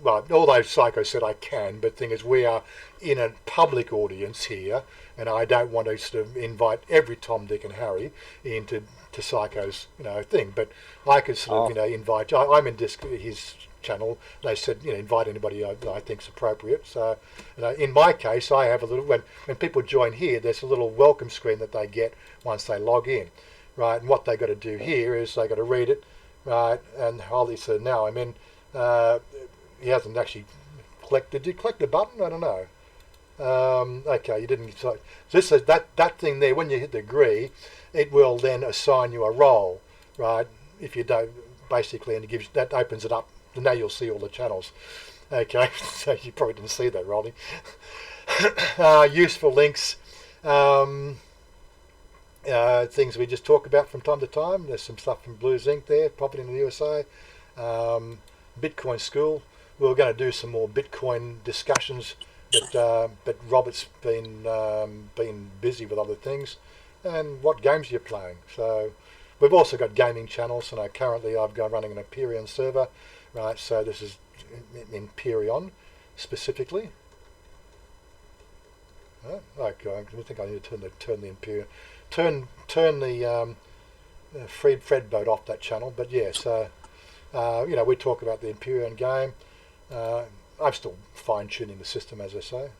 Well, although Psycho said I can, but the thing is, we are in a public audience here, and I don't want to sort of invite every Tom, Dick, and Harry into Psycho's thing. But I could sort of invite. I'm in his channel. They said invite anybody I think's appropriate. So in my case, I have a little when people join here, there's a little welcome screen that they get once they log in, right? And what they got to do here is they got to read it, right? And Holly said, "Now I'm in." He hasn't actually collected. Did you collect the button? I don't know. Okay, you didn't. So this is that thing there. When you hit the agree, it will then assign you a role, right? If you don't, basically, and it gives that opens it up. Now you'll see all the channels. Okay, so you probably didn't see that, Rolly. Useful links, things we just talk about from time to time. There's some stuff from Blues Inc. there, Property in the USA, Bitcoin School. We're going to do some more Bitcoin discussions, but Robert's been busy with other things. And what games are you playing? So we've also got gaming channels, and currently I've got running an Empyrean server, right? So this is Empyrean specifically. Okay, I think I need to turn the Empyrean, turn the Fred boat off that channel. But yeah, so we talk about the Empyrean game. I'm still fine tuning the system, as I say.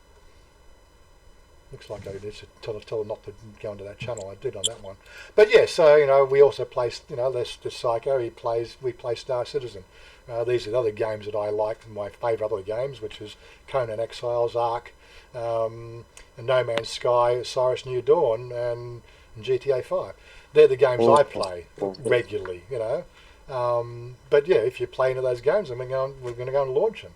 Looks like I need to tell her not to go into that channel. I did on that one, but yeah. So we also play. There's Psycho. We play Star Citizen. These are the other games that I like. My favourite other games, which is Conan Exiles, Ark, and No Man's Sky, Osiris New Dawn, and GTA 5. They're the games I play regularly. But yeah, if you're playing those games, then we're going to go and launch them.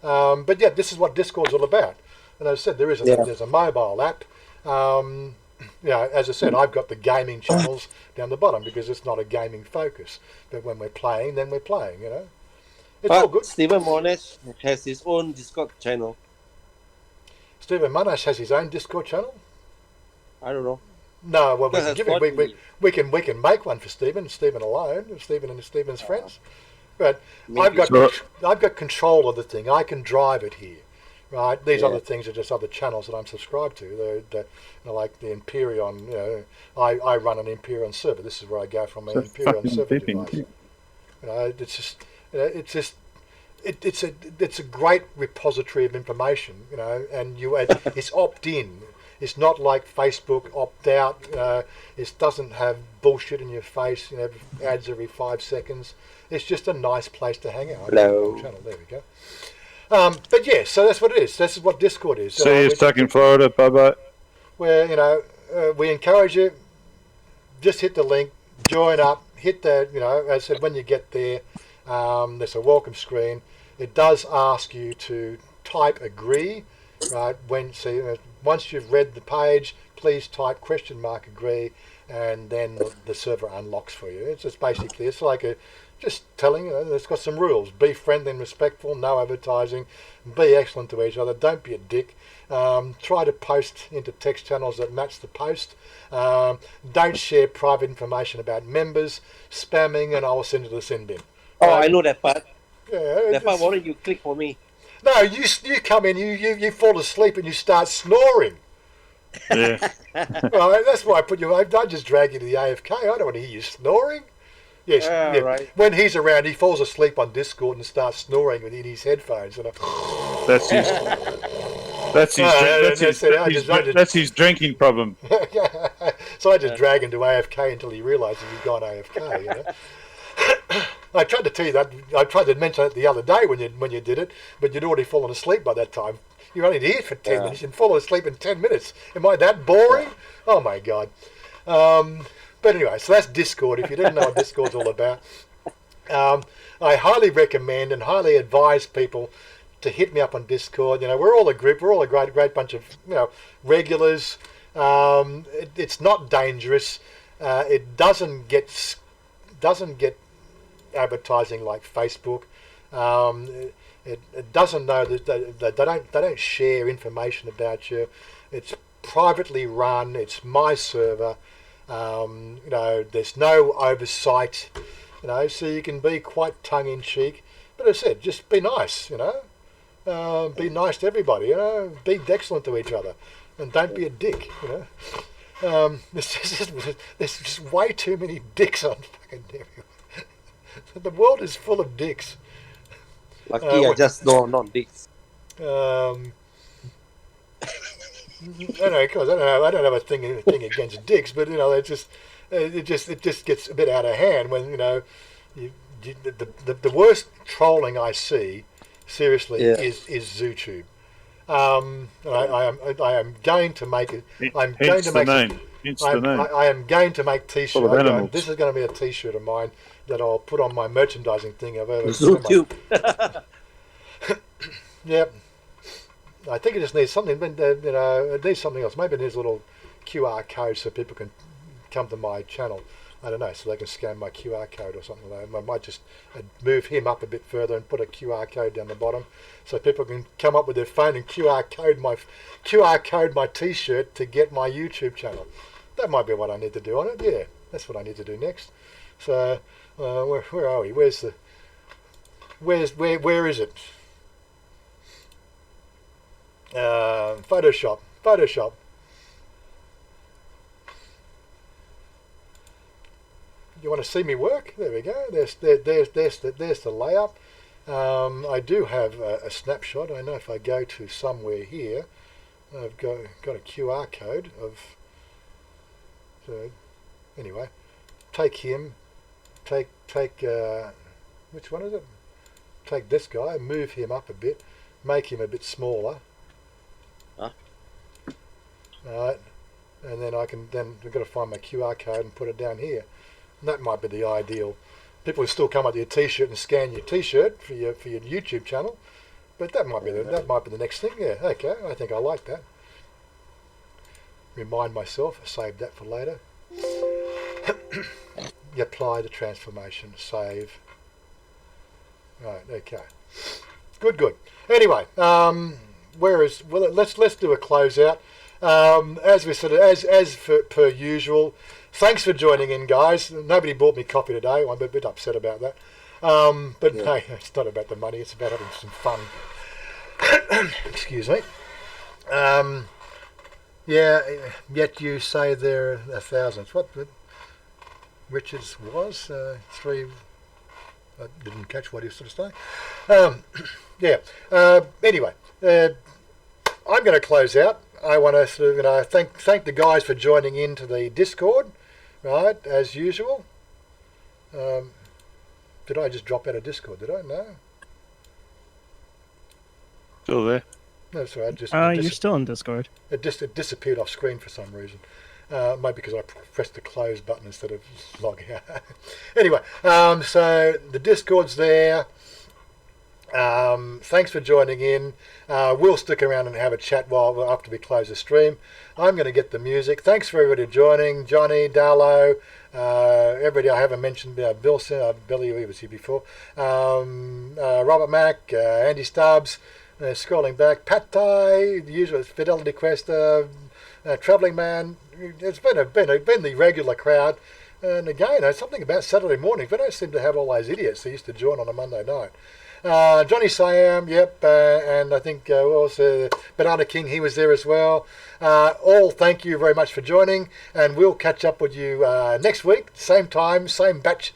But yeah, this is what Discord's all about. And as I said, there's a mobile app. As I said, I've got the gaming channels down the bottom because it's not a gaming focus. But when we're playing, then we're playing. It's all good. Stephen Monash has his own Discord channel. Stephen Monash has his own Discord channel. I don't know. No, well, we can make one for Stephen alone, Stephen and Stephen's friends. But I've got control of the thing. I can drive it here, right? These other things are just other channels that I'm subscribed to. They're like the Empyrean. I run an Empyrean server. This is where I go from an Empyrean server device. It's a great repository of information. And it's opt-in. It's not like Facebook opt-out. It doesn't have bullshit in your face. Ads every 5 seconds. It's just a nice place to hang out. Hello. Channel. There we go. But yeah, so that's what it is. This is what Discord is. See you stuck in Florida. Bye bye. Where we encourage you. Just hit the link, join up, hit the as I said, when you get there, there's a welcome screen. It does ask you to type agree, right? Once you've read the page, please type $agree, and then the server unlocks for you. It's just basically, it's like just telling you, it's got some rules. Be friendly and respectful, no advertising, be excellent to each other, don't be a dick. Try to post into text channels that match the post. Don't share private information about members, spamming, and I'll send it to the sin bin. Oh, I know that part. Yeah, That part, why don't you click for me? No, you come in, you fall asleep and you start snoring. Yeah. Right, that's why I put you. I just drag you to the AFK. I don't want to hear you snoring. Yes, yeah. Right. When he's around, he falls asleep on Discord and starts snoring within his headphones. And That's his. That's his drinking problem. So I just drag him to AFK until he realises he's gone AFK. I tried to tell you that. I tried to mention it the other day when you did it, but you'd already fallen asleep by that time. You're only here for 10 minutes and fall asleep in 10 minutes. Am I that boring? Oh my God. But anyway, so that's Discord. If you didn't know what Discord's all about, I highly recommend and highly advise people to hit me up on Discord. We're all a group. We're all a great bunch of regulars. It's not dangerous. It doesn't get advertising like Facebook. It doesn't know that they don't share information about you. It's privately run. It's my server. There's no oversight. So you can be quite tongue in cheek. But as I said, just be nice. Be nice to everybody. Be excellent to each other, and don't be a dick. There's just way too many dicks on fucking everywhere. The world is full of dicks. Lucky I just know not dicks. I don't know, cause I don't have a thing against dicks, but it just gets a bit out of hand when the worst trolling I see, seriously, is ZooTube. I am going to make it. I'm going to make I am going to make t-shirts. This is going to be a t-shirt of mine that I'll put on my merchandising thing of ZooTube. Yep. I think it just needs something. It needs something else. Maybe it needs a little QR code so people can come to my channel. I don't know, so they can scan my QR code or something like that. I might just move him up a bit further and put a QR code down the bottom so people can come up with their phone and QR code my t-shirt to get my YouTube channel. That might be what I need to do on it. Yeah, that's what I need to do next. So where are we? Where is it? Photoshop. You want to see me work? There we go. There's the layup. I do have a snapshot. I know if I go to somewhere here, I've got a QR code of. So anyway, take him. Take which one is it? Take this guy. Move him up a bit. Make him a bit smaller. Alright, and then I've got to find my QR code and put it down here. And that might be the ideal. People will still come up to your t-shirt and scan your t-shirt for your YouTube channel, but that might be the next thing. Yeah, okay, I think I like that. Remind myself, save that for later. You apply the transformation, save. Right, okay, good. Anyway, let's do a closeout. As we said, as per usual, thanks for joining in, guys. Nobody bought me coffee today. I'm a bit upset about that. But no, it's not about the money. It's about having some fun. Excuse me. Yet you say there are 1,000. What Richards was 3. I didn't catch what he was sort of saying. Anyway, I'm going to close out. I want to sort of, thank the guys for joining into the Discord, right, as usual. Did I just drop out of Discord? Did I? No. Still there. No, sorry. You're still in Discord. It disappeared off screen for some reason. Maybe because I pressed the close button instead of logging out. Anyway, so the Discord's there. Thanks for joining in. We'll stick around and have a chat after we close the stream. I'm going to get the music. Thanks for everybody joining. Johnny, Darlow, everybody I haven't mentioned, Bilson, Billy, he was here before, Robert Mack, Andy Stubbs, scrolling back, Pat Thai, the usual Fidelity Quest, Travelling Man. It's been the regular crowd. And again, something about Saturday mornings. We don't seem to have all those idiots that used to join on a Monday night. Johnny Siam, yep, and I think also Banana King, he was there as well. All thank you very much for joining, and we'll catch up with you next week, same time, same bat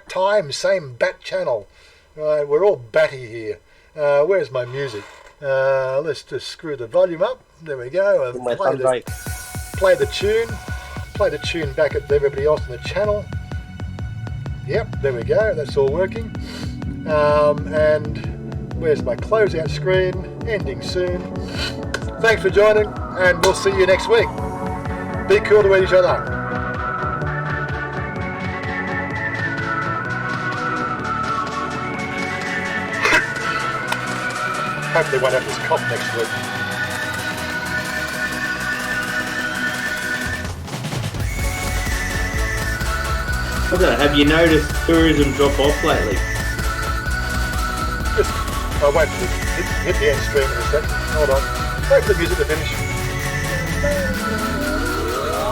time, same bat channel. We're all batty here. Where's my music? Let's just screw the volume up. There we go. And play the tune back at everybody else on the channel. Yep, there we go. That's all working. And where's my closeout screen? Ending soon. Thanks for joining, and we'll see you next week. Be cool to each other. Hopefully won't have this cough next week. Have you noticed tourism drop off lately? I'll wait for hit the end screen in a second. Hold on. Wait for the music to finish.